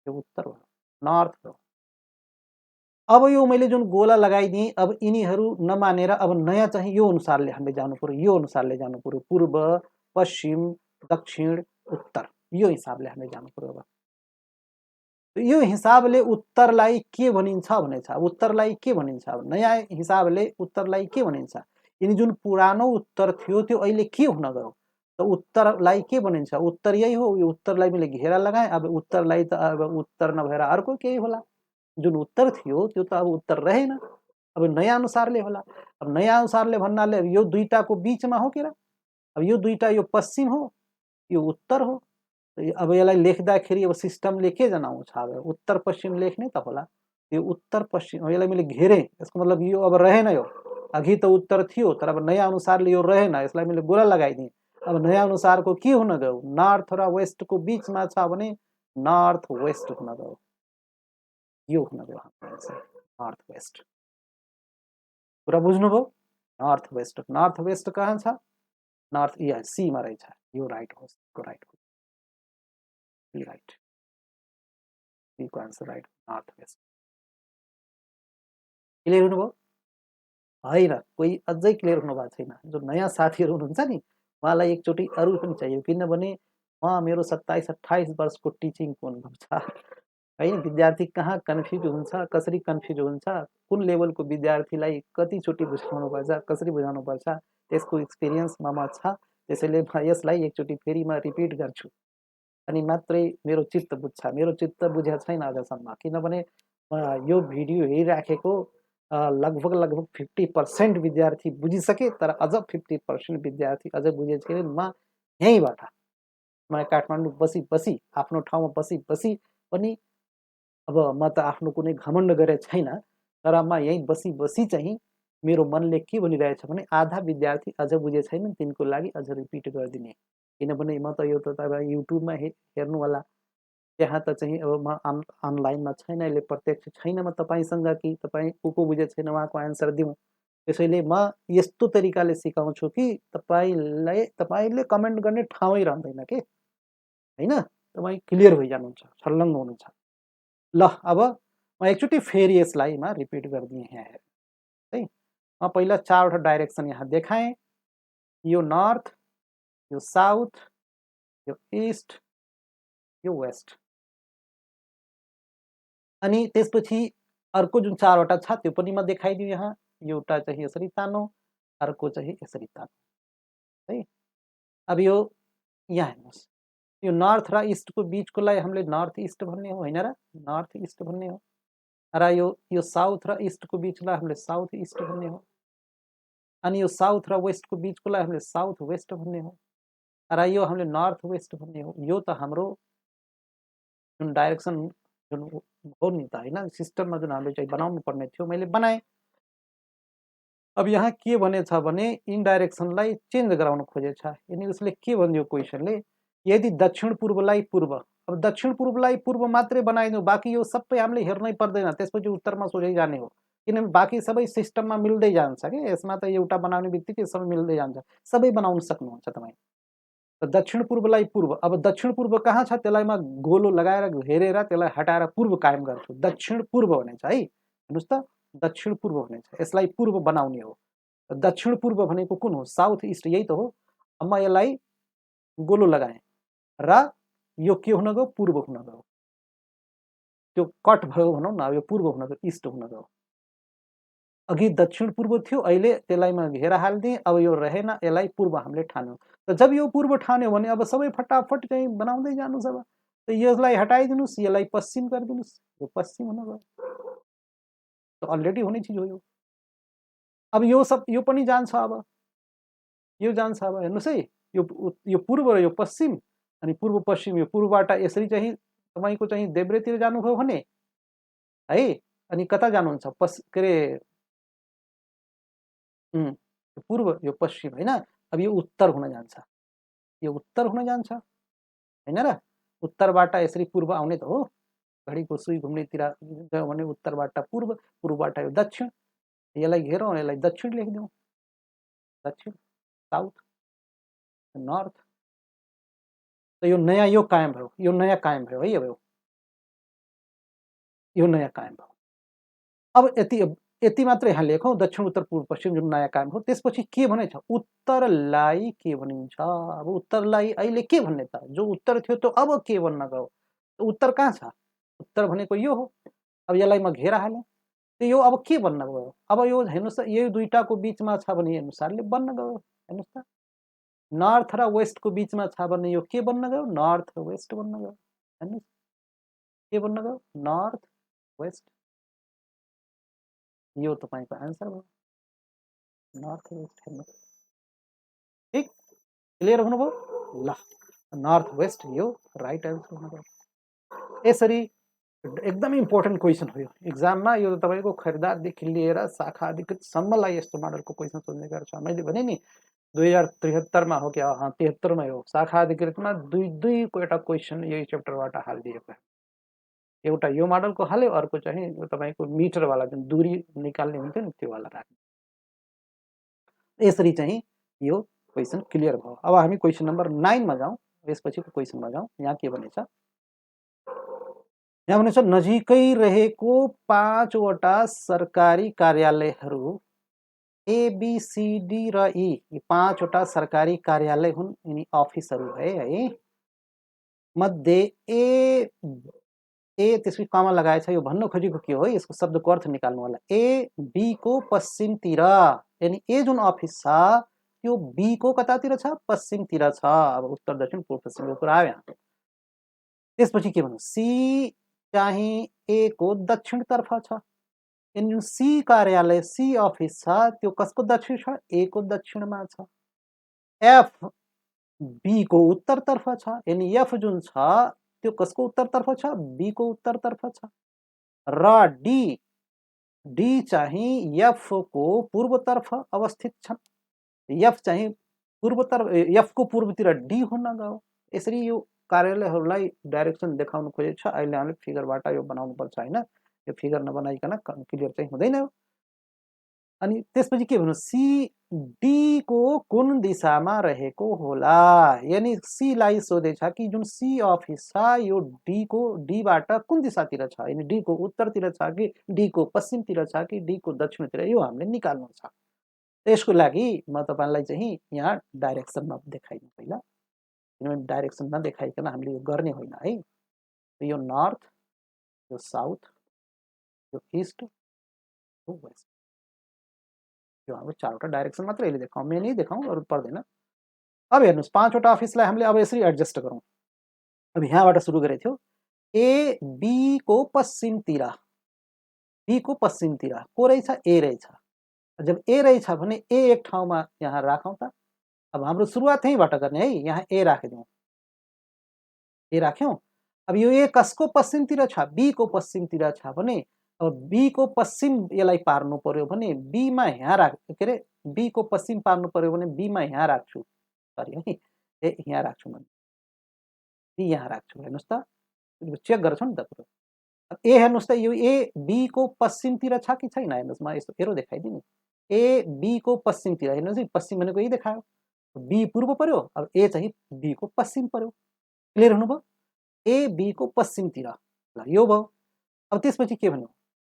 A: यो उत्तर भयो, नर्थ भयो। अब यो मैले जुन गोला लगाइदिएँ, अब यिनीहरू नमानेर अब नयाँ चाहिँ यो अनुसारले हामीले जानु पर्यो, यो अनुसारले जानु पर्यो, पूर्व, पश्चिम, दक्षिण, उत्तर, यो हिसाबले हामीले जानु पर्यो। अब यो हिसाबले उत्तरलाई के भनिन्छ भनेछ, उत्तरलाई के भनिन्छ, नयाँ हिसाबले उत्तरलाई के भनिन्छ। यिनी जुन पुरानो उत्तर थियो त्यो अहिले के हुन गयो, त उत्तरलाई के भनिन्छ, उत्तर यही हो। यो उत्तरलाई मैले घेरा लगाएँ, अब उत्तरलाई त अब उत्तर नभएर अर्को केही होला। जुन उत्तर थियो त्यो त अब उत्तर रहेन, अब नयाँ अनुसारले होला। अब नयाँ अनुसारले भन्नाले यो दुईटाको बिचमा हो के र? अब यो दुईटा, यो पश्चिम हो, यो उत्तर हो। अब यसलाई लेख्दाखेरि अब सिस्टमले के जनाउँछ, अब उत्तर पश्चिम लेख्ने त होला। यो उत्तर पश्चिम, यसलाई मैले घेरेँ, यसको मतलब यो अब रहेन। यो अघि त उत्तर थियो, तर अब नयाँ अनुसारले यो रहेन, यसलाई मैले गोला लगाइदिएँ। अब नयाँ अनुसारको के हुन गयो, नर्थ र वेस्टको बिचमा छ भने नर्थ वेस्ट हुन गयो, यो हुन गयो हाम्रो आन्सर, नर्थ वेस्ट। कुरा बुझ्नुभयो? नर्थ वेस्ट, नर्थ वेस्ट कहाँ छ? नर्थ सीमा रहेछ, यो राइट हो, राइट हो, राइट, सीको answer right, north west. Clear हुनुभयो? होइन, कोही अझै क्लियर हुनु भएको छैन। जो नयाँ साथीहरू हुनुहुन्छ नि, उहाँलाई एकचोटि अरू पनि चाहियो, किनभने उहाँ मेरो 27-28 वर्षको टिचिङको अनुभव छ, होइन? विद्यार्थी कहाँ कन्फ्युज हुन्छ, कसरी कन्फ्युज हुन्छ, कुन लेभलको विद्यार्थीलाई कतिचोटि बुझाउनुपर्छ, कसरी बुझाउनुपर्छ, त्यसको एक्सपिरियन्स ममा छ। त्यसैले म यसलाई एकचोटि फेरि म रिपिट गर्छु, अनि मात्रै मेरो चित्त बुझ्छ। मेरो चित्त बुझेको छैन अझसम्म, किनभने यो भिडियो हेरिराखेको लगभग 50% विद्यार्थी बुझिसके, तर अझ 50% विद्यार्थी अझ बुझेको छैन। म यहीँबाट, म काठमाडौँ बसी आफ्नो ठाउँमा बसी पनि, अब म त आफ्नो कुनै घमण्ड गरेको छैन, तर म यहीँ बसी चाहिँ मेरो मनले के भनिरहेछ भने आधा विद्यार्थी अझ बुझे छैनन्, तिनको लागि अझ रिपिट गरिदिने। किनभने म त यो त तपाईँ युट्युबमा हेर्नु होला, त्यहाँ त चाहिँ अब म अनलाइनमा छैन, अहिले प्रत्यक्ष छैन म तपाईँसँग कि तपाईँ को बुझेको छैन उहाँको एन्सर दिउँ। त्यसैले म यस्तो तरिकाले सिकाउँछु कि तपाईँले कमेन्ट गर्ने ठाउँै रहँदैन के, होइन? तपाईँ क्लियर भइजानुहुन्छ, छर्लङ्ग हुनुहुन्छ। ल अब म एकचोटि फेरि यसलाई म रिपिट गरिदिएँ यहाँ है। म पहिला 4वटा डाइरेक्सन यहाँ देखाएँ, यो नर्थ, यो साउथ, यो इस्ट, यो वेस्ट। अनि त्यसपछि अर्को जुन 4वटा छ त्यो पनि म देखाइदिउँ यहाँ। एउटा चाहिँ यसरी तानो, अर्को चाहिँ यसरी तानो है। अब यो यहाँ हेर्नुहोस्, यो नर्थ र इस्टको बिचकोलाई हामीले नर्थ इस्ट भन्ने हो, होइन र? नर्थ इस्ट भन्ने हो। र यो साउथ र इस्टको बिचलाई हामीले साउथ इस्ट भन्ने हो। अनि यो साउथ र वेस्टको बिचकोलाई हामीले साउथ वेस्ट भन्ने हो, र यो हामीले नर्थ वेस्ट भन्ने हो। यो त हाम्रो जुन डाइरेक्सन जुन हो नि त, होइन? सिस्टममा जुन हामीले चाहिँ बनाउनु पर्ने थियो, मैले बनाएँ। अब यहाँ के भनेछ भने इनडाइरेक्सनलाई चेन्ज गराउन खोजेछ। अनि उसले के भन्यो क्वेसनले, यदि दक्षिण पूर्वलाई पूर्व, अब दक्षिण पूर्वलाई पूर्व मात्रै बनाइदिउँ, बाँकी यो सबै हामीले हेर्नै पर्दैन, त्यसपछि उत्तरमा सोझै जाने हो। किनभने बाँकी सबै सिस्टममा मिल्दै जान्छ कि, यसमा त एउटा बनाउने बित्तिकै सबै मिल्दै जान्छ, सबै बनाउन सक्नुहुन्छ तपाईँ। दक्षिण पूर्वलाई पूर्व, अब दक्षिण पूर्व कहाँ छ त्यसलाई म गोलो लगाएर घेरेर त्यसलाई हटाएर पूर्व कायम गर्छु। दक्षिण पूर्व भनेछ है, हेर्नुहोस् त, दक्षिण पूर्व भनेछ, यसलाई पूर्व बनाउने हो। दक्षिण पूर्व भनेको कुन हो? साउथ इस्ट, यही त हो। अब म यसलाई गोलो लगाएँ र यो के हुन गयो? पूर्व हुन गयो। त्यो कट भयो भनौँ न, अब यो पूर्व हुन गयो, इस्ट हुन गयो। अघि दक्षिण पूर्व थियो, अहिले त्यसलाई म घेरा हालिदिएँ, अब यो रहेन, यसलाई पूर्व हामीले ठान्यौँ। त जब यो पूर्व ठान्यो भने अब सबै फटाफट चाहिँ बनाउँदै जानुहोस्। अब त यसलाई हटाइदिनुहोस्, यसलाई पश्चिम गरिदिनुहोस्, यो पश्चिम हुन गयो। त अलरेडी हुने चिज हो यो। अब यो पनि जान्छ, अब यो जान्छ। अब हेर्नुहोस् है, यो पूर्व र यो पश्चिम, अनि पूर्व पश्चिम, यो पूर्वबाट यसरी चाहिँ तपाईँको चाहिँ देब्रेतिर जानुभयो भने है, अनि कता जानुहुन्छ के अरे पूर्व, यो पश्चिम होइन। अब यो उत्तर हुन जान्छ, यो उत्तर हुन जान्छ होइन र। उत्तरबाट यसरी पूर्व आउने त हो, घडीको सुई घुम्नेतिर गयो भने उत्तरबाट पूर्व, पूर्वबाट यो दक्षिण। यसलाई घेरौँ, यसलाई दक्षिण लेखिदिउँ, दक्षिण, साउथ, नर्थ। त यो नयाँ यो कायम भयो, यो नयाँ कायम भयो है। अब यो नयाँ कायम भयो। अब यति मात्र यहाँ लेखौँ, दक्षिण, उत्तर, पूर्व, पश्चिम जुन नयाँ कायम हो। त्यसपछि के भनेछ, उत्तरलाई के भनिन्छ। अब उत्तरलाई अहिले के भन्ने त, जो उत्तर थियो त्यो अब के भन्न गयो। उत्तर कहाँ छ, उत्तर भनेको यो हो। अब यसलाई म घेरा हालेँ, त्यो यो अब के बन्न गयो। अब यो हेर्नुहोस् त, यो दुईटाको बिचमा छ भने अनुसारले बन्न गयो। हेर्नुहोस् त, नर्थ र वेस्टको बिचमा छ भने यो के बन्न गयो, नर्थ र वेस्ट बन्न गयो। हेर्नुहोस् के बन्न गयो, नर्थ वेस्ट। यो तपाईँको आन्सर भयो, नर्थ वेस्ट। हेर्नुहोस्, ठिक, क्लियर हुनुभयो ल। नर्थ वेस्ट यो राइट आन्सर हुन गयो। यसरी एकदम इम्पोर्टेन्ट क्वेसन हो यो इक्जाममा। यो तपाईँको खरिदारदेखि लिएर शाखा अधिकृतसम्मलाई यस्तो मोडलको क्वेसन सोध्ने गर्छ। मैले भने नि 2073 हो क्या, 73 हो, शाखा अधिकृतमा दुईवटा क्वेसन यही च्याप्टरबाट हालिदिएको। एउटा यो मोडलको हाल्यो, अर्को चाहिँ तपाईँको मिटरवाला जुन दूरी निकाल्ने हुन्थ्यो नि त्योवाला राख्ने। यसरी चाहिँ यो क्वेसन क्लियर भयो। अब हामी क्वेसन नम्बर 9 मा जाउँ, यसपछिको क्वेसनमा जाउँ। यहाँ के भनेछ, यहाँ भनेछ नजिकै रहेको 5वटा सरकारी कार्यालयहरू ABCD र E, यी 5वटा सरकारी कार्यालय हुन्, यिनी अफिसहरू भए है। मध्ये ए त्यसपछि कमा लगाएछ। यो भन्न खोजेको के हो, यसको शब्दको अर्थ निकाल्नु होला। ए बी को पश्चिमतिर, यानी ए जुन अफिस छ त्यो बी को कतातिर छ, पश्चिमतिर छ। अब उत्तर दक्षिण पूर्व पश्चिमको कुरा आयो यहाँ। त्यसपछि के भन्नु, सी चाहिँ ए को दक्षिणतर्फ छ। यानी सी कार्यालय, सी अफिस छ त्यो कसको दक्षिण छ, ए को दक्षिणमा छ। एफ बी को उत्तरतर्फ छ, यानी एफ जुन छ त्यो कसको उत्तरतर्फ छ, बी को उत्तरतर्फ छ। र डी, डी चाहिँ एफ को पूर्वतर्फ अवस्थित छ। एफ चाहिँ पूर्वतर्फ, एफ को पूर्वतिर डी हुन गयो। यसरी यो कार्यालयहरूलाई डाइरेक्सन देखाउनु खोजेको छ। अहिले हामीले फिगरबाट यो बनाउनु पर्छ होइन, यो फिगर नबनाइकन क्लियर चाहिँ हुँदैन यो। अनि त्यसपछि के भन्नु, सी डी को कुन दिशामा रहेको होला। यानी सी लाई सोधेछ कि जुन सी अफिस छ यो डी को, डी बाट कुन दिशातिर छ, यानी डी को उत्तरतिर छ कि डी को पश्चिमतिर छ कि डी को दक्षिणतिर, यो हामीले निकाल्नु छ। यसको लागि म तपाईलाई चाहिँ यहाँ डाइरेक्सनमा देखाइदिउँ पहिला, किनभने डाइरेक्सन नदेखाइकन हामीले यो गर्ने होइन है। यो नर्थ, यो साउथ, यो इस्ट, यो वेस्ट, यो हाम्रो 4वटा डाइरेक्सन मात्रै अहिले देखाउँ, मेन देखाउँ, अरू पर्दैन। अब हेर्नुहोस् 5वटा अफिसलाई हामीले अब यसरी एडजस्ट गरौँ। अब यहाँबाट सुरु गरेको थियो, ए बी को पश्चिमतिर, बी को पश्चिमतिर को रहेछ, ए रहेछ। जब ए रहेछ भने ए एक ठाउँमा यहाँ राखौँ त। अब हाम्रो सुरुवात यहीँबाट गर्ने है, यहाँ ए राखिदिउँ, ए राख्यौँ। अब यो ए कसको पश्चिमतिर छ, बी को पश्चिमतिर छ भने अब बी को पश्चिम यसलाई पार्नु पर्यो भने बीमा यहाँ राख, के अरे बी को पश्चिम पार्नु पर्यो भने बीमा यहाँ राख्छु, सरी है, ए यहाँ राख्छु म, बी यहाँ राख्छु। हेर्नुहोस् त, चेक गर्छौँ नि त कुरो। अब ए हेर्नुहोस् त, यो ए बी को पश्चिमतिर छ कि छैन, हेर्नुहोस् म यस्तो एरो देखाइदिएँ नि। ए बी को पश्चिमतिर, हेर्नुहोस् है, पश्चिम भनेको यही देखायो, बी पूर्व पर्यो, अब ए चाहिँ बी को पश्चिम पर्यो। क्लियर हुनुभयो, ए बी को पश्चिमतिर, ल यो भयो। अब त्यसपछि के भन्नु,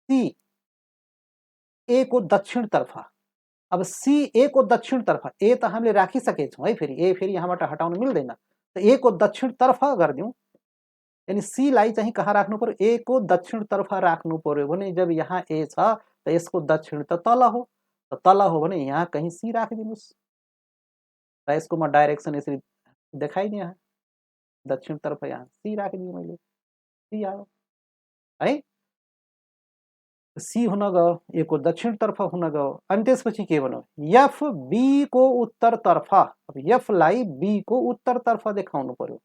A: सी ए को दक्षिणतर्फ। अब सी ए को दक्षिणतर्फ, ए त हामीले राखिसकेका छौँ है, फेरि ए फेरि यहाँबाट हटाउन मिल्दैन, त ए को दक्षिणतर्फ गरिदिउँ। यानी सी लाई चाहिँ कहाँ राख्नु पर्यो, ए को दक्षिणतर्फ राख्नु पर्यो भने जब यहाँ ए छ त यसको दक्षिण त तल हो, त तल हो भने यहाँ कहीँ सी राखिदिनुहोस्। र यसको म डाइरेक्सन यसरी देखाइदिएँ, यहाँ दक्षिणतर्फ यहाँ सी राखिदिएँ मैले, सी आयो है। सी हुन गयो, ए को दक्षिणतर्फ हुन गयो। अनि त्यसपछि के भन्यो, एफ बी को उत्तरतर्फ। अब एफ लाई बी को उत्तरतर्फ देखाउनु पर्यो।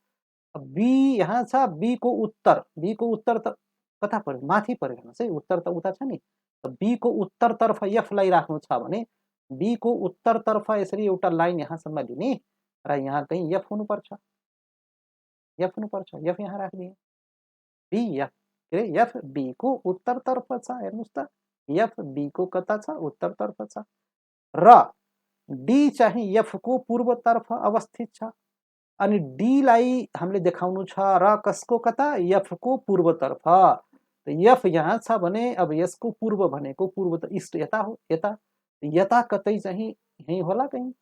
A: अब बी यहाँ छ, बी को उत्तर त कता पर्यो, माथि पर्यो। हेर्नुहोस् है, उत्तर त उता छ नि। बी को उत्तरतर्फ एफ लाई राख्नु छ भने बी को उत्तरतर्फ यसरी एउटा लाइन यहाँसम्म लिने र यहाँ कहीँ एफ हुनुपर्छ। एफ यहाँ राखिदिए। बी एफ के अरे एफ बी को उत्तरतर्फ छ। हेर्नुहोस् त, एफ बी को कता छ, उत्तरतर्फ छ। र डी चाहिँ एफ को पूर्वतर्फ अवस्थित छ। अनि डी लाई हामीले देखाउनु छ र कसको कता, एफ को पूर्वतर्फ। एफ यहाँ छ भने अब यसको पूर्व भनेको पूर्व त इस्ट यता हो, यता कतै चाहिँ यही होला, कहीँ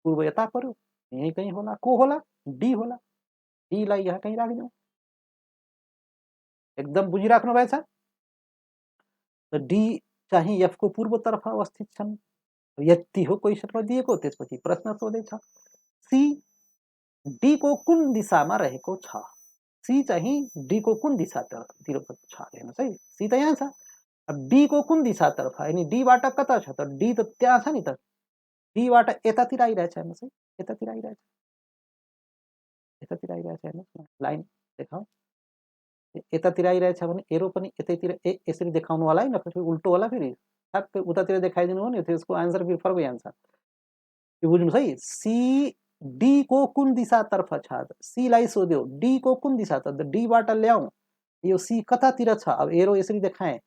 A: पूर्व यता पर्यो, यही कहीँ होला। को होला, डी होला। डी लाई यहाँ कहीँ राखिदिउँ। एकदम बुझिराख्नु भएछ। डी चाहिँ एफ को पूर्वतर्फ अवस्थित छन्। यति हो क्वेसनमा दिएको। त्यसपछि प्रश्न सोधेछ, सी डी को कुन दिशामा रहेको छ। सी चाहिँ डी को कुन दिशातिर छ। हेर्नुहोस् है, सी त यहाँ छ। अब डी को कुन दिशातर्फ, अनि डीबाट कता छ त, डी त त्यहाँ छ नि त। डीबाट यतातिर आइरहेछ। हेर्नुहोस् है, यतातिर आइरहेछ, हेर्नुहोस् न, लाइन देखाऊ। यतातिर आइरहेछ भने एरो पनि यतैतिर यसरी देखाउनु होला है, नत्र उल्टो होला। फेरि ठ्याक्कै उतातिर देखाइदिनु हो नि, त्यसको आन्सर फेरि फर्कै आउँछ। यो बुझ्नुहोस् है। सी डी को कुन दिशातर्फ छ। सी लाई सोध्यो डी को कुन दिशातर्फ, डीबाट ल्याउँ, यो सी कतातिर छ। अब एरो यसरी देखाएँ,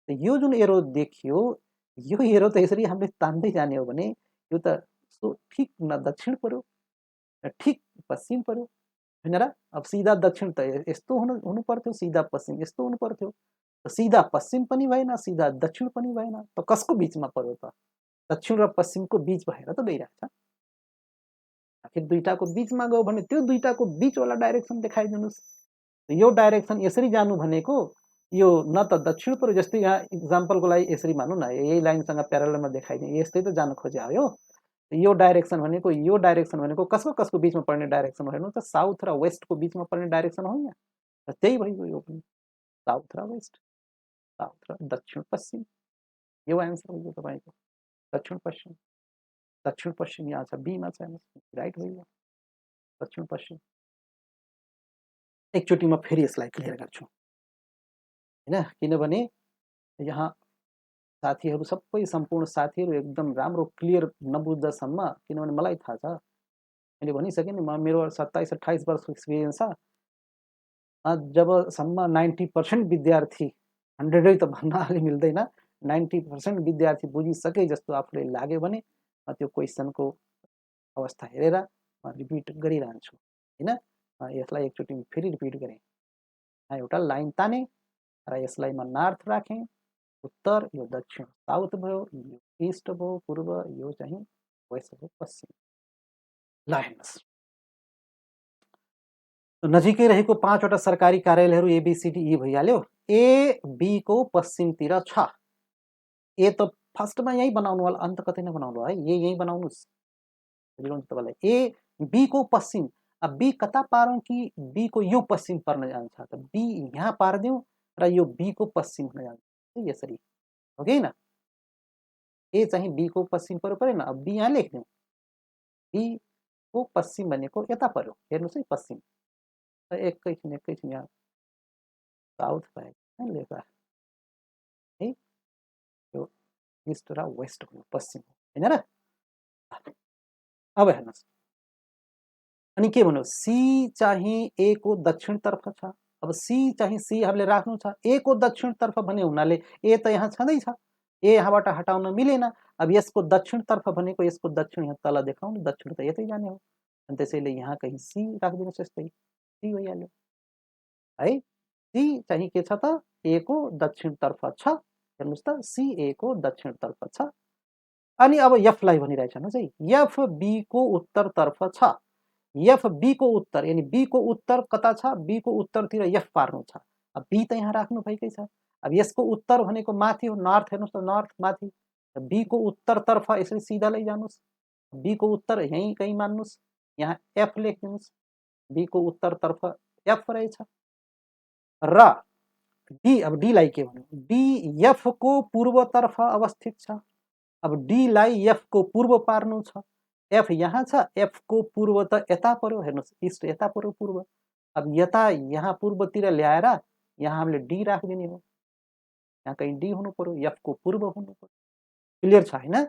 A: यो जुन एरो देखियो, यो एरो त यसरी हामीले तान्दै जाने हो भने यो त ठिक न दक्षिण पर्यो, ठिक पश्चिम पर्यो, होइन र। अब सिधा दक्षिण त यस्तो हुनु पर्थ्यो, सिधा पश्चिम यस्तो हुनु पर्थ्यो। सिधा पश्चिम पनि भएन, सिधा दक्षिण पनि भएन। त कसको बिचमा पर्यो त, दक्षिण र पश्चिमको बिच भएर त गइरहेछ। आखिर दुईटाको बिचमा गयो भने त्यो दुईटाको बिचवाला डाइरेक्सन देखाइदिनुहोस्। यो डाइरेक्सन यसरी जानु भनेको यो न त दक्षिण पर्यो, जस्तै यहाँ इक्जाम्पलको लागि यसरी मानौँ न, यही लाइनसँग प्यारललमा देखाइदिने, यस्तै त जानु खोजे हो। यो डाइरेक्सन भनेको, यो डाइरेक्सन भनेको कसको कसको बिचमा पर्ने डाइरेक्सन हो, हेर्नु त, साउथ र वेस्टको बिचमा पर्ने डाइरेक्सन हो यहाँ। त्यही भइगयो यो पनि, साउथ र वेस्ट, साउथ र दक्षिण पश्चिम। यो एन्सर हो तपाईँको, दक्षिण पश्चिम। दक्षिण पश्चिम यहाँ छ, बीमा छ, राइट भइगयो, दक्षिण पश्चिम। एकचोटि म फेरि यसलाई क्लियर गर्छु, होइन, किनभने यहाँ साथीहरू सबै सम्पूर्ण साथीहरू एकदम राम्रो क्लियर नबुझ्दासम्म, किनभने मलाई थाहा छ, मैले भनिसकेँ नि, म मेरो 27-28 वर्षको एक्सपिरियन्स छ। जबसम्म 90% विद्यार्थी, 100 त भन्न अलि मिल्दैन, 90% विद्यार्थी बुझिसके जस्तो आफूले लाग्यो भने त्यो क्वेसनको अवस्था हेरेर म रिपिट गरिरहन्छु, होइन। यसलाई एकचोटि फेरि रिपिट गरेँ। एउटा लाइन ताने र यसलाई म नर्थ राखेँ, उत्तर, यो दक्षिण साउथ भयो, यो इस्ट भयो पूर्व, यो चाहिँ वेस्ट भयो पश्चिम। ल हेर्नुहोस्, नजिकै रहेको 5वटा सरकारी कार्यालयहरू ABCDE भइहाल्यो। ए बी को पश्चिमतिर छ। ए त फर्स्टमा यही बनाउनु होला, अन्त कतै नबनाउनु है, यही बनाउनुहोस्, तपाईँलाई। ए बी को पश्चिम, अब बी कता पारौँ कि बी को यो पश्चिम पर्न जान्छ, त बी यहाँ पारिदिउँ र यो बी को पश्चिम हुन जान्छ, यसरी हो कि होइन। ए चाहिँ बी को पश्चिम परेन। अब बी यहाँ लेखिदिउँ, बी को पश्चिम भनेको यता पर्यो, हेर्नुहोस् है, पश्चिम। एकैछिन यहाँ साउथ भयो लेखा है, यो इस्ट र वेस्ट हो, पश्चिम, होइन र। अब हेर्नुहोस्, अनि के भन्यो, सी चाहिँ ए को दक्षिणतर्फ छ। अब सी चाहिँ सी हामीले राख्नु छ, ए को दक्षिणतर्फ भने हुनाले ए त यहाँ छँदैछ, ए यहाँबाट हटाउन मिलेन। अब यसको दक्षिणतर्फ भनेको यसको दक्षिण यहाँ तल देखाउनु, दक्षिण त यतै जाने हो, अनि त्यसैले यहाँ कहीँ सी राखिदिनुहोस्, यस्तै सी भइहाल्यो है। सी चाहिँ के छ त, ए को दक्षिणतर्फ छ। हेर्नुहोस् त, सी ए को दक्षिणतर्फ छ। अनि अब एफलाई भनिरहेछ हेर्नुहोस् है, एफ बी को उत्तरतर्फ छ। एफ बी को उत्तर, यानी बी को उत्तर कता छ, बी को उत्तरतिर एफ पार्नु छ। अब बी त यहाँ राख्नु भएकै छ। अब यसको उत्तर भनेको माथि हो, नर्थ, हेर्नुहोस् त, नर्थ माथि। बी को उत्तरतर्फ यसरी सिधा लैजानुहोस्, बी को उत्तर यहीँ कहीँ मान्नुहोस्, यहाँ एफ लेखिदिनुहोस्, बी को उत्तरतर्फ एफ रहेछ। र डी, अब डी लाई के भन्यो, डी एफ को पूर्वतर्फ अवस्थित छ। अब डी लाई एफ को पूर्व पार्नु छ। एफ यहाँ छ, एफ को पूर्व त यता पर्यो, हेर्नुहोस् इस्ट यता पर्यो पूर्व। अब यता यहाँ पूर्वतिर ल्याएर यहाँ हामीले डी राखिदिने हो, यहाँ कहीँ डी हुनु पर्यो, एफ को पूर्व हुनु पर्यो। क्लियर छ हैन?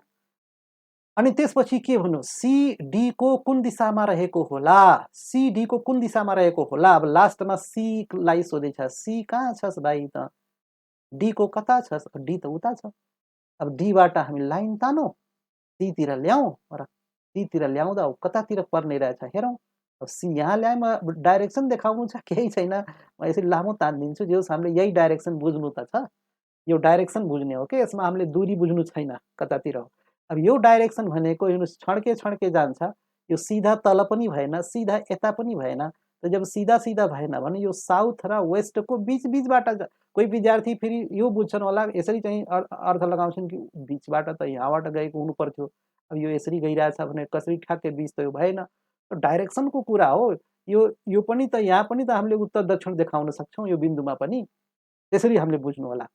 A: अनि त्यसपछि के भन्नु, सिडी को कुन दिशामा रहेको होला, सिडी को कुन दिशामा रहेको होला। अब लास्टमा सी लाई सोधेछ, सी कहाँ छस् भाइ त, डी को कता छस्, डी त उता छ। अब डीबाट हामी लाइन तानौँ, सीतिर ल्याउँ र सीतिर ल्याउँदा कतातिर पर्ने रहेछ हेरौँ। अब सी यहाँ ल्याएमा डाइरेक्सन देखाउनु छ, केही छैन, म यसरी लामो तानिदिन्छु, जे होस् हामीले यही डाइरेक्सन बुझ्नु त छ, यो डाइरेक्सन बुझ्ने हो कि यसमा हामीले दूरी बुझ्नु छैन कतातिर हो। अब यो डाइरेक्सन भनेको हेर्नुहोस् छड्के छड्के जान्छ, यो सिधा तल पनि भएन, सिधा यता पनि भएन। त जब सिधा सिधा भएन भने यो साउथ र वेस्टको बीच बीचबाट कोही विद्यार्थी फेरि यो बुझ्छन् होला, यसरी चाहिँ अर्थ लगाउँछन् कि बीचबाट त यहाँबाट गएको हुनु पर्थ्यो, अब यो यसरी गइरहेछ भने कसरी ठ्याक्कै बीच त यो भएन। डाइरेक्सनको कुरा हो यो पनि त, यहाँ पनि त हामीले उत्तर दक्षिण देखाउन सक्छौँ यो बिन्दुमा पनि, त्यसरी हामीले बुझ्नु होला।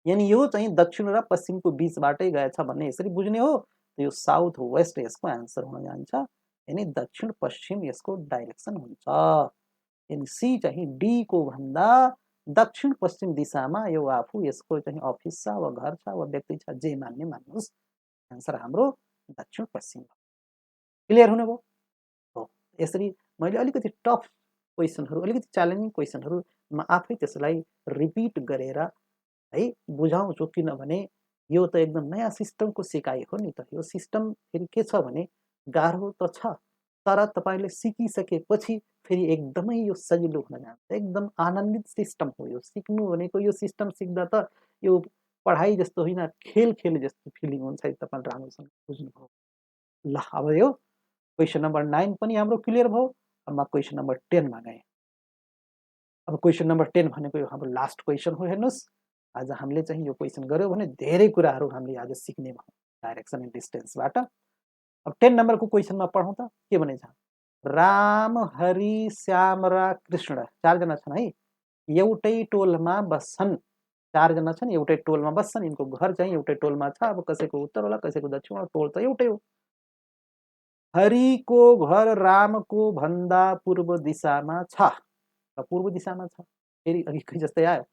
A: यानी यो चाहिँ दक्षिण र पश्चिमको बीचबाटै गएछ भन्ने यसरी बुझ्ने हो। यो साउथ वेस्ट यसको आन्सर हुन जान्छ, यानी दक्षिण पश्चिम यसको डाइरेक्सन हुन्छ। यानी सी चाहिँ डी को भन्दा दक्षिण पश्चिम दिशामा यो आफू यसको चाहिँ अफिस छ वा घर छ वा व्यक्ति छ, जे मान्ने मान्नुहोस्, आन्सर हाम्रो दक्षिण पश्चिम। क्लियर हुनुभयो हो। यसरी मैले अलिकति टफ क्वेसनहरू, अलिकति च्यालेन्जिङ क्वेसनहरूमा आफै त्यसलाई रिपिट गरेर है बुझाउँछु, किनभने यो त एकदम नयाँ सिस्टमको सिकाइ हो नि त। यो सिस्टम फेरि के छ भने गाह्रो त छ, तर तपाईँले सिकिसकेपछि फेरि एकदमै यो सजिलो हुन जान्छ, एकदम आनन्दित सिस्टम हो यो। सिक्नु भनेको यो सिस्टम सिक्दा त यो पढाइ जस्तो होइन, खेल खेल जस्तो फिलिङ हुन्छ, तपाईँले राम्रोसँग बुझ्नुभयो। ल अब यो क्वेसन नम्बर 9 पनि हाम्रो क्लियर भयो। अब म क्वेसन नम्बर 10 मा गएँ। अब क्वेसन नम्बर 10 भनेको यो हाम्रो लास्ट क्वेसन हो। हेर्नुहोस् आज हामीले चाहिँ यो क्वेसन गर्यो भने धेरै कुराहरू हामीले आज सिक्ने भयौँ डाइरेक्सन एन्ड डिस्टेन्सबाट। अब 10 नम्बरको क्वेसनमा पढौँ त के भनेछ, राम हरि श्याम र कृष्ण चारजना छन् है, एउटै टोलमा बस्छन्। चारजना छन्, एउटै टोलमा बस्छन्, यिनको घर चाहिँ एउटै टोलमा छ। अब कसैको उत्तर होला, कसैको दक्षिण होला, टोल त एउटै हो। हरिको घर रामको भन्दा पूर्व दिशामा छ, पूर्व दिशामा छ, फेरि अघिकै जस्तै आयो।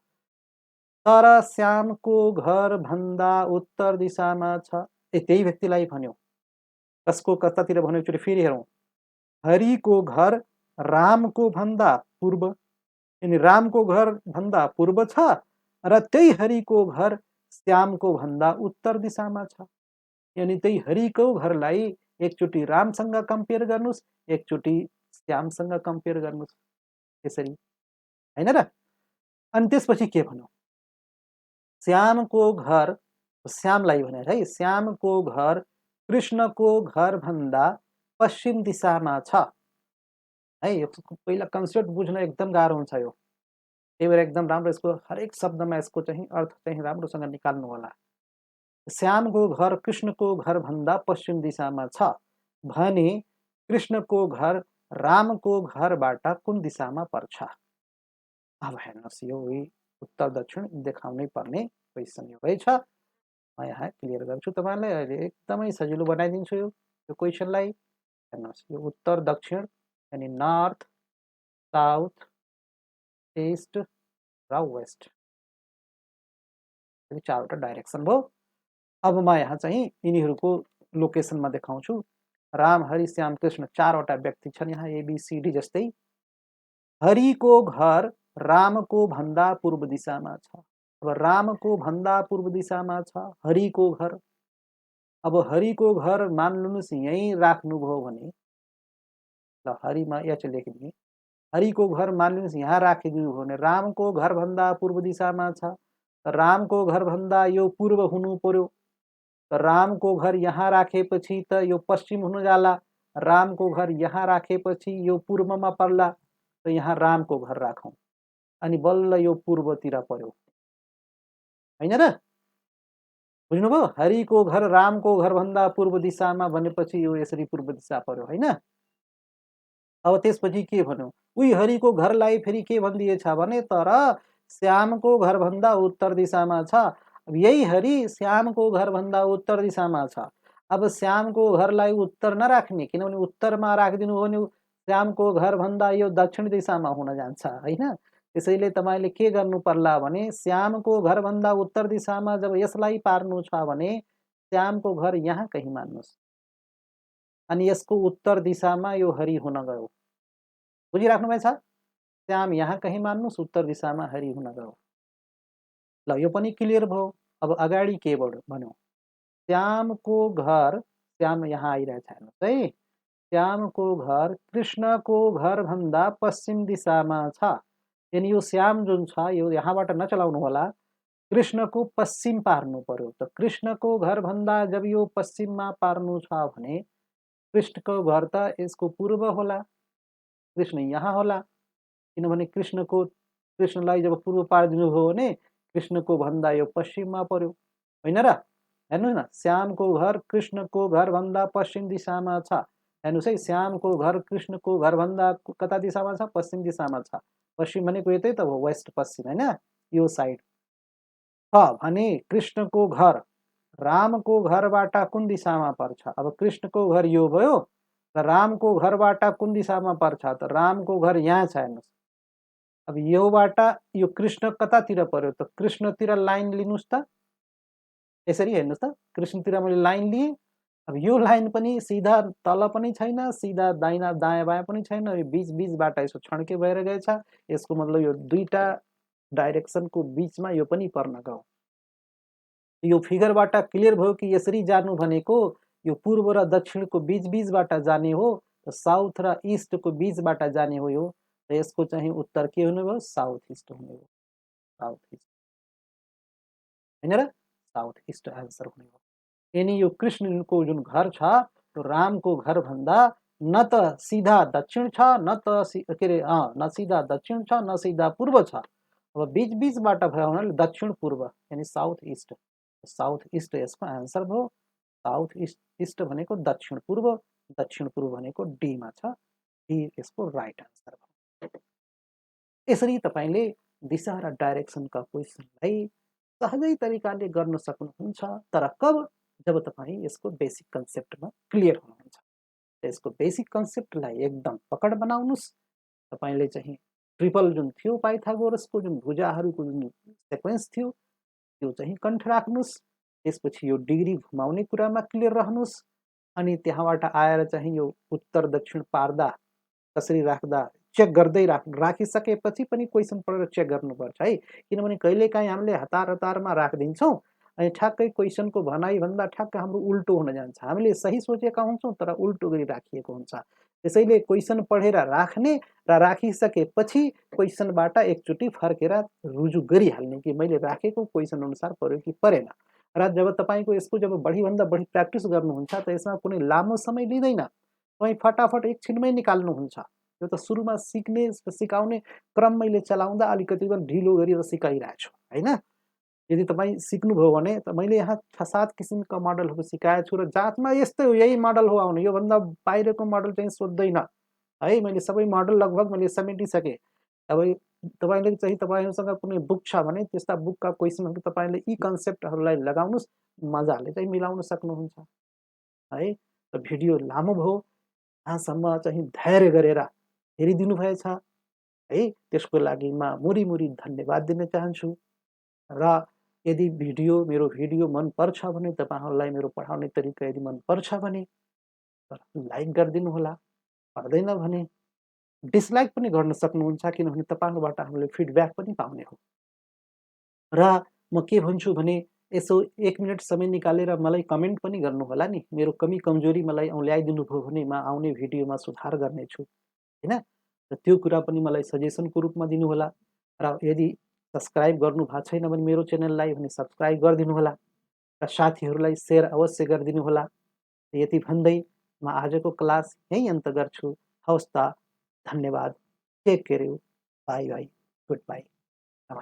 A: तर श्यामको घर भन्दा उत्तर दिशामा छ, त्यही व्यक्तिलाई भन्यो, कसको कतातिर भन्यो एकचोटि फेरि हेरौँ। हरिको घर रामको भन्दा पूर्व, यानी रामको घर भन्दा पूर्व छ र त्यही हरिको घर श्यामको भन्दा उत्तर दिशामा छ। यानी त्यही हरिको घरलाई एकचोटि रामसँग कम्पेयर गर्नुहोस्, एकचोटि श्यामसँग कम्पेयर गर्नुहोस्, यसरी हैन र। अनि त्यसपछि के भन्यो, श्यामको घर, श्यामलाई भने है, श्यामको घर कृष्णको घर भन्दा पश्चिम दिशामा छ है। यो पहिला कन्सेप्ट बुझ्न एकदम गाह्रो हुन्छ यो, त्यही भएर एकदम राम्रो यसको हरेक शब्दमा यसको चाहिँ अर्थ चाहिँ राम्रोसँग निकाल्नु होला। श्यामको घर कृष्णको घर भन्दा पश्चिम दिशामा छ भने कृष्णको घर रामको घरबाट कुन दिशामा पर्छ। अब हेर्नुहोस् यो उत्तर दक्षिण देखाउनै पर्ने क्वेसन यो रहेछ। म यहाँ क्लियर गर्छु तपाईँलाई, अहिले एकदमै सजिलो बनाइदिन्छु यो क्वेसनलाई। हेर्नुहोस् यो उत्तर दक्षिण यानी नर्थ साउथ ईस्ट र वेस्ट, यो चारवटा डाइरेक्सन भयो। अब म यहाँ चाहिँ यिनीहरूको लोकेसनमा देखाउँछु। राम हरि श्याम कृष्ण चारवटा व्यक्ति छन् यहाँ, एबीसीडी जस्तै। हरिको घर रामको भन्दा पूर्व दिशामा छ। अब रामको भन्दा पूर्व दिशामा छ हरिको घर। अब हरिको घर मान्नुहोस् यहीँ राख्नुभयो भने, ल हरिमा एच लेखिदिए, हरिको घर मान्नुहोस् यहाँ राखिदिनु भने रामको घर भन्दा पूर्व दिशामा छ, रामको घर भन्दा यो पूर्व हुनु पर्यो। रामको घर यहाँ राखेपछि त यो पश्चिम हुन जाला, रामको घर यहाँ राखेपछि यो पूर्वमा पर्ला, त यहाँ रामको घर राखौँ, अनि बल्ल यो पूर्वतिर पर्यो हैन र। बुझ्नुभयो, हरिको घर रामको घर भन्दा पूर्व दिशामा भनेपछि यो यसरी पूर्व दिशा पर्यो हैन। अब त्यसपछि के भन्यो, उही हरिको घरलाई फेरि के भनिदिएछ भने, तर श्यामको घरभन्दा उत्तर दिशामा छ। अब यही हरि श्यामको घरभन्दा उत्तर दिशामा छ। अब श्यामको घरलाई उत्तर नराख्ने, किनभने उत्तरमा राखिदिनु हो भने श्यामको घरभन्दा यो दक्षिण दिशामा हुन जान्छ हैन। त्यसैले तपाईले के गर्नु पर्ला भने श्यामको घरभन्दा उत्तर दिशामा जब यसलाई पार्नु छ भने श्यामको घर यहाँ कहीँ मान्नुस्, अनि यसको उत्तर दिशामा यो हरि हुन गयो। बुझिराख्नु भएछ? श्याम यहाँ कहीँ मान्नुस्, उत्तर दिशामा हरि हुन गयो। ल यो पनि क्लियर भयो। अब अगाडि के भन्यो, श्यामको घर, श्याम यहाँ आइरहेछ हेर्नुहोस् है, श्यामको घर कृष्णको घरभन्दा पश्चिम दिशामा छ। यानि यो श्याम जुन छ यो यहाँबाट नचलाउनु होला, कृष्णको पश्चिम पार्नु पर्यो। त कृष्णको घरभन्दा जब यो पश्चिममा पार्नु छ भने कृष्णको घर त यसको पूर्व होला, कृष्ण यहाँ होला, किनभने कृष्णलाई जब पूर्व पारिदिनु भयो भने कृष्णको भन्दा यो पश्चिममा पर्यो होइन र। हेर्नुहोस् न, श्यामको घर कृष्णको घरभन्दा पश्चिम दिशामा छ। हेर्नुहोस् है, श्यामको घर कृष्णको घरभन्दा कता दिशामा छ? पश्चिम दिशामा छ। पश्चिम भनेको यतै त हो, वेस्ट पश्चिम होइन, यो साइड छ भने कृष्णको घर रामको घरबाट कुन दिशामा पर्छ? अब कृष्णको घर यो भयो र रामको घरबाट कुन दिशामा पर्छ? त रामको घर यहाँ छ हेर्नुहोस्। अब योबाट यो कृष्ण कतातिर पर्यो? त कृष्णतिर लाइन लिनुस् त, यसरी हेर्नुहोस् त, कृष्णतिर मैले लाइन लिएँ। अब यो लाइन पनि सिधा तल पनि छैन, सिधा दाहिना दायाँ बायाँ पनि छैन, यो बीच बीचबाट यसो छड्के भएर गएछ। यसको मतलब यो दुईटा डाइरेक्सनको बीचमा यो पनि पर्न गयो। यो फिगरबाट क्लियर भयो कि यसरी जानु भनेको यो पूर्व र दक्षिणको बीच बीचबाट जाने हो, र साउथ र इस्टको बीचबाट जाने हो। यो र यसको चाहिँ उत्तर के हुने भयो? साउथ इस्ट हुने भयो। साउथ इस्ट हैन र, साउथ इस्ट आन्सर हुने भयो। यानी यो कृष्णको जुन घर छ त्यो रामको घर भन्दा न त सीधा दक्षिण छ, न त के अरे न सीधा दक्षिण छ, न सीधा पूर्व छ। अब बीच बीचबाट भयो हुनाले दक्षिण पूर्व यानी साउथ इस्ट। साउथ इस्ट यसको आन्सर भयो। साउथ इस्ट भनेको दक्षिण पूर्व भनेको डीमा छ। डी यसको राइट आन्सर भयो। यसरी तपाईले दिशा र डाइरेक्सनका क्वेशनलाई सहजै तरिकाले गर्न सक्नुहुन्छ, तर कब? जब तपाई यसको बेसिक कन्सेप्टमा क्लियर हुनुहुन्छ। यसको बेसिक कन्सेप्टलाई एकदम पकड बनाउनुस्। तपाईले चाहिँ ट्रिपल जुन थियो पाइथागोरसको जुन भुजाहरूको जुन सिक्वेन्स थियो त्यो चाहिँ कण्ठ राख्नुस्। त्यसपछि यो डिग्री घुमाउने कुरामा क्लियर रहनुस्। अनि त्यहाँबाट आएर चाहिँ यो उत्तर दक्षिण पार्दा कसरी राख्दा चेक गर्दै राखिसकेपछि पनि क्वेसन पढेर चेक गर्नुपर्छ है। किनभने कहिलेकाहीँ हामीले हतार हतारमा राखिदिन्छौँ अनि ठ्याक्कै क्वेसनको भनाइभन्दा ठ्याक्क हाम्रो उल्टो हुन जान्छ। हामीले सही सोचेका हुन्छौँ तर उल्टो गरी राखिएको हुन्छ। त्यसैले क्वेसन पढेर राख्ने र राखिसकेपछि क्वेसनबाट एकचोटि फर्केर रुजु गरिहाल्ने कि मैले राखेको क्वेसन अनुसार पर्यो कि परेन। र जब तपाईको यसको जब बढीभन्दा बढी प्र्याक्टिस गर्नुहुन्छ त यसमा कुनै लामो समय लिँदैन, तपाईँ फटाफट एकछिनमै निकाल्नुहुन्छ। यो त सुरुमा सिकाउने क्रम मैले चलाउँदा अलिकति ढिलो गरेर सिकाइरहेको छु हैन। यदि तपाईँ सिक्नुभयो भने त मैले यहाँ 6-7 किसिमका मोडलहरू सिकाएको छु र जाँचमा यस्तै हो, यही मोडल हो आउने, योभन्दा बाहिरको मोडल चाहिँ सोध्दैन है। मैले सबै मोडल लगभग मैले समेटिसकेँ। अब तपाईले चाहिँ तपाईहरुसँग कुनै बुक छ भने त्यस्ता बुकका क्वेसनहरू तपाईले यी कन्सेप्टहरूलाई लगाउनुस्, मजाले चाहिँ मिलाउन सक्नुहुन्छ है। र भिडियो लामो भयो, यहाँसम्म चाहिँ धैर्य गरेर हेरिदिनु भएछ है, त्यसको लागि म मुरी धन्यवाद दिन चाहन्छु। र यदि मेरो भिडियो मन पर्छ भने तपाईहरुलाई मेरो पढाउने तरिका यदि मन पर्छ भने लाइक गरिदिनु होला, पर्दैन भने डिसलाइक पनि गर्न सक्नुहुन्छ, किनभने तपाईहरुबाट हामीले फिडब्याक पनि पाउने हो। र म के भन्छु भने यसो 1 मिनेट समय निकालेर मलाई कमेन्ट पनि गर्नु होला नि। मेरो कमी कमजोरी मलाई ल्याइदिनु भयो भने म आउने भिडियोमा सुधार गर्नेछु हैन। र त्यो कुरा पनि मलाई सजेसनको रूपमा दिनु होला। र यदि सब्स्क्राइब गर्नु भएको छैन भने मेरो च्यानललाई भने सब्स्क्राइब गरिदिनु होला र साथीहरूलाई सेयर अवश्य गरिदिनु होला। यति भन्दै म आजको क्लास यही अन्त गर्छु। हवस् त, धन्यवाद। Take care you. Bye bye. Good by.